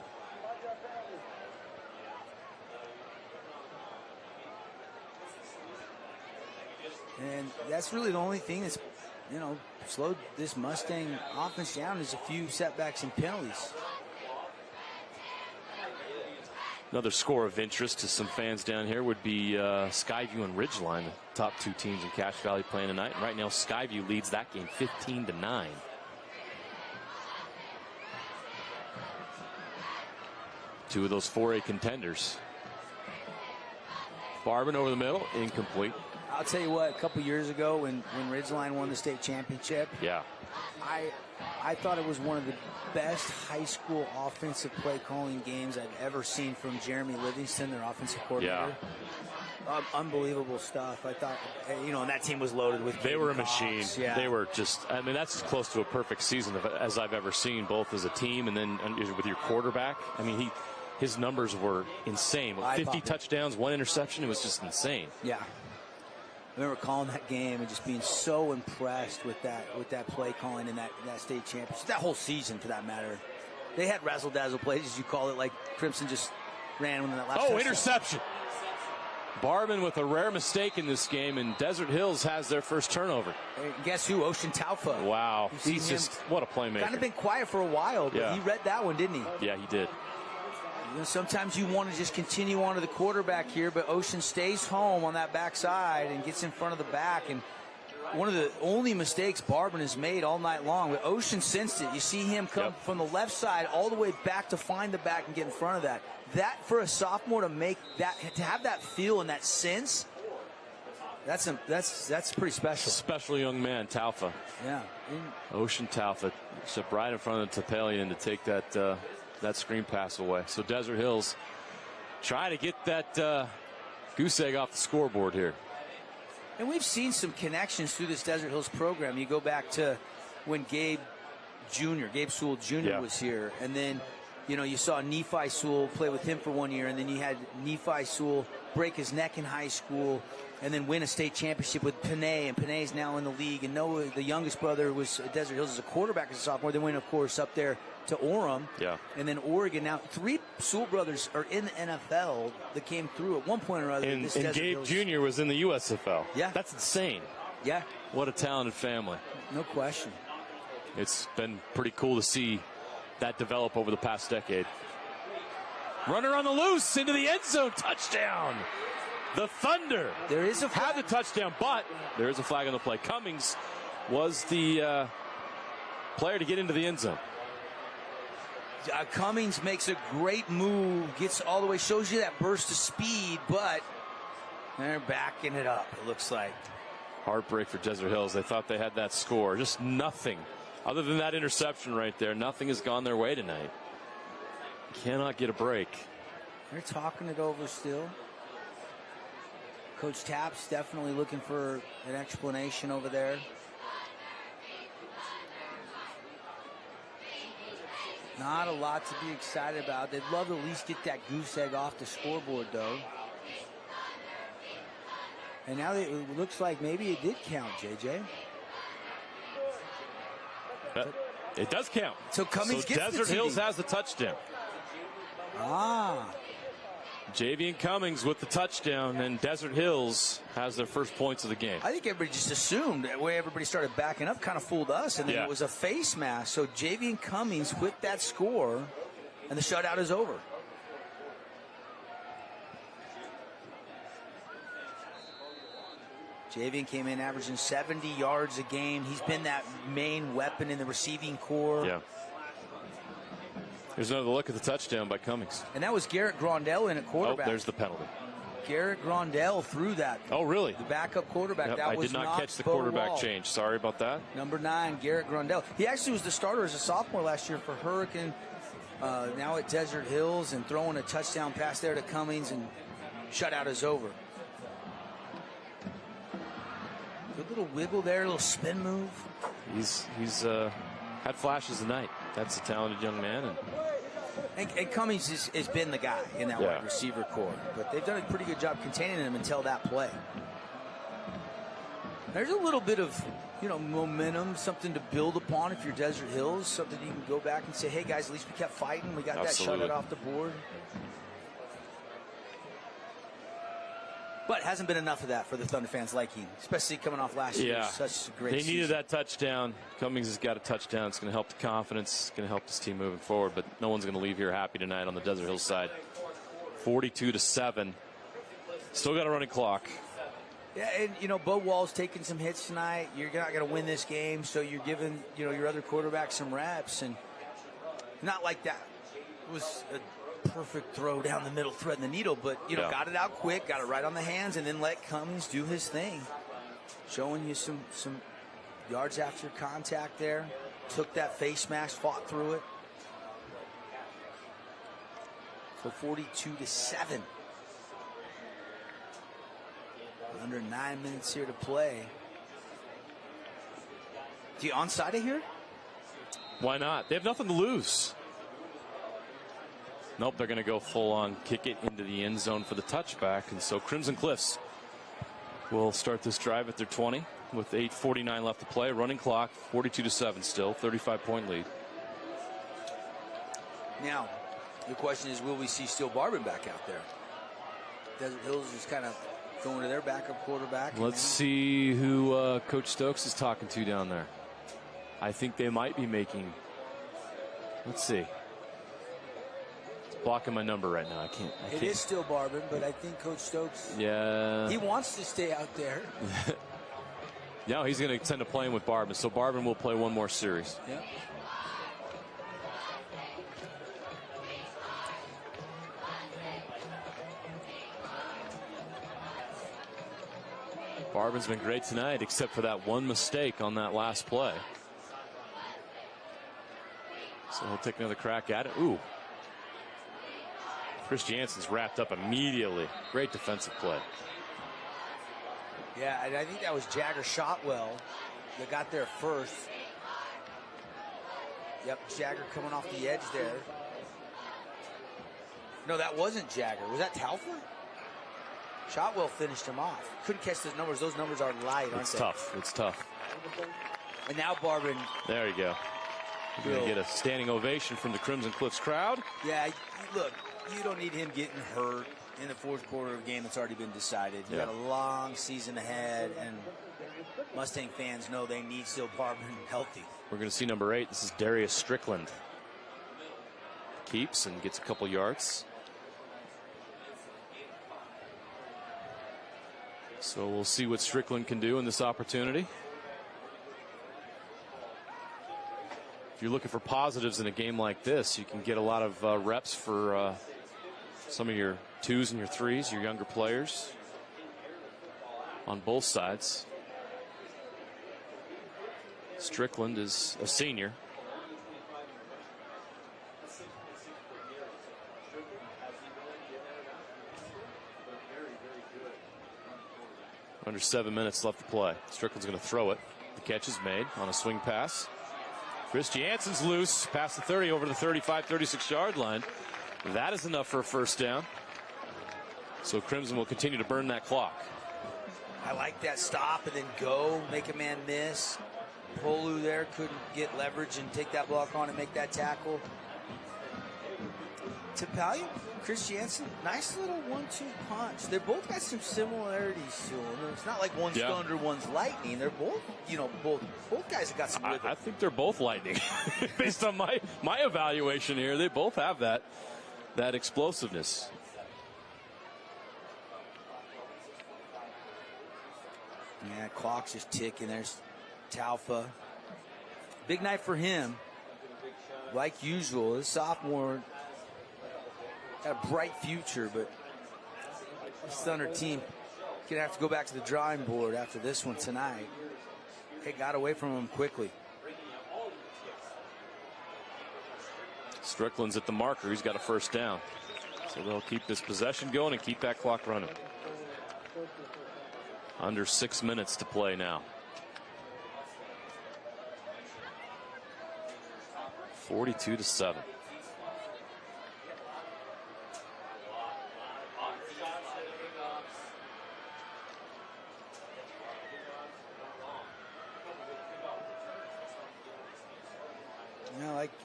And that's really the only thing that's, slowed this Mustang offense down is a few setbacks and penalties. Another score of interest to some fans down here would be Skyview and Ridgeline, the top two teams in Cache Valley playing tonight. And right now, Skyview leads that game 15-9. Two of those 4A contenders. Barban over the middle, incomplete. I'll tell you what, a couple years ago when Ridgeline won the state championship, yeah, I thought it was one of the best high school offensive play calling games I've ever seen from Jeremy Livingston, their offensive coordinator. Yeah. Unbelievable stuff. I thought, and that team was loaded with. They were a machine. Yeah. They were just, that's as close to a perfect season as I've ever seen, both as a team and then with your quarterback. His numbers were insane. 50 touchdowns, 1 interception. It was just insane. Yeah. I remember calling that game and just being so impressed with that play calling in that state championship, that whole season for that matter. They had razzle-dazzle plays, as you call it, like Crimson just ran in that last touchdown. Interception. Barban with a rare mistake in this game, and Desert Hills has their first turnover. And guess who? Ocean Taufa. Wow. He's just, what a playmaker. Kind of been quiet for a while, but he read that one, didn't he? Yeah, he did. Sometimes you want to just continue on to the quarterback here, but Ocean stays home on that backside and gets in front of the back. And one of the only mistakes Barban has made all night long, but Ocean sensed it. You see him come from the left side all the way back to find the back and get in front of that. That, for a sophomore to make that, to have that feel and that sense, that's pretty special. Special young man, Taufa. Yeah. Ocean Taufa stepped right in front of the Topalian to take that screen pass away. So Desert Hills trying to get that goose egg off the scoreboard here. And we've seen some connections through this Desert Hills program. You go back to when Gabe Sewell Jr. was here, and then you saw Nephi Sewell play with him for 1 year, and then you had Nephi Sewell break his neck in high school and then win a state championship with Panay, and Panay's now in the league. And Noah, the youngest brother, was at Desert Hills as a quarterback as a sophomore. They went, of course, up there to Orem. Yeah. And then Oregon. Now, 3 Sewell brothers are in the NFL that came through at one point or other. And Gabe Jr. was in the USFL. Yeah. That's insane. Yeah. What a talented family. No question. It's been pretty cool to see that develop over the past decade. Runner on the loose into the end zone. Touchdown. The Thunder. There is a flag. Have the touchdown, but there is a flag on the play. Cummings was the player to get into the end zone. Cummings makes a great move, gets all the way, shows you that burst of speed, but they're backing it up, it looks like. Heartbreak for Desert Hills. They thought they had that score. Just nothing. Other than that interception right there, nothing has gone their way tonight. Cannot get a break. They're talking it over still. Coach Tapp's definitely looking for an explanation over there. Not a lot to be excited about. They'd love to at least get that goose egg off the scoreboard, though. And now it looks like maybe it did count, JJ. It does count. So Cummings gets Desert the Hills TD. has the touchdown. Ah. Javian Cummings with the touchdown, and Desert Hills has their first points of the game. I think everybody just assumed the way everybody started backing up kind of fooled us, and then it was a face mask. So Javian Cummings with that score, and the shutout is over. Javian came in averaging 70 yards a game. He's been that main weapon in the receiving core. Yeah. Here's another look at the touchdown by Cummings. And that was Garrett Grondell in at quarterback. Oh, there's the penalty. Garrett Grondell threw that. Oh, really? The backup quarterback. Yep, That was I did not catch the Bo quarterback Wall. change. Sorry about that. Number 9, Garrett Grondell. He actually was the starter as a sophomore last year for Hurricane. Now at Desert Hills, and throwing a touchdown pass there to Cummings, and shutout is over. Good little wiggle there, a little spin move. He's had flashes tonight. That's a talented young man. And Cummings has been the guy in that wide receiver core. But they've done a pretty good job containing him until that play. There's a little bit of, momentum, something to build upon if you're Desert Hills, something you can go back and say, hey, guys, at least we kept fighting. We got Absolutely. that shutout off the board. But hasn't been enough of that for the Thunder fans liking, especially coming off last year. Such a great They season. needed that touchdown. Cummings has got a touchdown. It's going to help the confidence. It's going to help this team moving forward. But no one's going to leave here happy tonight on the Desert Hills side. 42-7. Still got a running clock. Yeah, and, Bo Wall's taking some hits tonight. You're not going to win this game, so you're giving, your other quarterback some reps. And not like that. It was a perfect throw down the middle, threading the needle, but got it out quick, got it right on the hands, and then let Cummings do his thing, showing you some yards after contact there. Took that face mask, fought through it. So 42-7. Under 9 minutes here to play. Do you onside it here? Why not? They have nothing to lose. Nope, they're going to go full on, kick it into the end zone for the touchback. And so Crimson Cliffs will start this drive at their 20 with 8:49 left to play. Running clock, 42-7 still, 35-point lead. Now, the question is, will we see Steele Barbin back out there? Desert Hills is kind of going to their backup quarterback. Let's see who Coach Stokes is talking to down there. I think they might be making, let's see. Blocking my number right now. I can't. It is still Barbin, but I think Coach Stokes. Yeah. He wants to stay out there. No, he's going to tend to playing with Barbin. So Barbin will play one more series. Yep. Barbin's been great tonight, except for that one mistake on that last play. So he'll take another crack at it. Ooh. Chris Jansen's wrapped up immediately. Great defensive play. Yeah, and I think that was Jagger Shotwell that got there first. Yep, Jagger coming off the edge there. No, that wasn't Jagger. Was that Talfa? Shotwell finished him off. Couldn't catch those numbers. Those numbers are light, aren't they? It's tough. It's tough. And now Barbin. There you go. You're going to get a standing ovation from the Crimson Cliffs crowd. Yeah, look, you don't need him getting hurt in the fourth quarter of a game that's already been decided. You got a long season ahead, and Mustang fans know they need Steele Barbin healthy. We're going to see number 8. This is Darius Strickland. Keeps and gets a couple yards. So we'll see what Strickland can do in this opportunity. if you're looking for positives in a game like this, you can get a lot of reps for some of your 2s and your 3s, your younger players on both sides. Strickland is a senior. Under 7 minutes left to play. Strickland's going to throw it. The catch is made on a swing pass. Chris Jansen's loose. Past the 30 over the 35, 36-yard line. That is enough for a first down. So Crimson will continue to burn that clock. I like that stop and then go, make a man miss. Polu there couldn't get leverage and take that block on and make that tackle. Tapalia, Chris Jansen, nice little 1-2 punch. They both got some similarities to them. It's not like one's thunder, one's lightning. They're both, both guys have got some rhythm. I think they're both lightning. Based on my evaluation here, they both have that explosiveness. Yeah, clock's just ticking. There's Taufa. Big night for him. Like usual, this sophomore got a bright future, but this Thunder team gonna have to go back to the drawing board after this one tonight. They got away from him quickly. Strickland's at the marker. He's got a first down. So they'll keep this possession going and keep that clock running. Under 6 minutes to play now. 42-7.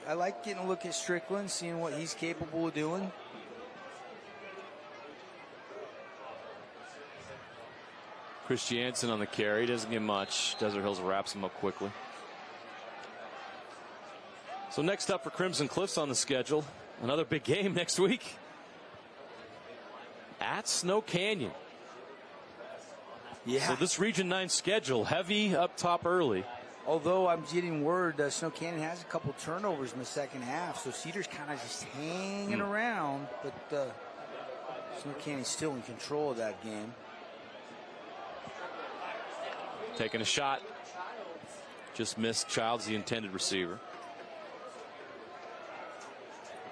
I like getting a look at Strickland, seeing what he's capable of doing. Chris Jansen on the carry, doesn't get much. Desert Hills wraps him up quickly. So next up for Crimson Cliffs on the schedule, another big game next week at Snow Canyon. Yeah. So this Region 9 schedule, heavy up top early. Although I'm getting word Snow Canyon has a couple turnovers in the second half, so Cedar's kind of just hanging around, but Snow Canyon's still in control of that game. Taking a shot. Just missed. Child's the intended receiver.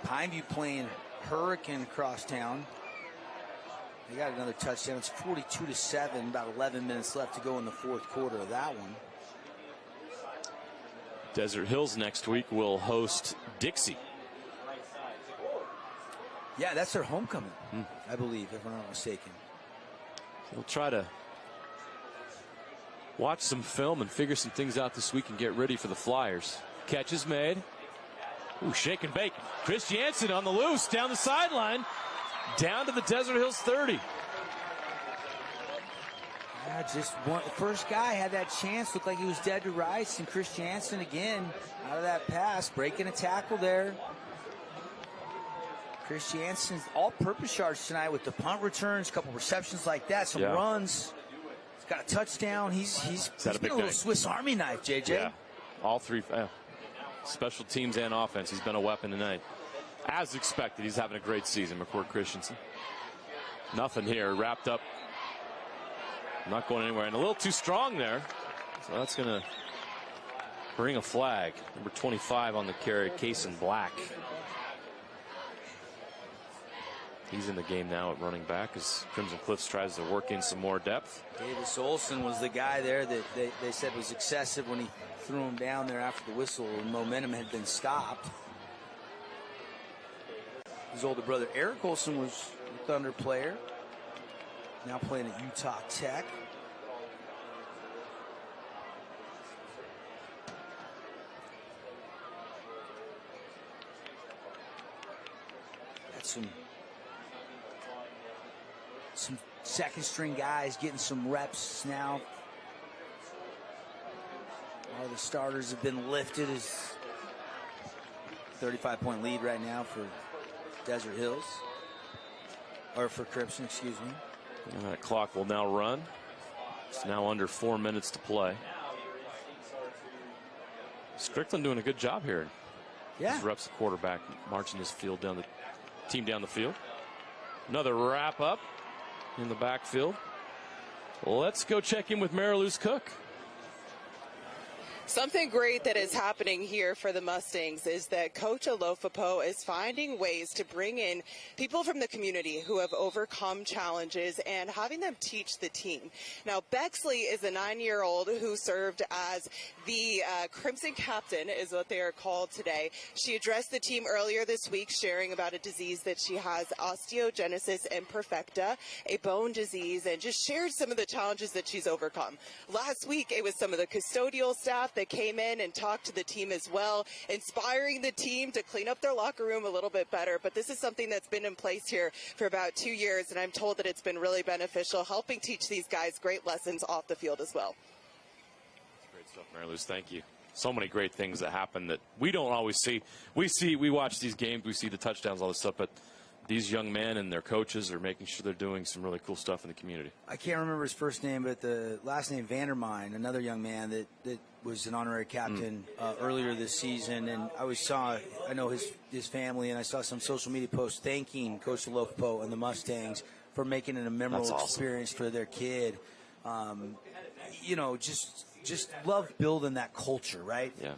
Pineview playing Hurricane across town. They got another touchdown. It's 42-7. About 11 minutes left to go in the fourth quarter of that one. Desert Hills next week will host Dixie. Yeah, that's their homecoming, I believe, if I'm not mistaken. We'll try to watch some film and figure some things out this week and get ready for the Flyers. Catch is made. Ooh, shake and bake. Chris Jansen on the loose, down the sideline, down to the Desert Hills 30. Yeah, just one. The first guy had that chance, looked like he was dead to rights, and Chris Jansen again out of that pass, breaking a tackle there. Chris Jansen's all-purpose yards tonight with the punt returns, a couple receptions like that, some runs. He's got a touchdown. He's been a little Swiss Army knife, JJ. Yeah, all three. Special teams and offense. He's been a weapon tonight. As expected, he's having a great season, McCord Christensen. Nothing here. Wrapped up. Not going anywhere. And a little too strong there. So that's going to bring a flag. Number 25 on the carry, Kaysen Black. He's in the game now at running back as Crimson Cliffs tries to work in some more depth. Davis Olson was the guy there that they said was excessive when he threw him down there after the whistle. Momentum had been stopped. His older brother Eric Olson was a Thunder player, now playing at Utah Tech. Got some second string guys getting some reps now. All the starters have been lifted. As 35-point lead right now for Desert Hills, or for Crimson, excuse me. And that clock will now run. It's now under 4 minutes to play. Strickland doing a good job here. Yeah. He reps the quarterback, marching his field down the team down the field. Another wrap up in the backfield. Let's go check in with Mariluz Cook. Something great that is happening here for the Mustangs is that Coach Alofapo is finding ways to bring in people from the community who have overcome challenges and having them teach the team. Now, Bexley is a 9-year-old who served as the Crimson Captain, is what they are called today. She addressed the team earlier this week, sharing about a disease that she has, osteogenesis imperfecta, a bone disease, and just shared some of the challenges that she's overcome. Last week, it was some of the custodial staff that came in and talked to the team as well, inspiring the team to clean up their locker room a little bit better. But this is something that's been in place here for about 2 years, and I'm told that it's been really beneficial, helping teach these guys great lessons off the field as well. Great stuff, Mariluz. Thank you. So many great things that happen that we don't always see. We watch these games, we see the touchdowns, all this stuff, but these young men and their coaches are making sure they're doing some really cool stuff in the community. I can't remember his first name, but the last name Vandermine, another young man that was an honorary captain earlier this season, and I know his family, and I saw some social media posts thanking Coach Alofapo and the Mustangs for making it a memorable experience for their kid. Just love building that culture, right? Yeah.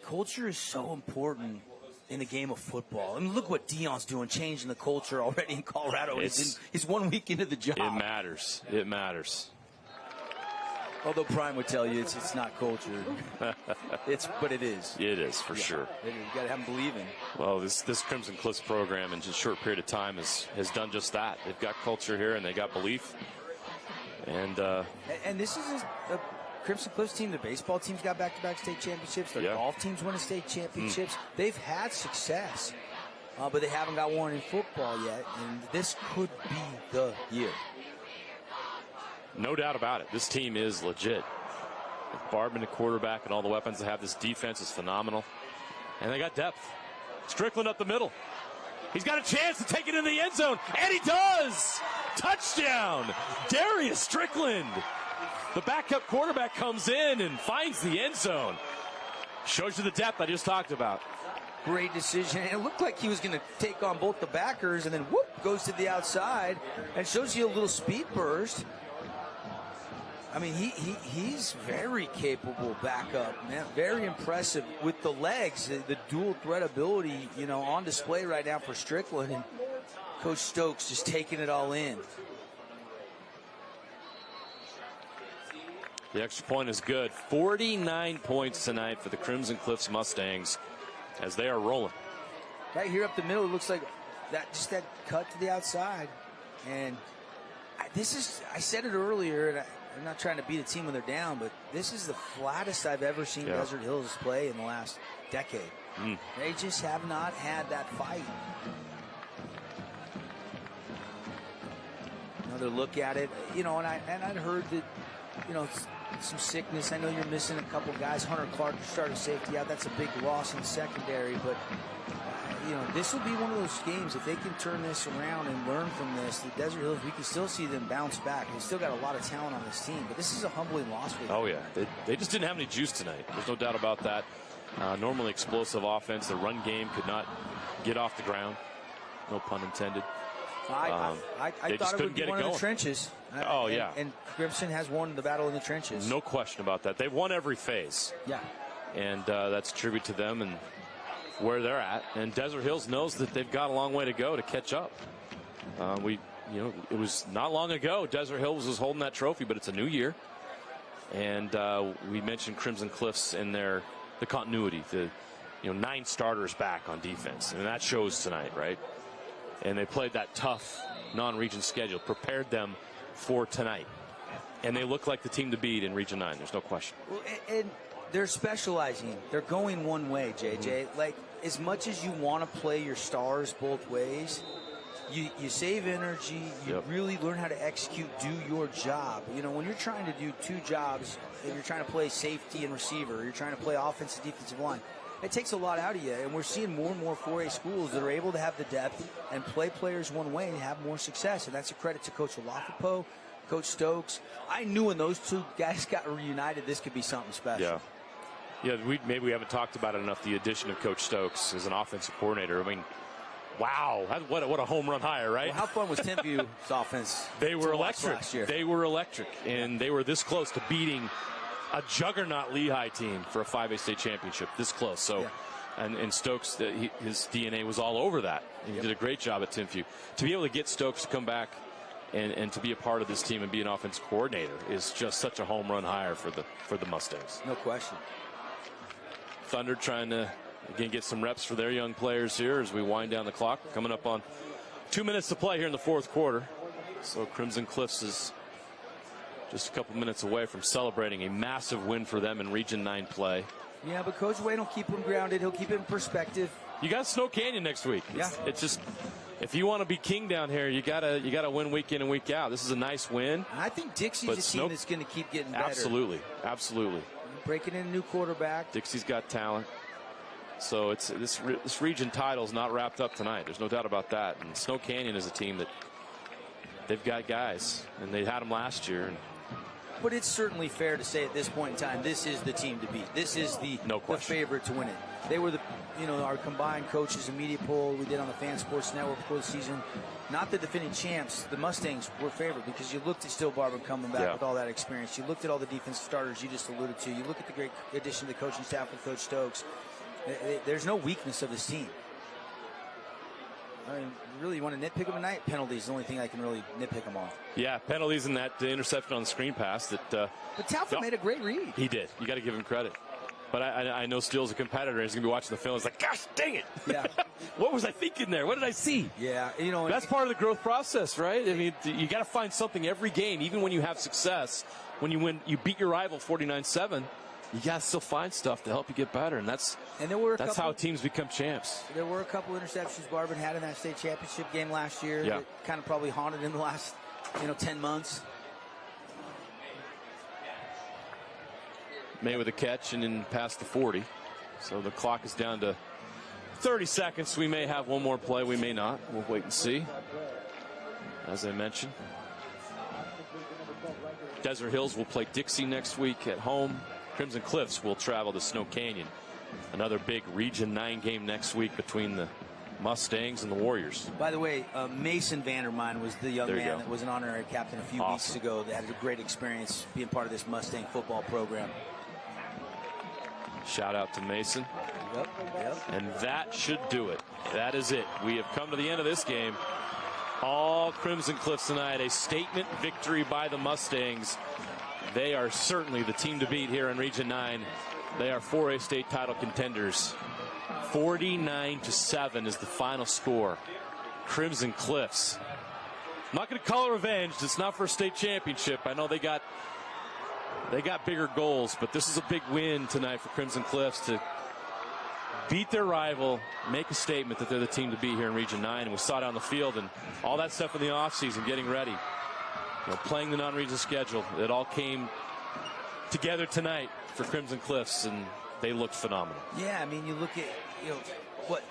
Culture is so important in the game of football. I mean, look what Dion's doing, changing the culture already in Colorado. He's 1 week into the job. It matters. It matters. Although Prime would tell you it's not culture. But it is. It is, for sure. You got to have them believing. Well, this Crimson Cliffs program in just a short period of time has done just that. They've got culture here, and they got belief. And this is a Crimson Cliffs team. The baseball team's got back-to-back state championships. Their golf team's won state championships. They've had success, but they haven't got one in football yet. And this could be the year. No doubt about it. This team is legit. With Bardman at quarterback and all the weapons they have, this defense is phenomenal. And they got depth. Strickland up the middle. He's got a chance to take it in the end zone, and he does! Touchdown! Darius Strickland! The backup quarterback comes in and finds the end zone. Shows you the depth I just talked about. Great decision. And it looked like he was going to take on both the backers, and then whoop, goes to the outside and shows you a little speed burst. I mean, he's very capable backup, man. Very impressive with the legs, the dual threat ability, on display right now for Strickland. And Coach Stokes just taking it all in. The extra point is good. 49 points tonight for the Crimson Cliffs Mustangs as they are rolling. Right here up the middle, it looks like that cut to the outside. And I said it earlier, and I'm not trying to beat a team when they're down, but this is the flattest I've ever seen Desert Hills play in the last decade. They just have not had that fight. Another look at it, and I'd heard that, some sickness. I know you're missing a couple guys. Hunter Clark started safety out. That's a big loss in the secondary, but this will be one of those games. If they can turn this around and learn from this, the Desert Hills, we can still see them bounce back. They still got a lot of talent on this team, but this is a humbling loss for them. Oh, yeah. They just didn't have any juice tonight. There's no doubt about that. Normally explosive offense. The run game could not get off the ground. No pun intended. I thought it would be one of the trenches. Yeah. And Crimson has won the battle in the trenches. No question about that. They've won every phase. Yeah. And that's a tribute to them and where they're at. And Desert Hills knows that they've got a long way to go to catch up. It was not long ago Desert Hills was holding that trophy, but it's a new year. And we mentioned Crimson Cliffs and the continuity, the 9 starters back on defense. And that shows tonight, right? And they played that tough non-region schedule, prepared them for tonight. And they look like the team to beat in Region 9. There's no question. Well, and they're specializing. They're going one way, JJ. Like, as much as you want to play your stars both ways, you save energy. You really learn how to execute, do your job. When you're trying to do 2 jobs, and you're trying to play safety and receiver, you're trying to play offensive, defensive line, it takes a lot out of you, and we're seeing more and more 4A schools that are able to have the depth and play players one way and have more success, and that's a credit to Coach Alofapo, Coach Stokes. I knew when those 2 guys got reunited, this could be something special. Yeah. Yeah, maybe we haven't talked about it enough. The addition of Coach Stokes as an offensive coordinator. I mean, wow, what a home run hire, right? Well, how fun was Timpview's offense? They were electric. Last year? They were electric, and they were this close to beating a juggernaut Lehigh team for a 5A state championship. This close. So, and Stokes, his DNA was all over that. And he did a great job at Timpview. To be able to get Stokes to come back and to be a part of this team and be an offensive coordinator is just such a home run hire for the Mustangs. No question. Thunder trying to, again, get some reps for their young players here as we wind down the clock. Coming up on 2 minutes to play here in the fourth quarter. So Crimson Cliffs is just a couple minutes away from celebrating a massive win for them in Region 9 play. Yeah, but Coach Wayne will keep them grounded. He'll keep it in perspective. You got Snow Canyon next week. It's just, if you want to be king down here, you gotta win week in and week out. This is a nice win. I think Dixie's a team that's going to keep getting better. Absolutely. Breaking in a new quarterback. Dixie's got talent. So it's this region title's not wrapped up tonight. There's no doubt about that. And Snow Canyon is a team that they've got guys, and they had them last year. But it's certainly fair to say at this point in time, this is the team to beat. This is the favorite to win it. They were our combined coaches and media poll we did on the Fan Sports Network before the season. Not the defending champs. The Mustangs were favored because you looked at Still Barber coming back with all that experience. You looked at all the defensive starters you just alluded to. You look at the great addition to the coaching staff with Coach Stokes. There's no weakness of this team. I mean, really, you want to nitpick them tonight? Penalties is the only thing I can really nitpick them on. Yeah, penalties in that interception on the screen pass. But Talfa made a great read. He did. You got to give him credit. But I know Steele's a competitor. He's going to be watching the film. He's like, gosh, dang it. Yeah. What was I thinking there? What did I see? Yeah. That's part of the growth process, right? I mean, you got to find something every game, even when you have success. When you beat your rival 49-7. You got to still find stuff to help you get better, and that's how teams become champs. There were a couple interceptions Barber had in that state championship game last year that kind of probably haunted him the last 10 months. May with a catch and then past the 40. So the clock is down to 30 seconds. We may have one more play. We may not. We'll wait and see. As I mentioned, Desert Hills will play Dixie next week at home. Crimson Cliffs will travel to Snow Canyon. Another big Region 9 game next week between the Mustangs and the Warriors. By the way, Mason Vandermine was the young man that was an honorary captain a few weeks ago that had a great experience being part of this Mustang football program. Shout out to Mason. Yep. And that should do it. That is it. We have come to the end of this game. All Crimson Cliffs tonight. A statement victory by the Mustangs. They are certainly the team to beat here in Region 9. They are 4A state title contenders. 49-7 is the final score. Crimson Cliffs. I'm not going to call it revenge. It's not for a state championship. I know they got bigger goals, but this is a big win tonight for Crimson Cliffs to beat their rival, make a statement that they're the team to beat here in Region 9. And we saw it on the field and all that stuff in the offseason, getting ready. Playing the non-region schedule. It all came together tonight for Crimson Cliffs, and they looked phenomenal. Yeah, I mean, you look at, what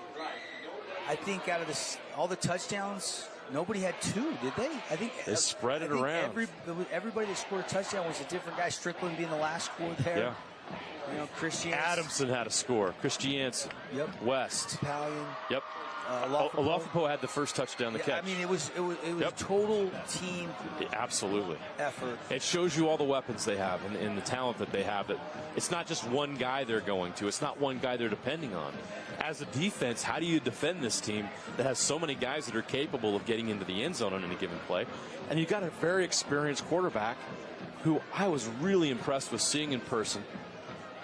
I think out of all the touchdowns, nobody had two, did they? I think they spread it around. Everybody that scored a touchdown was a different guy. Strickland being the last score there. Yeah. Christian Adamson had a score. Christiansen. Yep. West. Italian. Yep. Olafopo had the first touchdown to catch. I mean, it was total team. Absolutely. Effort. It shows you all the weapons they have and the talent that they have. That it's not just one guy they're going to. It's not one guy they're depending on. As a defense, how do you defend this team that has so many guys that are capable of getting into the end zone on any given play? And you've got a very experienced quarterback who I was really impressed with seeing in person.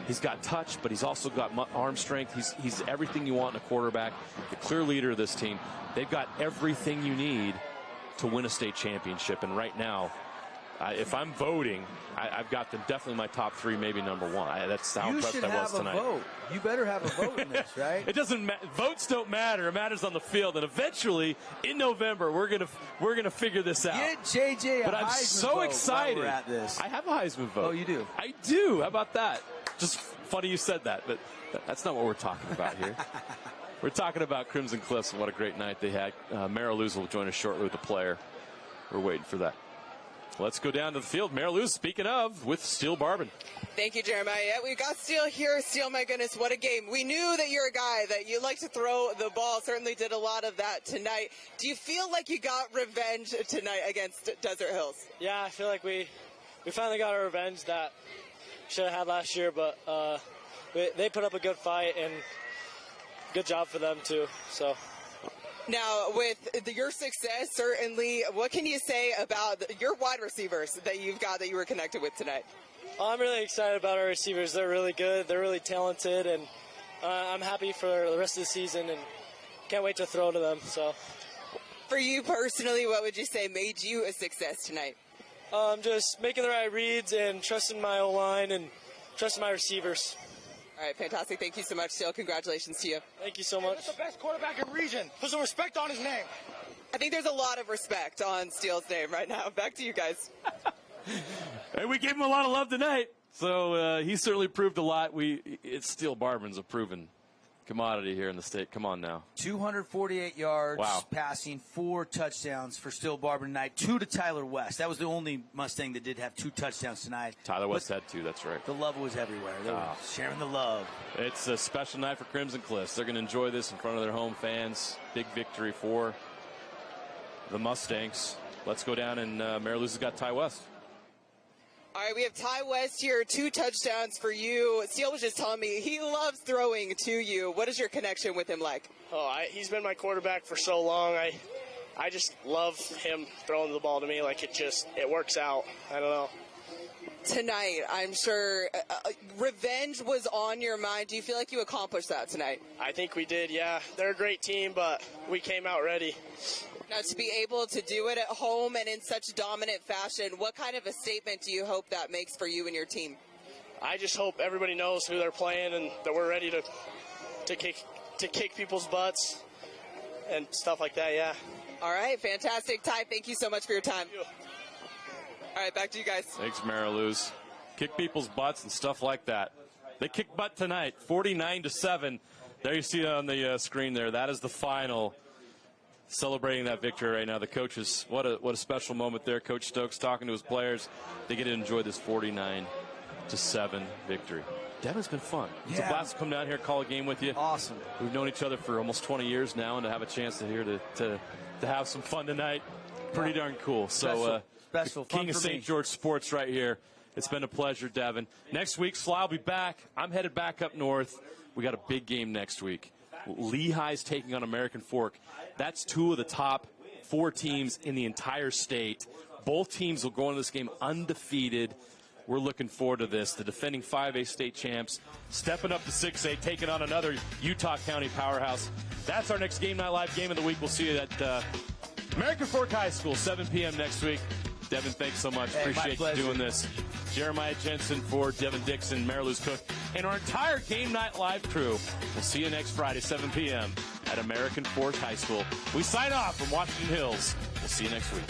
He's got touch, but he's also got arm strength. He's everything you want in a quarterback, the clear leader of this team. They've got everything you need to win a state championship. And right now, if I'm voting, I've got them definitely my top three, maybe number one. That's how impressed I was tonight. You should have a vote. You better have a vote in this, right? It doesn't votes don't matter. It matters on the field. And eventually, in November, we're gonna figure this out. Get JJ but I'm so excited. We're at this. I have a Heisman vote. Oh, you do? I do. How about that? Just funny you said that, but that's not what we're talking about here. We're talking about Crimson Cliffs and what a great night they had. Mara Luz will join us shortly with the player. We're waiting for that. Let's go down to the field. Mary Lou, speaking of, with Steele Barbin. Thank you, Jeremiah. Yeah, we've got Steele here. Steele, my goodness, what a game. We knew that you're a guy that you like to throw the ball. Certainly did a lot of that tonight. Do you feel like you got revenge tonight against Desert Hills? Yeah, I feel like we finally got our revenge that we should have had last year, but they put up a good fight, and good job for them, too. So. Now, with your success, certainly, what can you say about your wide receivers that you've got that you were connected with tonight? I'm really excited about our receivers. They're really good. They're really talented, and I'm happy for the rest of the season and can't wait to throw to them. So, for you personally, what would you say made you a success tonight? Just making the right reads and trusting my O-line and trusting my receivers. All right, fantastic. Thank you so much, Steele. Congratulations to you. Thank you so much. He's the best quarterback in region. Put some respect on his name. I think there's a lot of respect on Steele's name right now. Back to you guys. Hey, we gave him a lot of love tonight, so he certainly proved a lot. It's Steele Barbin's a proven commodity here in the state. Come on now. 248 yards wow. Passing, 4 touchdowns for Steele Barbin tonight, 2 to Tyler West. That was the only Mustang that did have 2 touchdowns tonight. Tyler West had 2, that's right. The love was everywhere. They were sharing the love. It's a special night for Crimson Cliffs. They're going to enjoy this in front of their home fans. Big victory for the Mustangs. Let's go down, and Mary Lou's has got Ty West. All right, we have Ty West here, 2 touchdowns for you. Steele was just telling me he loves throwing to you. What is your connection with him like? He's been my quarterback for so long. I just love him throwing the ball to me. Like, it works out. I don't know. Tonight, I'm sure revenge was on your mind. Do you feel like you accomplished that tonight? I think we did, yeah. They're a great team, but we came out ready. Now, to be able to do it at home and in such dominant fashion, what kind of a statement do you hope that makes for you and your team? I just hope everybody knows who they're playing and that we're ready to kick people's butts and stuff like that, yeah. All right, fantastic. Ty, thank you so much for your time. All right, back to you guys. Thanks, Mary Lou's. Kick people's butts and stuff like that. They kicked butt tonight, 49-7. There you see it on the screen there. That is the final. Celebrating that victory right now. The coaches, what a special moment there. Coach Stokes talking to his players. They get to enjoy this 49-7 victory. Devin's been fun. It's a blast to come down here, call a game with you. Awesome. We've known each other for almost 20 years now, and to have a chance to have some fun tonight, pretty darn cool. So, special King of St. George Sports right here. It's been a pleasure, Devin. Next week, Sly will be back. I'm headed back up north. We got a big game next week. Lehigh's taking on American Fork. That's 2 of the top 4 teams in the entire state. Both teams will go into this game undefeated. We're looking forward to this. The defending 5A state champs stepping up to 6A, taking on another Utah County powerhouse. That's our next Game Night Live game of the week. We'll see you at American Fork High School, 7 p.m. next week. Devin, thanks so much. Appreciate you doing this. Jeremiah Jensen for Devin Dixon, Mary Lou's Cook, and our entire Game Night Live crew. We'll see you next Friday, 7 p.m. at American Fork High School. We sign off from Washington Hills. We'll see you next week.